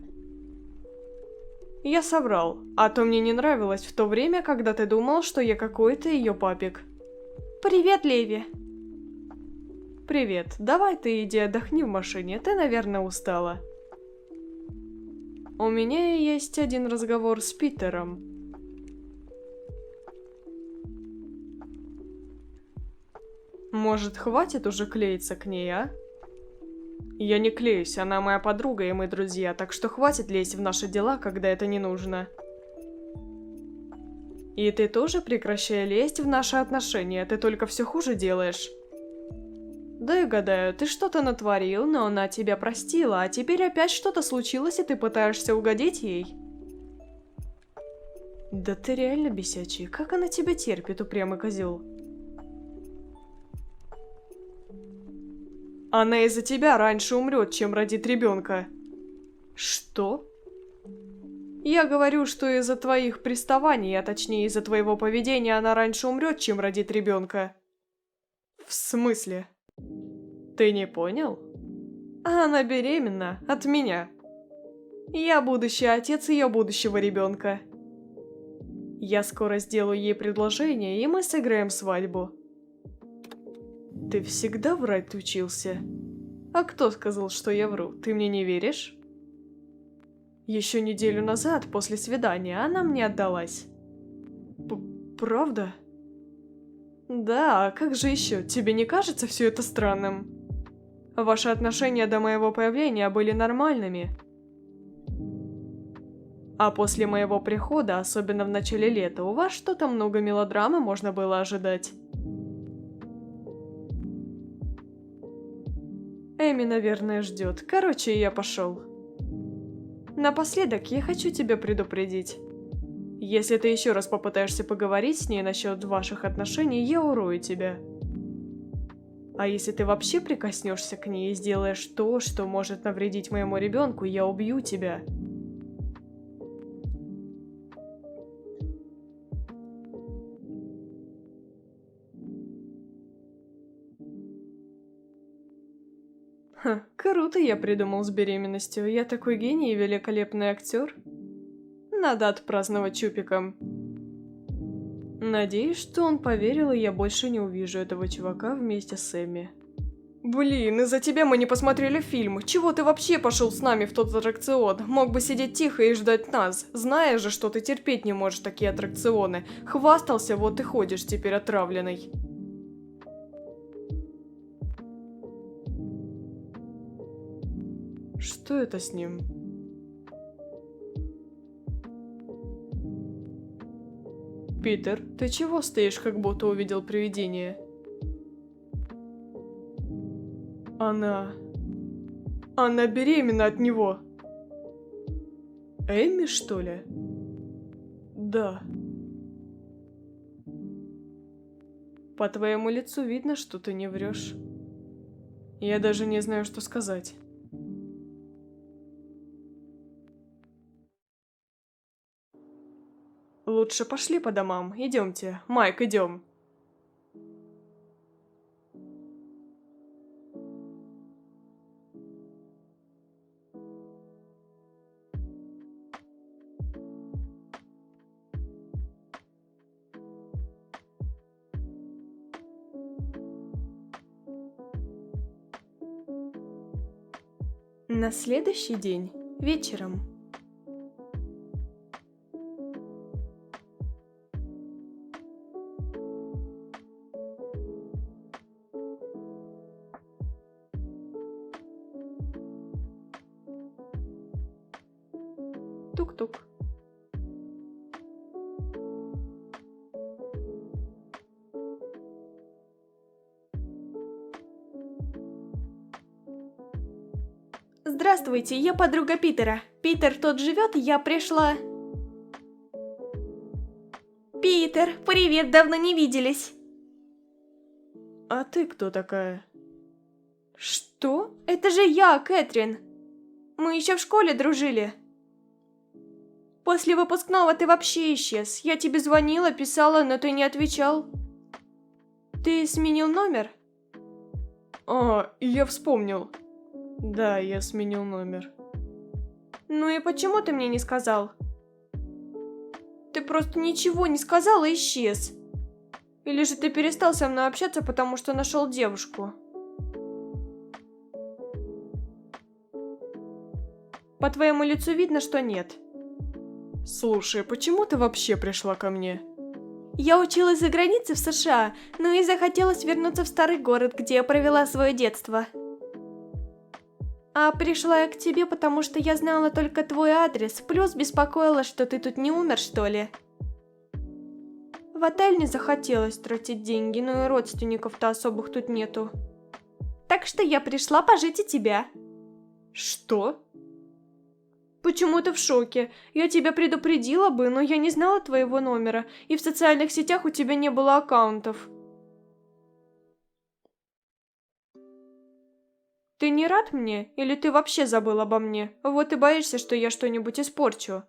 Я соврал, а то мне не нравилось в то время, когда ты думал, что я какой-то ее папик. Привет, Леви. Привет, давай ты иди отдохни в машине, ты, наверное, устала. У меня есть один разговор с Питером. Может, хватит уже клеиться к ней, а? Я не клеюсь, она моя подруга и мы друзья, так что хватит лезть в наши дела, когда это не нужно. И ты тоже прекращай лезть в наши отношения, ты только все хуже делаешь. Да и гадаю, ты что-то натворил, но она тебя простила, а теперь опять что-то случилось, и ты пытаешься угодить ей? Да ты реально бесячий, как она тебя терпит, упрямый козел? Она из-за тебя раньше умрет, чем родит ребенка. Что? Я говорю, что из-за твоих приставаний, а точнее из-за твоего поведения, она раньше умрет, чем родит ребенка. В смысле? Ты не понял? Она беременна от меня. Я будущий отец ее будущего ребенка. Я скоро сделаю ей предложение, и мы сыграем свадьбу. Ты всегда врать учился? А кто сказал, что я вру? Ты мне не веришь? Еще неделю назад, после свидания, она мне отдалась. Правда? Да, а как же еще? Тебе не кажется все это странным? Ваши отношения до моего появления были нормальными. А после моего прихода, особенно в начале лета, у вас что-то много мелодрамы можно было ожидать. Эми, наверное, ждет. Короче, я пошел. Напоследок, я хочу тебя предупредить. Если ты еще раз попытаешься поговорить с ней насчет ваших отношений, я урою тебя. А если ты вообще прикоснешься к ней и сделаешь то, что может навредить моему ребенку, я убью тебя. Ха, круто я придумал с беременностью. Я такой гений и великолепный актер. Надо отпраздновать чупиком. Надеюсь, что он поверил, и я больше не увижу этого чувака вместе с Эмми. Блин, из-за тебя мы не посмотрели фильм. Чего ты вообще пошел с нами в тот аттракцион? Мог бы сидеть тихо и ждать нас. Знаешь же, что ты терпеть не можешь такие аттракционы. Хвастался, вот и ходишь теперь отравленный. Что это с ним? Питер, ты чего стоишь, как будто увидел привидение? Она беременна от него. Эми, что ли? Да. По твоему лицу видно, что ты не врешь. Я даже не знаю, что сказать. Лучше пошли по домам. Идемте. Майк, идем. На следующий день, вечером. Тук-тук. Здравствуйте, я подруга Питера. Питер тут живет, я пришла... Питер, привет, давно не виделись. А ты кто такая? Что? Это же я, Кэтрин. Мы еще в школе дружили. После выпускного ты вообще исчез. Я тебе звонила, писала, но ты не отвечал. Ты сменил номер? А, я вспомнил. Да, я сменил номер. Ну и почему ты мне не сказал? Ты просто ничего не сказал и исчез. Или же ты перестал со мной общаться, потому что нашел девушку? По твоему лицу видно, что нет. Слушай, почему ты вообще пришла ко мне? Я училась за границей в США, но и захотелось вернуться в старый город, где я провела свое детство. А пришла я к тебе, потому что я знала только твой адрес, плюс беспокоила, что ты тут не умер, что ли. В отель не захотелось тратить деньги, но и родственников-то особых тут нету. Так что я пришла пожить у тебя. Что? Почему ты в шоке? Я тебя предупредила бы, но я не знала твоего номера, и в социальных сетях у тебя не было аккаунтов. Ты не рад мне? Или ты вообще забыл обо мне? Вот и боишься, что я что-нибудь испорчу.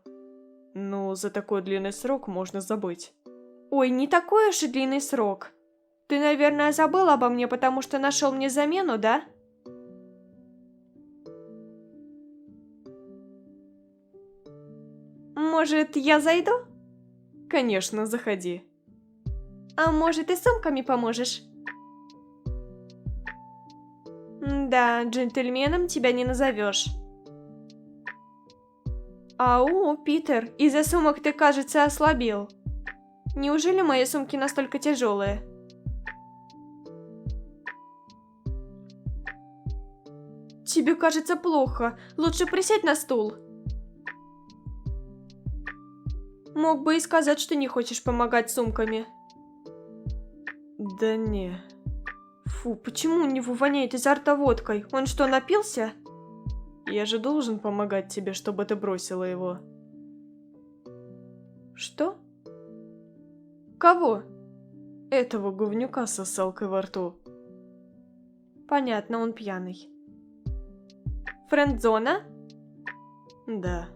Ну, за такой длинный срок можно забыть. Ой, не такой уж и длинный срок. Ты, наверное, забыл обо мне, потому что нашел мне замену, да? Может, я зайду? Конечно, заходи. А может, и сумками поможешь? Да, джентльменом тебя не назовешь. Ау, Питер, из-за сумок ты, кажется, ослабел. Неужели мои сумки настолько тяжелые? Тебе кажется плохо. Лучше присядь на стул. Мог бы и сказать, что не хочешь помогать сумками. Да не. Фу, почему у него воняет изо рта водкой? Он что, напился? Я же должен помогать тебе, чтобы ты бросила его. Что? Кого? Этого говнюка с сосалкой во рту. Понятно, он пьяный. Френдзона? Да.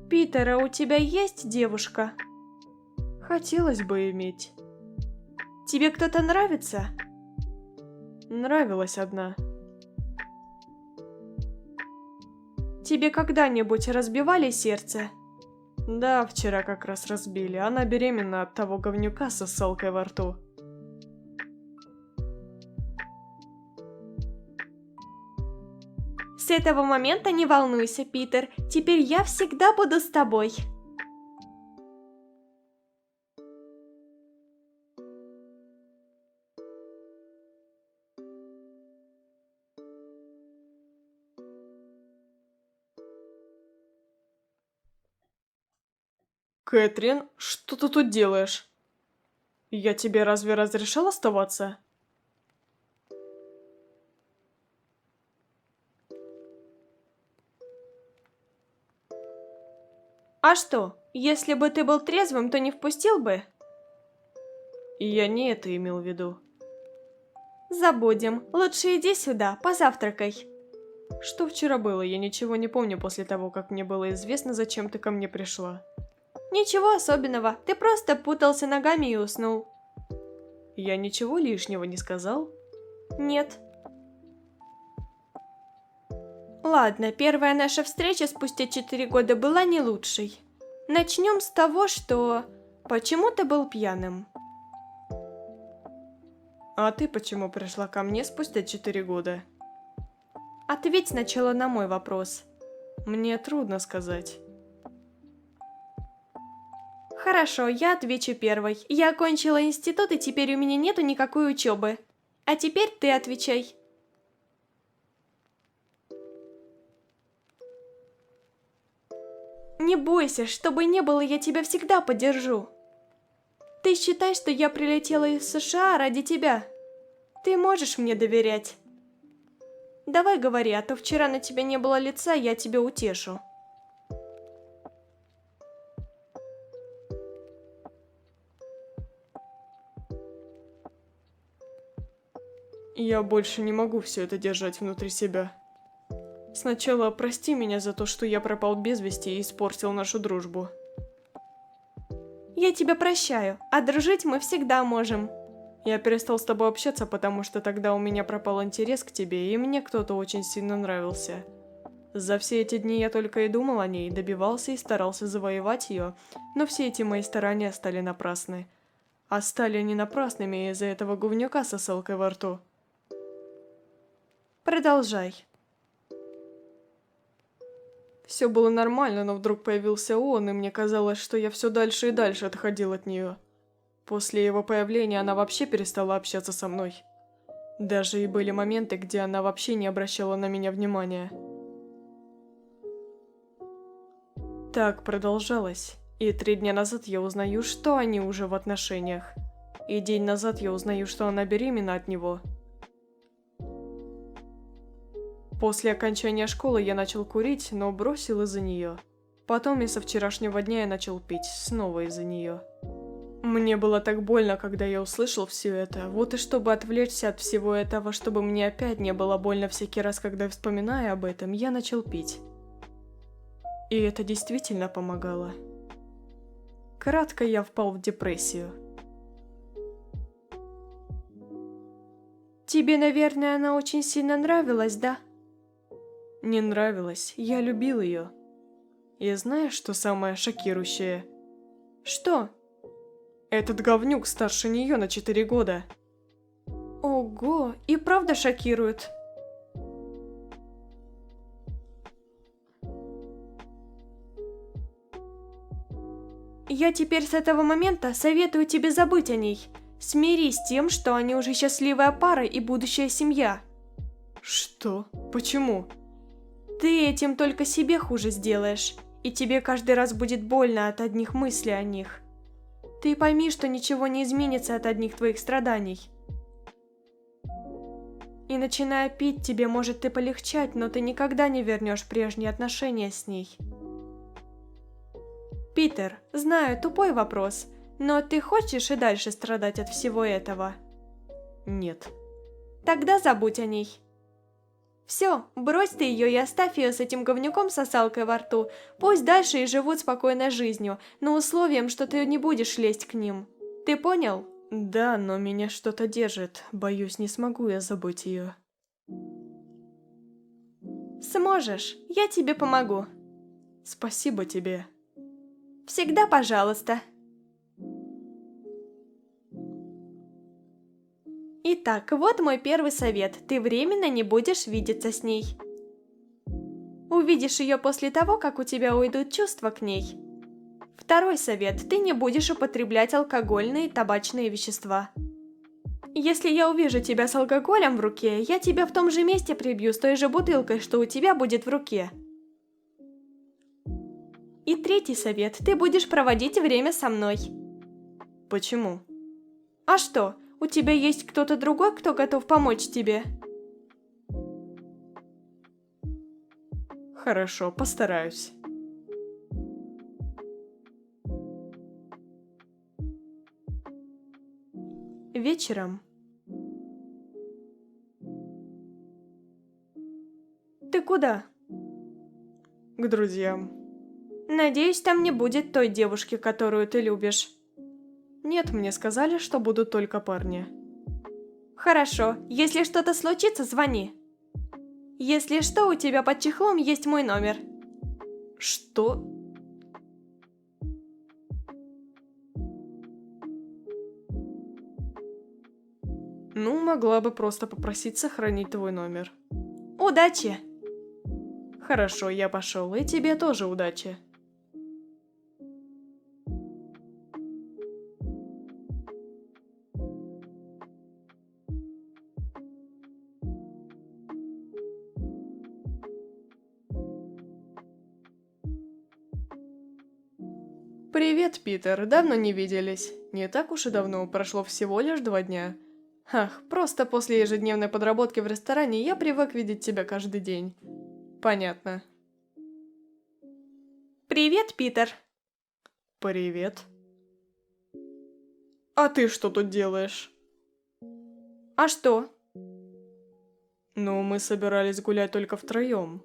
Питер, а у тебя есть девушка? Хотелось бы иметь. Тебе кто-то нравится? Нравилась одна. Тебе когда-нибудь разбивали сердце? Да, вчера как раз разбили. Она беременна от того говнюка с сосалкой во рту. С этого момента не волнуйся, Питер. Теперь я всегда буду с тобой. Кэтрин, что ты тут делаешь? Я тебе разве разрешал оставаться? А что, если бы ты был трезвым, то не впустил бы? Я не это имел в виду. Забудем. Лучше иди сюда, позавтракай. Что вчера было? Я ничего не помню после того, как мне было известно, зачем ты ко мне пришла. Ничего особенного, ты просто путался ногами и уснул. Я ничего лишнего не сказал? Нет. Ладно, первая наша встреча спустя 4 года была не лучшей. Начнем с того, что... Почему ты был пьяным? А ты почему пришла ко мне спустя 4 года? Ответь сначала на мой вопрос. Мне трудно сказать. Хорошо, я отвечу первой. Я окончила институт, и теперь у меня нету никакой учебы. А теперь ты отвечай. Не бойся, что бы ни было, я тебя всегда поддержу. Ты считай, что я прилетела из США ради тебя. Ты можешь мне доверять? Давай говори, а то вчера на тебя не было лица, я тебя утешу. Я больше не могу все это держать внутри себя. Сначала прости меня за то, что я пропал без вести и испортил нашу дружбу. Я тебя прощаю, а дружить мы всегда можем. Я перестал с тобой общаться, потому что тогда у меня пропал интерес к тебе, и мне кто-то очень сильно нравился. За все эти дни я только и думал о ней, добивался и старался завоевать ее, но все эти мои старания стали напрасны. А стали они напрасными из-за этого говнюка с сосалкой во рту. Продолжай. Все было нормально, но вдруг появился он, и мне казалось, что я все дальше и дальше отходил от нее. После его появления она вообще перестала общаться со мной. Даже и были моменты, где она вообще не обращала на меня внимания. Так продолжалось, и 3 дня назад я узнаю, что они уже в отношениях. и день назад я узнаю, что она беременна от него. После окончания школы я начал курить, но бросил из-за нее. Потом и со вчерашнего дня я начал пить, снова из-за нее. Мне было так больно, когда я услышал все это. Вот и чтобы отвлечься от всего этого, чтобы мне опять не было больно всякий раз, когда я вспоминаю об этом, я начал пить. И это действительно помогало. Кратко я впал в депрессию. Тебе, наверное, она очень сильно нравилась, да? Не нравилось, я любил ее. И знаешь, что самое шокирующее? Что? Этот говнюк старше нее на 4 года. Ого, и правда шокирует. Я теперь с этого момента советую тебе забыть о ней. Смирись с тем, что они уже счастливая пара и будущая семья. Что? Почему? Ты этим только себе хуже сделаешь, и тебе каждый раз будет больно от одних мыслей о них. Ты пойми, что ничего не изменится от одних твоих страданий. И начиная пить, тебе может и полегчать, но ты никогда не вернешь прежние отношения с ней. Питер, знаю, тупой вопрос, но ты хочешь и дальше страдать от всего этого? Нет. Тогда забудь о ней. Все, брось ты ее и оставь ее с этим говнюком сосалкой во рту. Пусть дальше и живут спокойной жизнью, но условием, что ты не будешь лезть к ним. Ты понял? Да, но меня что-то держит. Боюсь, не смогу я забыть ее. Сможешь, я тебе помогу. Спасибо тебе. Всегда пожалуйста. Итак, вот мой первый совет. Ты временно не будешь видеться с ней. Увидишь ее после того, как у тебя уйдут чувства к ней. Второй совет. Ты не будешь употреблять алкогольные и табачные вещества. Если я увижу тебя с алкоголем в руке, я тебя в том же месте прибью с той же бутылкой, что у тебя будет в руке. И третий совет. Ты будешь проводить время со мной. Почему? А что? У тебя есть кто-то другой, кто готов помочь тебе? Хорошо, постараюсь. Вечером. Ты куда? К друзьям. Надеюсь, там не будет той девушки, которую ты любишь. Нет, мне сказали, что будут только парни. Хорошо, если что-то случится, звони. Если что, у тебя под чехлом есть мой номер. Что? Ну, могла бы просто попросить сохранить твой номер. Удачи! Хорошо, я пошел, и тебе тоже удачи. Привет, Питер, давно не виделись. Не так уж и давно, прошло всего лишь 2 дня. Ах, просто после ежедневной подработки в ресторане я привык видеть тебя каждый день. Понятно. Привет, Питер. Привет. А ты что тут делаешь? А что? Ну, мы собирались гулять только втроем.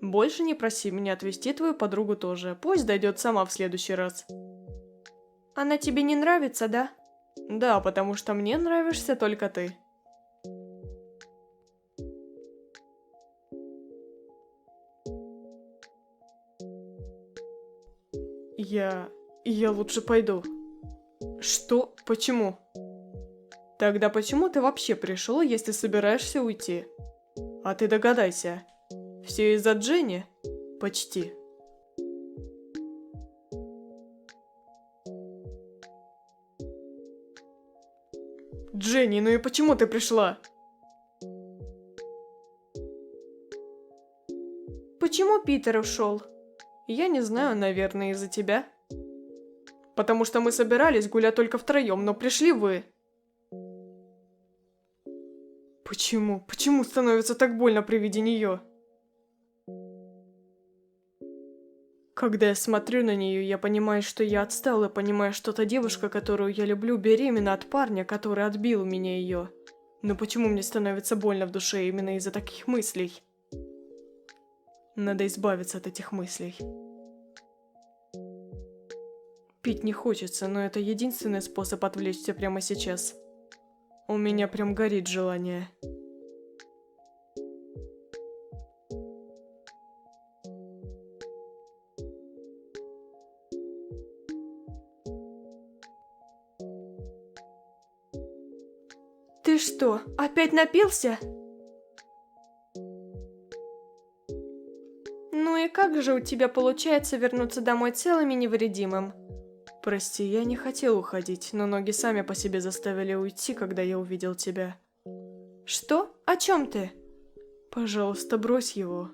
Больше не проси меня отвезти твою подругу тоже. Пусть дойдет сама в следующий раз. Она тебе не нравится, да? Да, потому что мне нравишься только ты. Я лучше пойду. Что? Почему? Тогда почему ты вообще пришел, если собираешься уйти? А ты догадайся. Все из-за Дженни? Почти. Дженни, ну и почему ты пришла? Почему Питер ушел? Я не знаю, наверное, из-за тебя. Потому что мы собирались гулять только втроем, но пришли вы. Почему? Почему становится так больно при виде нее? Когда я смотрю на нее, я понимаю, что я отстал, и понимаю, что та девушка, которую я люблю, беременна от парня, который отбил у меня ее. Но почему мне становится больно в душе именно из-за таких мыслей? Надо избавиться от этих мыслей. Пить не хочется, но это единственный способ отвлечься прямо сейчас. У меня прям горит желание. Ты что, опять напился? Ну и как же у тебя получается вернуться домой целым и невредимым? Прости, я не хотел уходить, но ноги сами по себе заставили уйти, когда я увидел тебя. Что? О чем ты? Пожалуйста, брось его.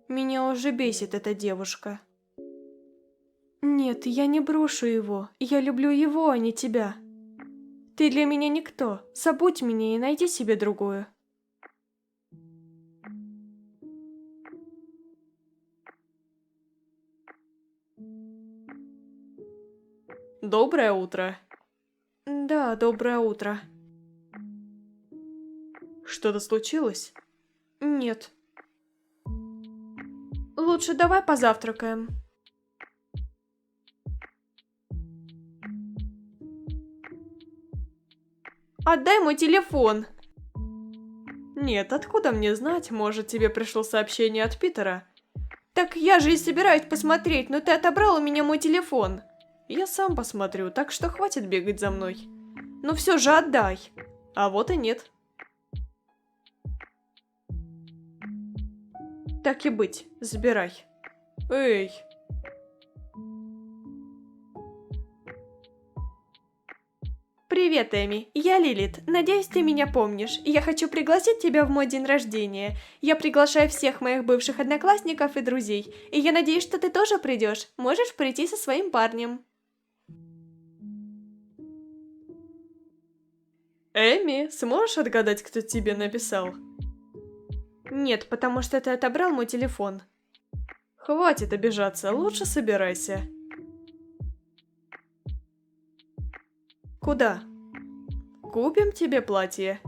Меня уже бесит эта девушка. Нет, я не брошу его. Я люблю его, а не тебя. Ты для меня никто. Забудь меня и найди себе другую. Доброе утро. Да, доброе утро. Что-то случилось? Нет. Лучше давай позавтракаем. Отдай мой телефон. Нет, откуда мне знать? Может, тебе пришло сообщение от Питера? Так я же и собираюсь посмотреть, но ты отобрал у меня мой телефон. Я сам посмотрю, так что хватит бегать за мной. Ну все же отдай. А вот и нет. Так и быть, забирай. Эй. Привет, Эми. Я Лилит. Надеюсь, ты меня помнишь. Я хочу пригласить тебя в мой день рождения. Я приглашаю всех моих бывших одноклассников и друзей. И я надеюсь, что ты тоже придешь. Можешь прийти со своим парнем. Эми, сможешь отгадать, кто тебе написал? Нет, потому что ты отобрал мой телефон. Хватит обижаться, лучше собирайся. Куда? Купим тебе платье.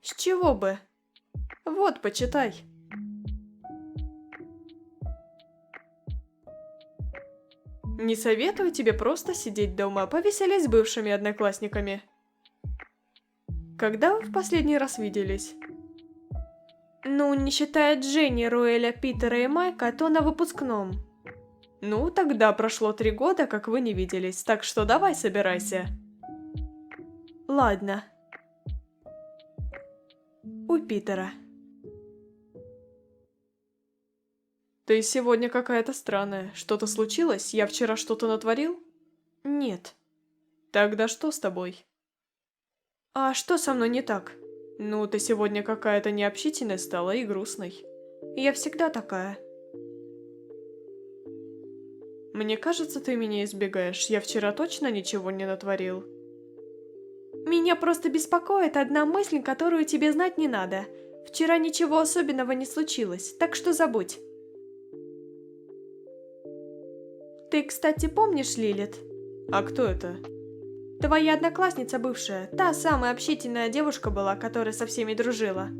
С чего бы? Вот, почитай. Не советую тебе просто сидеть дома, повеселись с бывшими одноклассниками. Когда вы в последний раз виделись? Ну, не считая Дженни, Руэля, Питера и Майка, то на выпускном. Ну, тогда прошло 3 года, как вы не виделись, так что давай собирайся. Ладно. У Питера. Ты сегодня какая-то странная. Что-то случилось? Я вчера что-то натворил? Нет. Тогда что с тобой? А что со мной не так? Ну, ты сегодня какая-то необщительная стала и грустной. Я всегда такая. Мне кажется, ты меня избегаешь. Я вчера точно ничего не натворил. Меня просто беспокоит одна мысль, которую тебе знать не надо. Вчера ничего особенного не случилось, так что забудь. Ты, кстати, помнишь Лилит? А кто это? Твоя одноклассница бывшая, та самая общительная девушка была, которая со всеми дружила.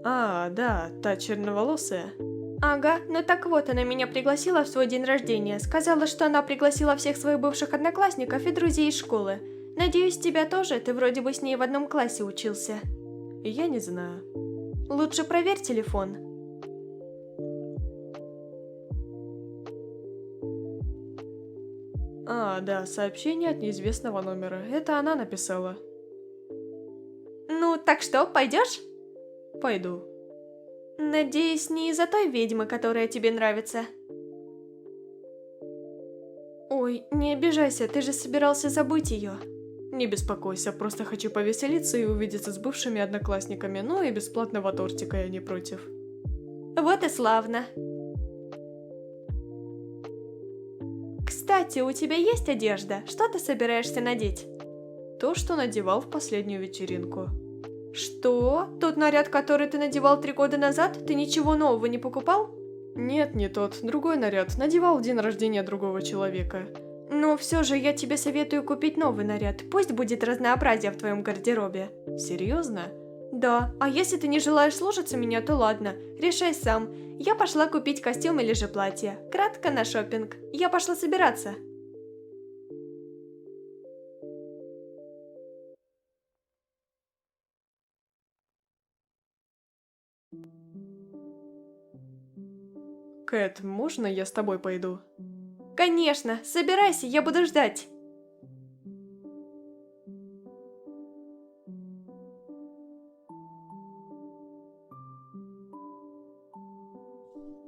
А, да, та черноволосая. Ага, ну так вот, она меня пригласила в свой день рождения. Сказала, что она пригласила всех своих бывших одноклассников и друзей из школы. Надеюсь, тебя тоже, ты вроде бы с ней в одном классе учился. Я не знаю. Лучше проверь телефон. А, да, сообщение от неизвестного номера. Это она написала. Ну, так что, пойдешь? Пойду. Надеюсь, не из-за той ведьмы, которая тебе нравится. Ой, не обижайся, ты же собирался забыть ее. Не беспокойся, просто хочу повеселиться и увидеться с бывшими одноклассниками, ну и бесплатного тортика я не против. Вот и славно. Кстати, у тебя есть одежда? Что ты собираешься надеть? То, что надевал в последнюю вечеринку. Что? Тот наряд, который ты надевал 3 года назад? Ты ничего нового не покупал? Нет, не тот. Другой наряд. Надевал в день рождения другого человека. Но все же я тебе советую купить новый наряд. Пусть будет разнообразие в твоем гардеробе. Серьезно? Да, а если ты не желаешь слушаться меня, то ладно. Решай сам. Я пошла купить костюм или же платье. Кратко на шопинг. Я пошла собираться. Кэт, можно я с тобой пойду? Конечно, собирайся, я буду ждать.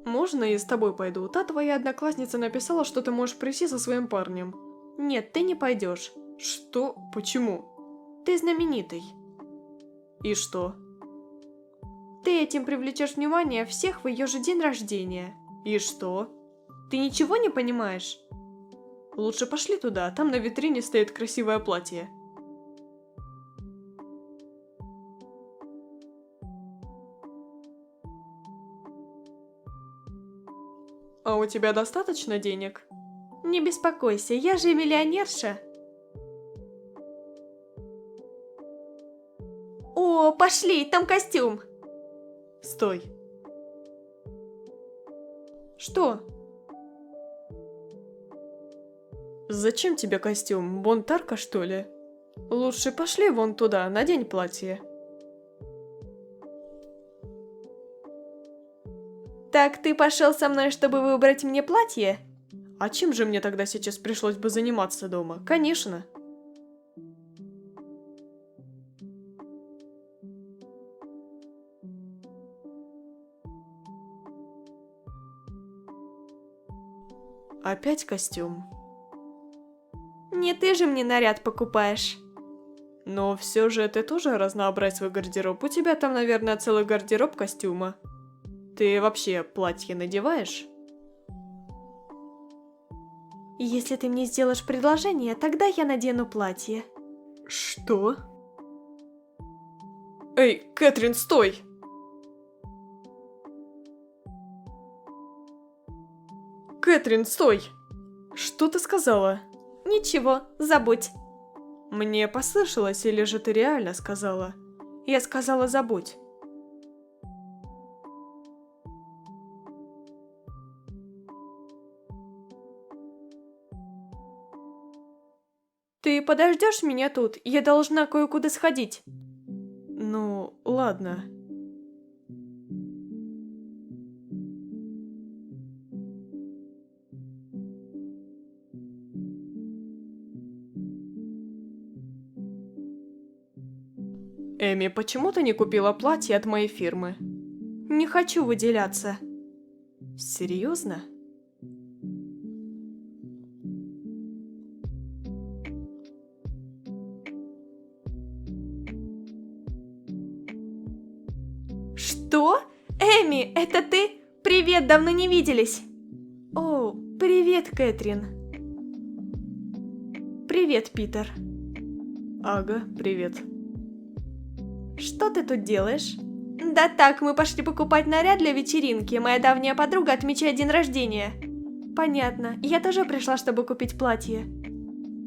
Можно я с тобой пойду? Та твоя одноклассница написала, что ты можешь прийти со своим парнем. Нет, ты не пойдешь. Что? Почему? Ты знаменитый. И что? Ты этим привлечешь внимание всех в ее же день рождения. И что? Ты ничего не понимаешь? Лучше пошли туда, там на витрине стоит красивое платье. А у тебя достаточно денег? Не беспокойся, я же миллионерша. О, пошли, там костюм. Стой. Что? Зачем тебе костюм? Бунтарка, что ли? Лучше пошли вон туда, надень платье. Так ты пошел со мной, чтобы выбрать мне платье? А чем же мне тогда сейчас пришлось бы заниматься дома? Конечно. Опять костюм. Не ты же мне наряд покупаешь. Но все же ты тоже разнообразь свой гардероб. У тебя там, наверное, целый гардероб костюма. Ты вообще платье надеваешь? Если ты мне сделаешь предложение, тогда я надену платье. Что? Эй, Кэтрин, стой! Кэтрин, стой! Что ты сказала? Ничего, забудь. Мне послышалось, или же ты реально сказала? Я сказала забудь. Ты подождешь меня тут? Я должна кое-куда сходить. Ну, ладно. Эми, почему ты не купила платье от моей фирмы? Не хочу выделяться. Серьезно? Что? Эми, это ты? Привет, давно не виделись. О, привет, Кэтрин. Привет, Питер. Ага, привет. Что ты тут делаешь? Да так, мы пошли покупать наряд для вечеринки. Моя давняя подруга отмечает день рождения. Понятно. Я тоже пришла, чтобы купить платье.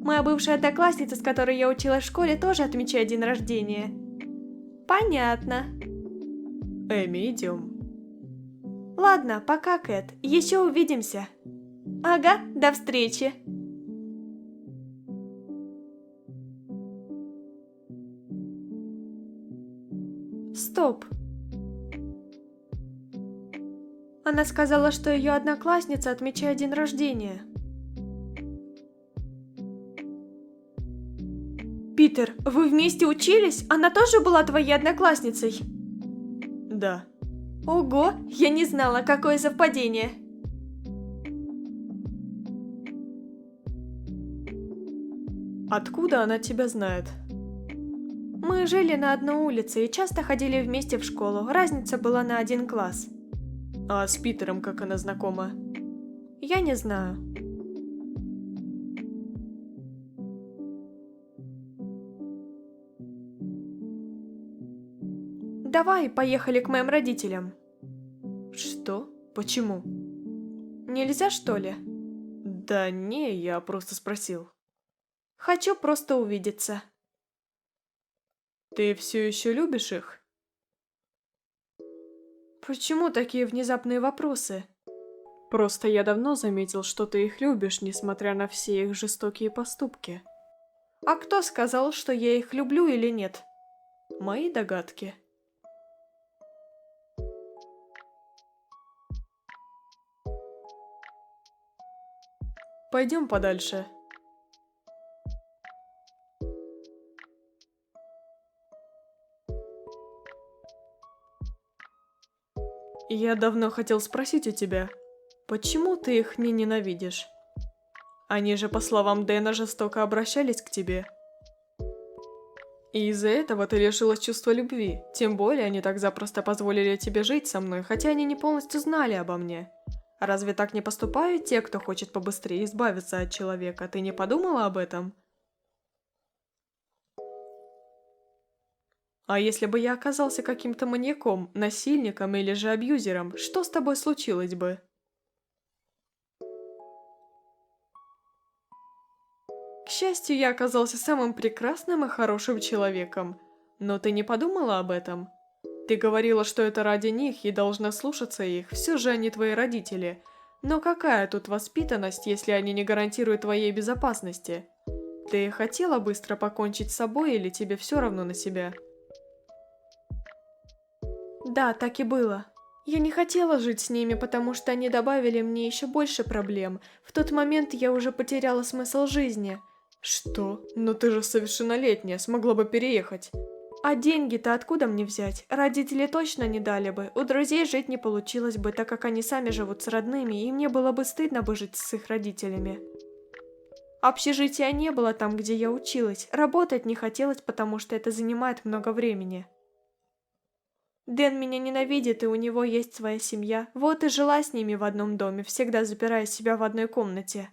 Моя бывшая одноклассница, с которой я училась в школе, тоже отмечает день рождения. Понятно. Эми, идем. Ладно, пока, Кэт. Еще увидимся. Ага, до встречи. Стоп. Она сказала, что ее одноклассница отмечает день рождения. Питер, вы вместе учились? Она тоже была твоей одноклассницей? Да. Ого, я не знала, какое совпадение. Откуда она тебя знает? Мы жили на одной улице и часто ходили вместе в школу. Разница была на 1 класс. А с Питером как она знакома? Я не знаю. Давай, поехали к моим родителям. Что? Почему? Нельзя, что ли? Да не, я просто спросил. Хочу просто увидеться. Ты все еще любишь их? Почему такие внезапные вопросы? Просто я давно заметил, что ты их любишь, несмотря на все их жестокие поступки. А кто сказал, что я их люблю или нет? Мои догадки. Пойдем подальше. Я давно хотел спросить у тебя, почему ты их не ненавидишь? Они же, по словам Дэна, жестоко обращались к тебе. И из-за этого ты лишилась чувства любви. Тем более, они так запросто позволили тебе жить со мной, хотя они не полностью знали обо мне. Разве так не поступают те, кто хочет побыстрее избавиться от человека? Ты не подумала об этом? А если бы я оказался каким-то маньяком, насильником или же абьюзером, что с тобой случилось бы? К счастью, я оказался самым прекрасным и хорошим человеком. Но ты не подумала об этом? Ты говорила, что это ради них и должна слушаться их, все же они твои родители. Но какая тут воспитанность, если они не гарантируют твоей безопасности? Ты хотела быстро покончить с собой или тебе все равно на себя? Да, так и было. Я не хотела жить с ними, потому что они добавили мне еще больше проблем. В тот момент я уже потеряла смысл жизни. Что? Но ты же совершеннолетняя, смогла бы переехать. А деньги-то откуда мне взять? Родители точно не дали бы. У друзей жить не получилось бы, так как они сами живут с родными, и мне было бы стыдно бы жить с их родителями. Общежития не было там, где я училась. Работать не хотелось, потому что это занимает много времени. Дэн меня ненавидит, и у него есть своя семья. Вот и жила с ними в одном доме, всегда запирая себя в одной комнате.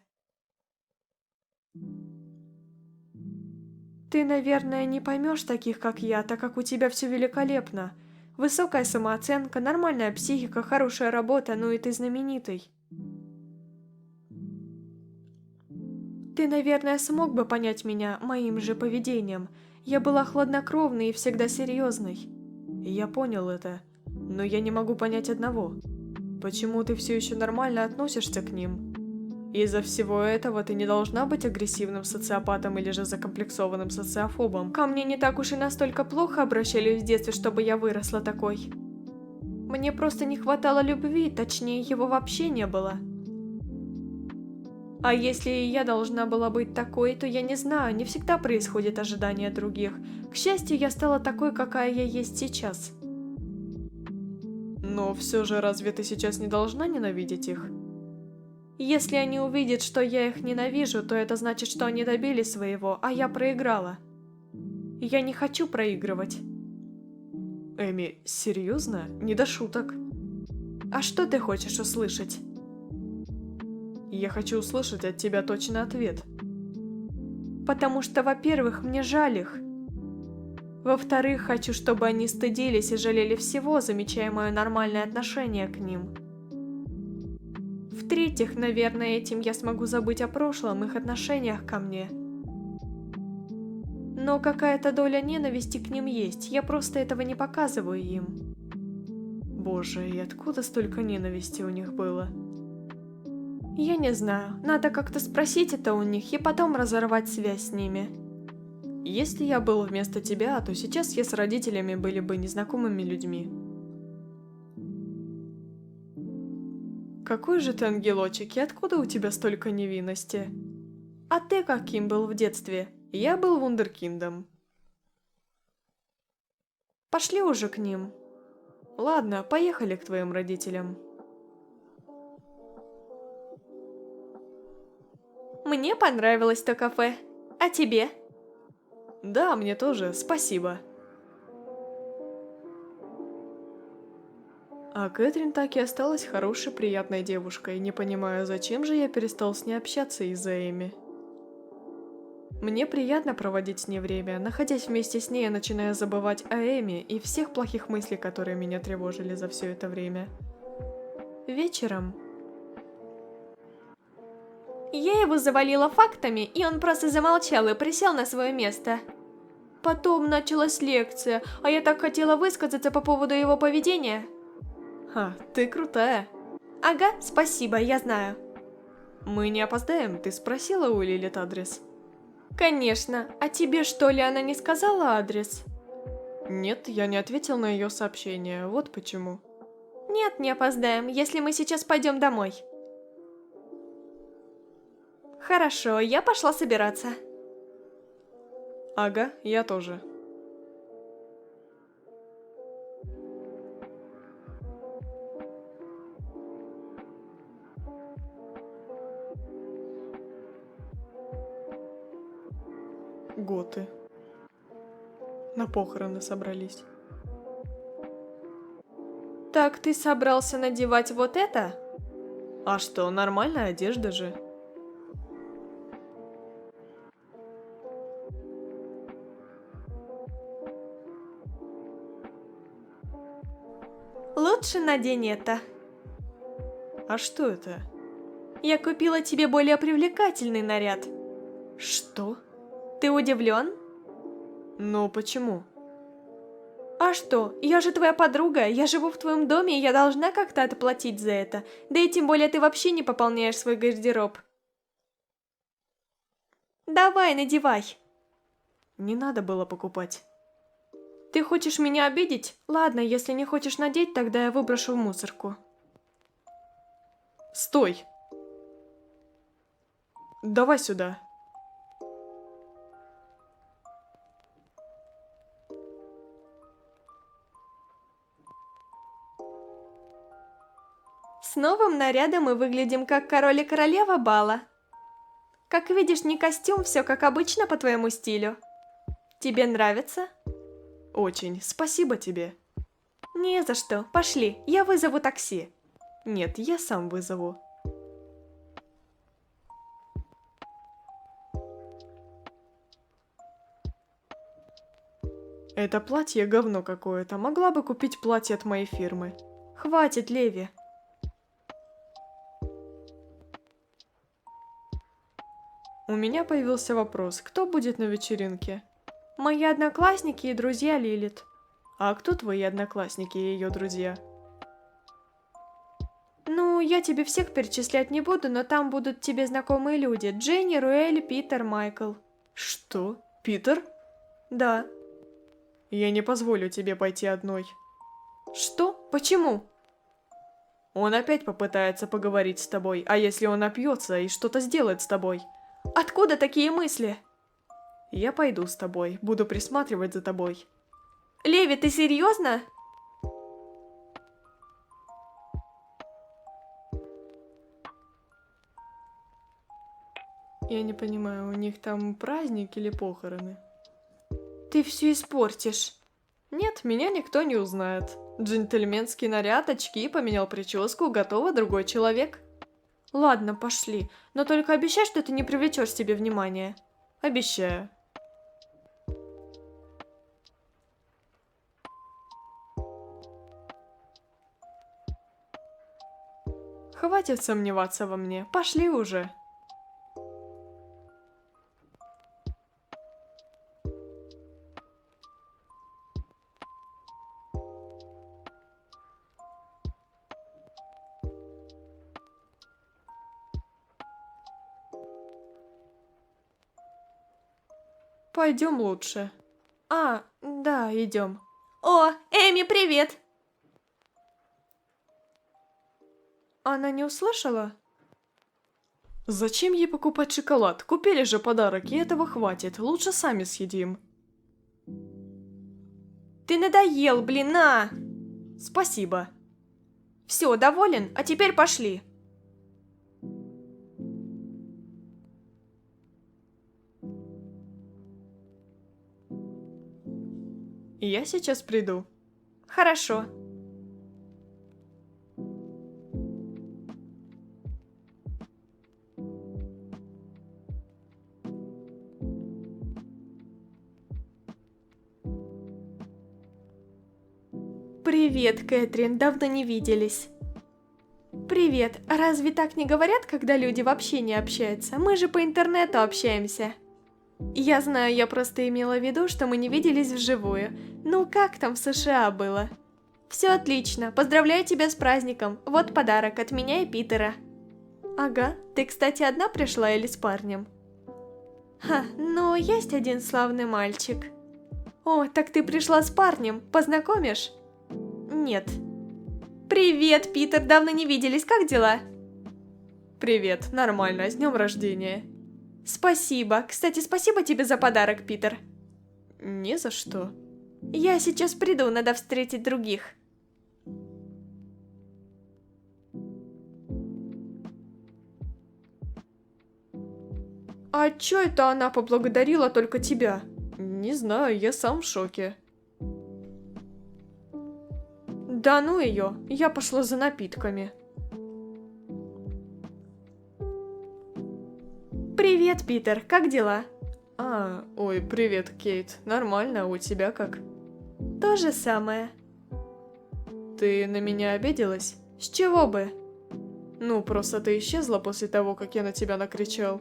Ты, наверное, не поймешь таких, как я, так как у тебя все великолепно. Высокая самооценка, нормальная психика, хорошая работа, ну и ты знаменитый. Ты, наверное, смог бы понять меня моим же поведением. Я была хладнокровной и всегда серьезной. Я понял это, но я не могу понять одного. Почему ты все еще нормально относишься к ним? Из-за всего этого ты не должна быть агрессивным социопатом или же закомплексованным социофобом. Ко мне не так уж и настолько плохо обращались в детстве, чтобы я выросла такой. Мне просто не хватало любви, точнее, его вообще не было. А если и я должна была быть такой, то я не знаю, не всегда происходит ожидание других. К счастью, я стала такой, какая я есть сейчас. Но все же разве ты сейчас не должна ненавидеть их? Если они увидят, что я их ненавижу, то это значит, что они добились своего, а я проиграла. Я не хочу проигрывать. Эми, серьезно? Не до шуток. А что ты хочешь услышать? Я хочу услышать от тебя точный ответ. Потому что, во-первых, мне жаль их. Во-вторых, хочу, чтобы они стыдились и жалели всего, замечая мое нормальное отношение к ним. В-третьих, наверное, этим я смогу забыть о прошлом, их отношениях ко мне. Но какая-то доля ненависти к ним есть, я просто этого не показываю им. Боже, и откуда столько ненависти у них было? Я не знаю, надо как-то спросить это у них и потом разорвать связь с ними. Если я был вместо тебя, то сейчас я с родителями были бы незнакомыми людьми. Какой же ты ангелочек, и откуда у тебя столько невинности? А ты каким был в детстве? Я был вундеркиндом. Пошли уже к ним. Ладно, поехали к твоим родителям. Мне понравилось то кафе. А тебе? Да, мне тоже, спасибо. А Кэтрин так и осталась хорошей, приятной девушкой, не понимая, зачем же я перестал с ней общаться из-за Эми. Мне приятно проводить с ней время. Находясь вместе с ней, я начинаю забывать о Эми и всех плохих мыслей, которые меня тревожили за все это время. Вечером Я его завалила фактами, и он просто замолчал и присел на свое место. Потом началась лекция, а я так хотела высказаться по поводу его поведения. Ха, ты крутая. Ага, спасибо, я знаю. Мы не опоздаем, ты спросила у Лилит адрес? Конечно, а тебе что ли она не сказала адрес? Нет, я не ответил на ее сообщение, вот почему. Нет, не опоздаем, если мы сейчас пойдем домой. Хорошо, я пошла собираться. Ага, я тоже. Готы. На похороны собрались. Так ты собрался надевать вот это? А что, нормальная одежда же? Лучше надень это. А что это? Я купила тебе более привлекательный наряд. Что? Ты удивлен? Ну почему? А что, я же твоя подруга, я живу в твоем доме, и я должна как-то отплатить за это. Да и тем более ты вообще не пополняешь свой гардероб. Давай, надевай. Не надо было покупать. Ты хочешь меня обидеть? Ладно, если не хочешь надеть, тогда я выброшу в мусорку. Стой! Давай сюда. С новым нарядом мы выглядим как король и королева бала. Как видишь, не костюм, все как обычно по твоему стилю. Тебе нравится? Очень, спасибо тебе. Не за что, пошли, я вызову такси. Нет, я сам вызову. Это платье говно какое-то. Могла бы купить платье от моей фирмы. Хватит, Леви. У меня появился вопрос, кто будет на вечеринке? Мои одноклассники и друзья Лилит. А кто твои одноклассники и ее друзья? Ну, я тебе всех перечислять не буду, но там будут тебе знакомые люди. Дженни, Руэль, Питер, Майкл. Что? Питер? Да. Я не позволю тебе пойти одной. Что? Почему? Он опять попытается поговорить с тобой, а если он напьется и что-то сделает с тобой? Откуда такие мысли? Я пойду с тобой, буду присматривать за тобой. Леви, ты серьезно? Я не понимаю, у них там праздник или похороны? Ты все испортишь. Нет, меня никто не узнает. Джентльменский наряд, очки, поменял прическу, готово, другой человек. Ладно, пошли. Но только обещай, что ты не привлечешь себе внимания. Обещаю. Хватит сомневаться во мне, пошли уже. Пойдем лучше. А, да, идем. О, Эми, привет! Она не услышала? Зачем ей покупать шоколад? Купили же подарок, и этого хватит. Лучше сами съедим. Ты надоел, блин, на! Спасибо. Все, доволен? А теперь пошли. Я сейчас приду. Хорошо. Привет, Кэтрин, давно не виделись. Привет, разве так не говорят, когда люди вообще не общаются? Мы же по интернету общаемся. Я знаю, я просто имела в виду, что мы не виделись вживую. Ну как там в США было? Все отлично, поздравляю тебя с праздником. Вот подарок от меня и Питера. Ага, ты, кстати, одна пришла или с парнем? Ха, ну есть один славный мальчик. О, так ты пришла с парнем, познакомишь? Нет. Привет, Питер, давно не виделись, как дела? Привет, нормально, с днем рождения. Спасибо, кстати, спасибо тебе за подарок, Питер. Не за что. Я сейчас приду, надо встретить других. А чё это она поблагодарила только тебя? Не знаю, я сам в шоке. Да ну ее, я пошла за напитками. Привет, Питер, как дела? Ой, привет, Кейт. Нормально, а у тебя как? То же самое. Ты на меня обиделась? С чего бы? Ну, просто ты исчезла после того, как я на тебя накричал.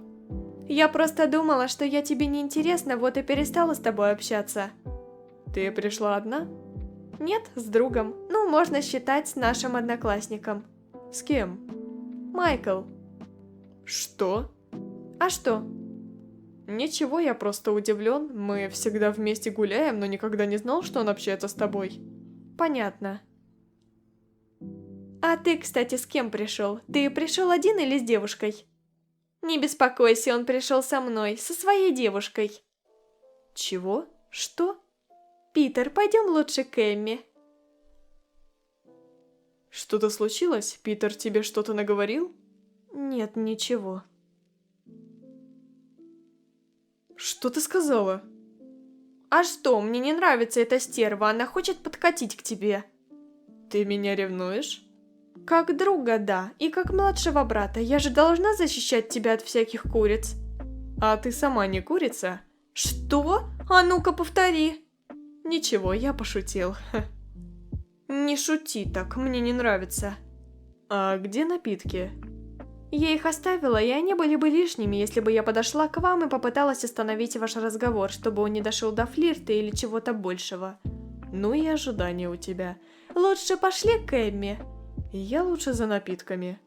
Я просто думала, что я тебе не интересна, вот и перестала с тобой общаться. Ты пришла одна? Нет, с другом. Ну, можно считать, с нашим одноклассником. С кем? Майкл. Что? А что? Ничего, я просто удивлен. Мы всегда вместе гуляем, но никогда не знал, что он общается с тобой. Понятно. А ты, кстати, с кем пришел? Ты пришел один или с девушкой? Не беспокойся, он пришел со мной, со своей девушкой. Чего? Что? Питер, пойдем лучше к Эмми. Что-то случилось? Питер тебе что-то наговорил? Нет, ничего. Что ты сказала? А что, мне не нравится эта стерва, она хочет подкатить к тебе. Ты меня ревнуешь? Как друга, да, и как младшего брата, я же должна защищать тебя от всяких куриц. А ты сама не курица? Что? А ну-ка повтори. Ничего, я пошутил. Не шути так, мне не нравится. А где напитки? Я их оставила, и они были бы лишними, если бы я подошла к вам и попыталась остановить ваш разговор, чтобы он не дошел до флирта или чего-то большего. Ну и ожидания у тебя. Лучше пошли к Эмми. Я лучше за напитками.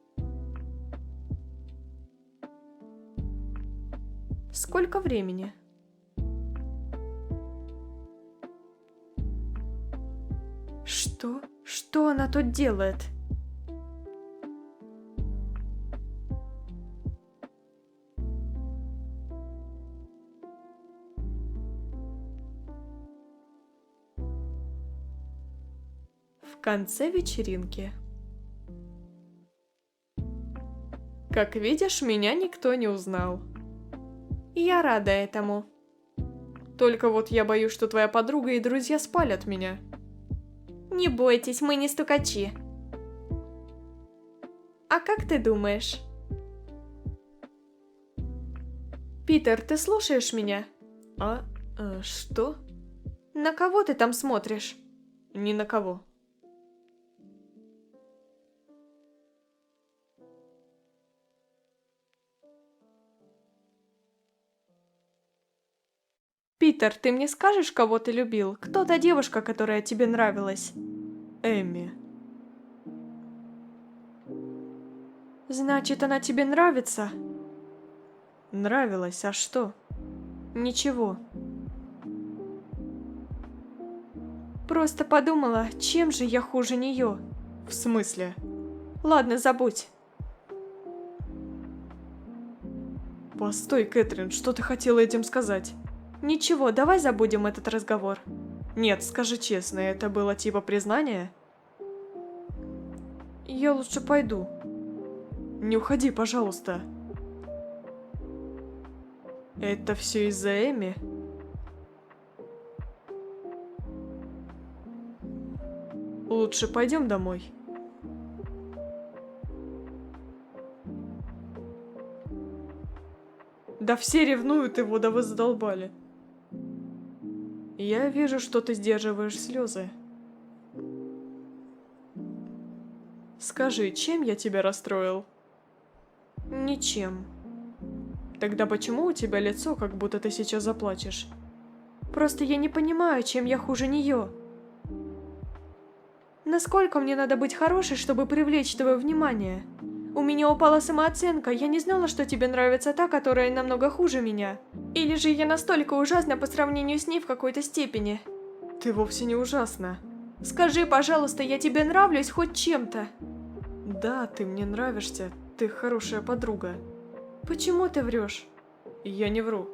Сколько времени? Что? Что она тут делает? В конце вечеринки. Как видишь, меня никто не узнал. Я рада этому. Только вот я боюсь, что твоя подруга и друзья спалят меня. Не бойтесь, мы не стукачи. А как ты думаешь? Питер, ты слушаешь меня? Что? На кого ты там смотришь? Ни на кого. Питер, ты мне скажешь, кого ты любил? Кто та девушка, которая тебе нравилась? Эмми. Значит, она тебе нравится? Нравилась, а что? Ничего. Просто подумала, чем же я хуже нее? В смысле? Ладно, забудь. Постой, Кэтрин, что ты хотела этим сказать? Ничего, давай забудем этот разговор. Нет, скажи честно, это было типа признание? Я лучше пойду. Не уходи, пожалуйста. Это все из-за Эми? Лучше пойдем домой. Да все ревнуют его, да вы задолбали. Я вижу, что ты сдерживаешь слезы. Скажи, чем я тебя расстроил? Ничем. Тогда почему у тебя лицо, как будто ты сейчас заплачешь? Просто я не понимаю, чем я хуже нее. Насколько мне надо быть хорошей, чтобы привлечь твое внимание? У меня упала самооценка, я не знала, что тебе нравится та, которая намного хуже меня. Или же я настолько ужасна по сравнению с ней в какой-то степени? Ты вовсе не ужасна. Скажи, пожалуйста, я тебе нравлюсь хоть чем-то? Да, ты мне нравишься, ты хорошая подруга. Почему ты врешь? Я не вру.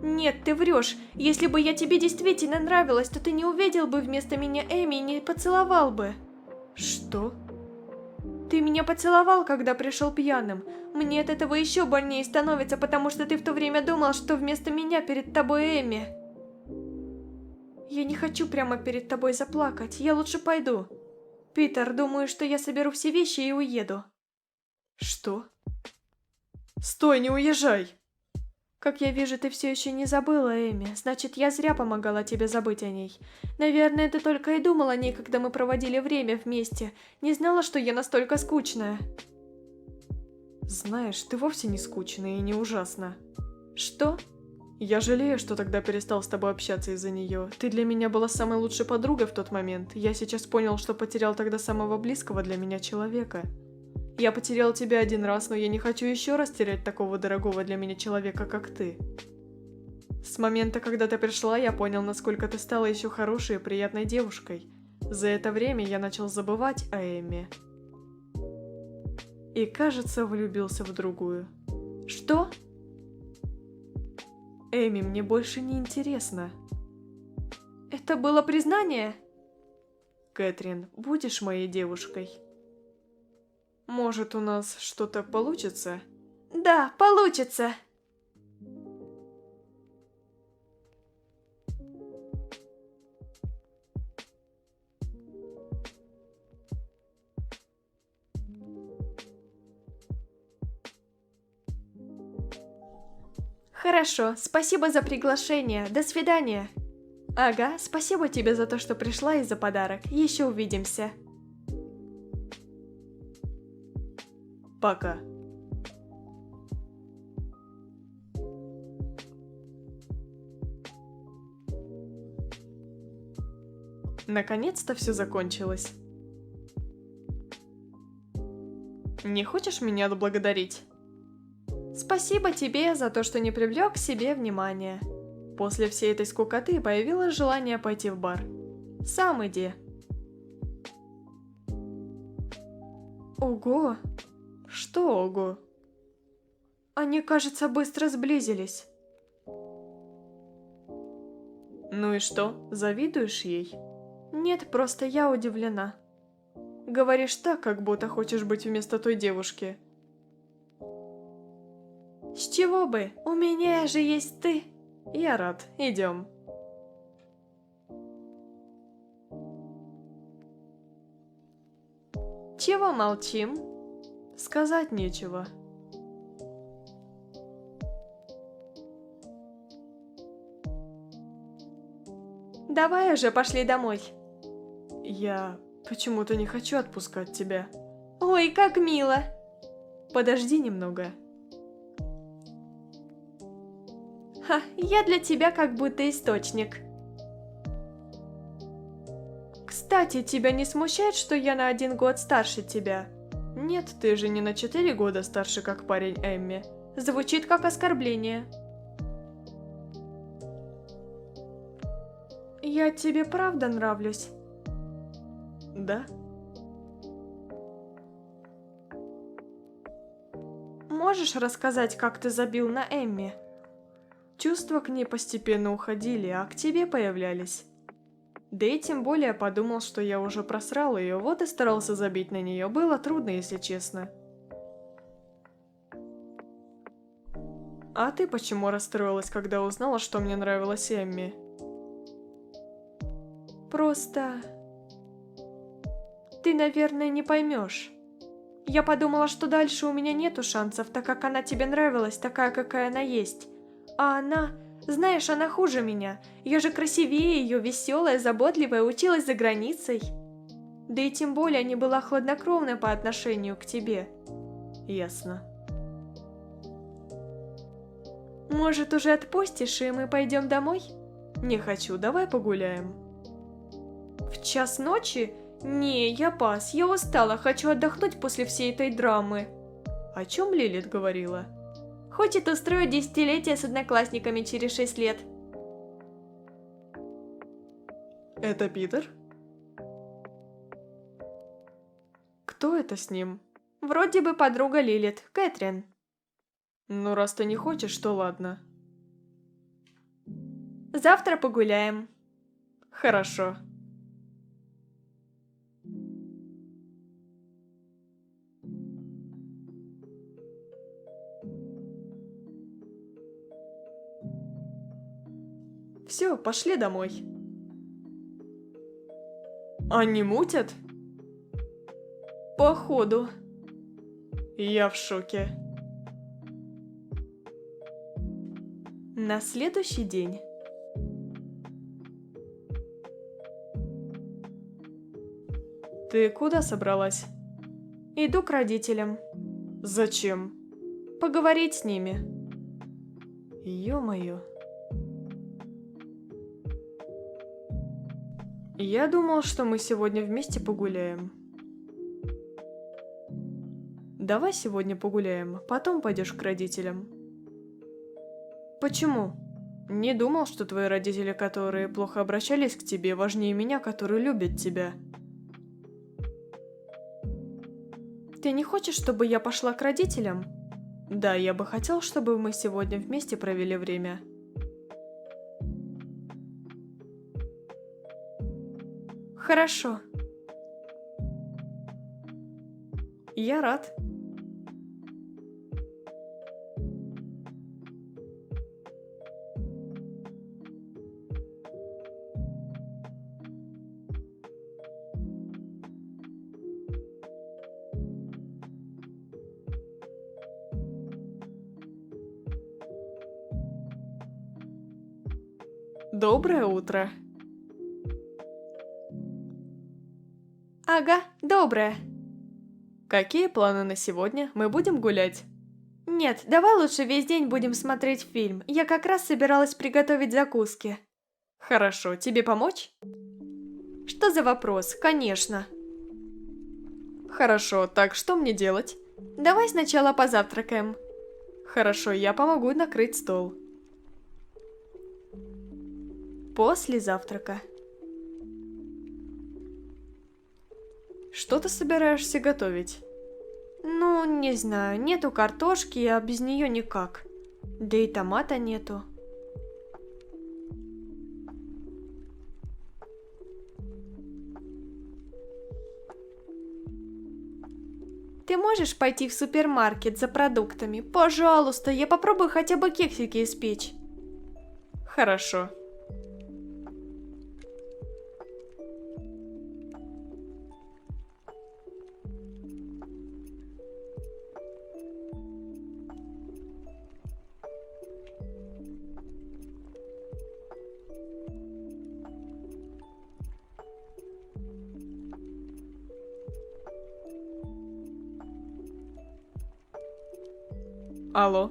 Нет, ты врешь. Если бы я тебе действительно нравилась, то ты не увидел бы вместо меня Эми и не поцеловал бы. Что? Ты меня поцеловал, когда пришел пьяным. Мне от этого еще больнее становится, потому что ты в то время думал, что вместо меня перед тобой Эми. Я не хочу прямо перед тобой заплакать, я лучше пойду. Питер, думаю, что я соберу все вещи и уеду. Что? Стой, не уезжай! Как я вижу, ты все еще не забыла, Эми. Значит, я зря помогала тебе забыть о ней. Наверное, ты только и думал о ней, когда мы проводили время вместе. Не знала, что я настолько скучная. Знаешь, ты вовсе не скучная и не ужасна. Что? Я жалею, что тогда перестал с тобой общаться из-за нее. Ты для меня была самой лучшей подругой в тот момент. Я сейчас понял, что потерял тогда самого близкого для меня человека. Я потерял тебя один раз, но я не хочу еще раз терять такого дорогого для меня человека, как ты. С момента, когда ты пришла, я понял, насколько ты стала еще хорошей и приятной девушкой. За это время я начал забывать о Эмме. И, кажется, влюбился в другую. Что? Эми, мне больше не интересно. Это было признание? Кэтрин, будешь моей девушкой? Может, у нас что-то получится? Да, получится. Хорошо, спасибо за приглашение. До свидания. Ага, спасибо тебе за то, что пришла и за подарок. Еще увидимся. Пока. Наконец-то все закончилось. Не хочешь меня отблагодарить? Спасибо тебе за то, что не привлек к себе внимания. После всей этой скукоты появилось желание пойти в бар. Сам иди. Ого! Что ого? Они, кажется, быстро сблизились. Ну и что, завидуешь ей? Нет, просто я удивлена. Говоришь так, как будто хочешь быть вместо той девушки. С чего бы? У меня же есть ты. Я рад, идем. Чего молчим? Сказать нечего. Давай уже пошли домой. Я почему-то не хочу отпускать тебя. Ой, как мило. Подожди немного. Ха, я для тебя как будто источник. Кстати, тебя не смущает, что я на 1 год старше тебя? Нет, ты же не на 4 года старше, как парень Эмми. Звучит как оскорбление. Я тебе правда нравлюсь? Да? Можешь рассказать, как ты забил на Эмми? Чувства к ней постепенно уходили, а к тебе появлялись. Да и тем более подумал, что я уже просрал ее, вот и старался забить на нее. Было трудно, если честно. А ты почему расстроилась, когда узнала, что мне нравилась Эмми? Просто... Ты, наверное, не поймешь. Я подумала, что дальше у меня нету шансов, так как она тебе нравилась, такая, какая она есть. А она... Знаешь, она хуже меня. Я же красивее ее, веселая, заботливая, училась за границей. Да и тем более не была хладнокровна по отношению к тебе. Ясно. Может, уже отпустишь, и мы пойдем домой? Не хочу, давай погуляем. В час ночи? Не, я пас, я устала, хочу отдохнуть после всей этой драмы. О чем Лилит говорила? Хочет устроить десятилетие с одноклассниками через 6 лет. Это Питер? Кто это с ним? Вроде бы подруга Лилит, Кэтрин. Ну, раз ты не хочешь, то ладно. Завтра погуляем. Хорошо. Все, пошли домой. Они мутят? Походу. Я в шоке. На следующий день. Ты куда собралась? Иду к родителям. Зачем? Поговорить с ними. Ё-моё. Я думал, что мы сегодня вместе погуляем. Давай сегодня погуляем, потом пойдешь к родителям. Почему? Не думал, что твои родители, которые плохо обращались к тебе, важнее меня, который любит тебя. Ты не хочешь, чтобы я пошла к родителям? Да, я бы хотел, чтобы мы сегодня вместе провели время. Хорошо. Я рад. Доброе утро. Ага, доброе. Какие планы на сегодня? Мы будем гулять? Нет, давай лучше весь день будем смотреть фильм. Я как раз собиралась приготовить закуски. Хорошо, тебе помочь? Что за вопрос? Конечно. Хорошо, так что мне делать? Давай сначала позавтракаем. Хорошо, я помогу накрыть стол. После завтрака. Что ты собираешься готовить? Ну, не знаю, нету картошки, а без нее никак. Да и томата нету. Ты можешь пойти в супермаркет за продуктами? Пожалуйста, я попробую хотя бы кексики испечь. Хорошо. Алло.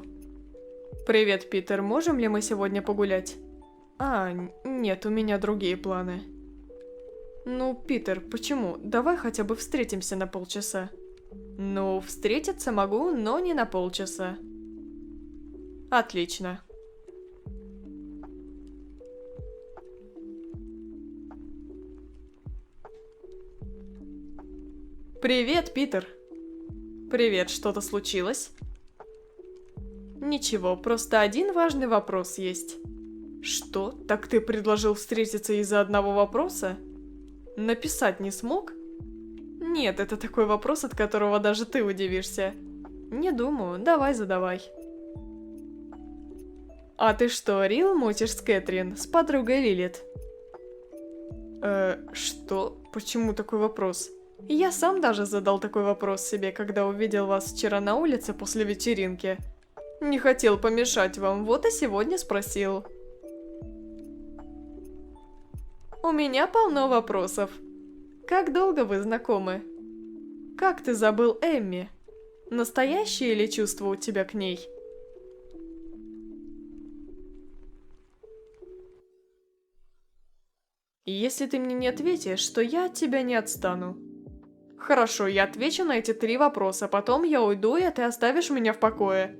Привет, Питер, можем ли мы сегодня погулять? Нет, у меня другие планы. Ну, Питер, почему? Давай хотя бы встретимся на полчаса. Ну, встретиться могу, но не на полчаса. Отлично. Привет, Питер. Привет, что-то случилось? Ничего, просто один важный вопрос есть. Что? Так ты предложил встретиться из-за одного вопроса? Написать не смог? Нет, это такой вопрос, от которого даже ты удивишься. Не думаю, давай задавай. А ты что, Рил мутишь с Кэтрин, с подругой Лилит? Что? Почему такой вопрос? Я сам даже задал такой вопрос себе, когда увидел вас вчера на улице после вечеринки. Не хотел помешать вам, вот и сегодня спросил. У меня полно вопросов. Как долго вы знакомы? Как ты забыл Эмми? Настоящие ли чувства у тебя к ней? Если ты мне не ответишь, то я от тебя не отстану. Хорошо, я отвечу на эти 3 вопроса, потом я уйду, и ты оставишь меня в покое.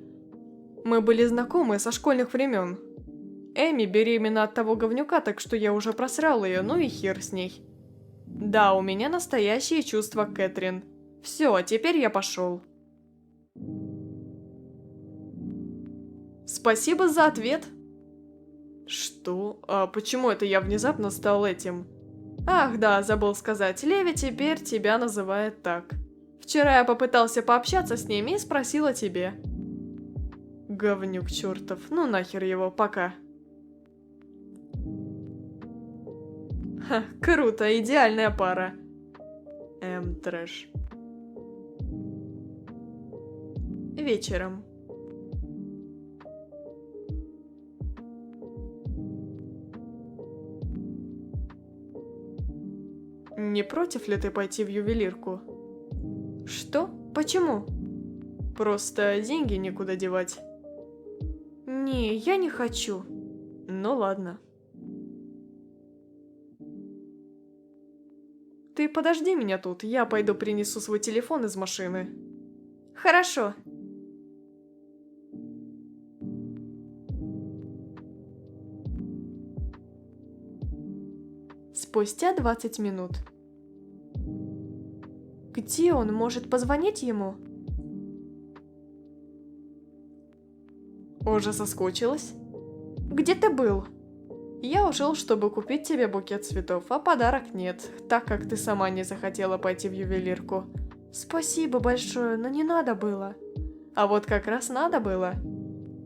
Мы были знакомы со школьных времен. Эми беременна от того говнюка, так что я уже просрал ее, ну и хер с ней. Да, у меня настоящие чувства к Кэтрин. Все, а теперь я пошел. Спасибо за ответ. Что? А почему это я внезапно стал этим? Ах, да, забыл сказать, Леви теперь тебя называет так. Вчера я попытался пообщаться с ними и спросил о тебе. Говнюк чертов, ну нахер его, пока. Ха, круто, идеальная пара. Трэш. Вечером. Не против ли ты пойти в ювелирку? Что? Почему? Просто деньги некуда девать. Не, я не хочу. Ну ладно. Ты подожди меня тут, я пойду принесу свой телефон из машины. Хорошо. Спустя 20 минут. Где он? Может позвонить ему? Уже соскучилась? Где ты был? Я ушел, чтобы купить тебе букет цветов, а подарок нет, так как ты сама не захотела пойти в ювелирку. Спасибо большое, но не надо было. А вот как раз надо было.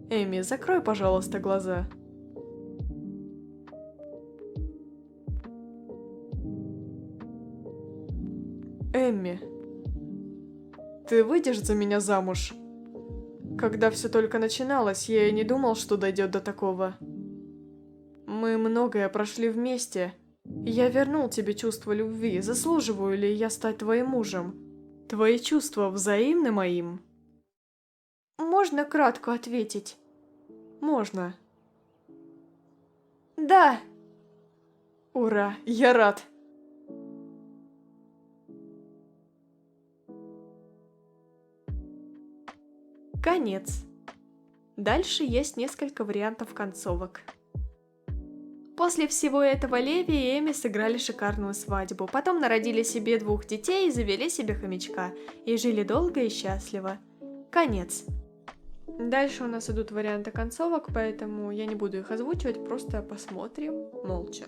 Эми, закрой, пожалуйста, глаза. Эмми, ты выйдешь за меня замуж? Когда все только начиналось, я и не думал, что дойдет до такого. Мы многое прошли вместе. Я вернул тебе чувство любви. Заслуживаю ли я стать твоим мужем? Твои чувства взаимны моим? Можно кратко ответить? Можно. Да. Ура, я рад. Конец. Дальше есть несколько вариантов концовок. После всего этого Леви и Эми сыграли шикарную свадьбу, потом народили себе 2 детей и завели себе хомячка, и жили долго и счастливо. Конец. Дальше у нас идут варианты концовок, поэтому я не буду их озвучивать, просто посмотрим молча.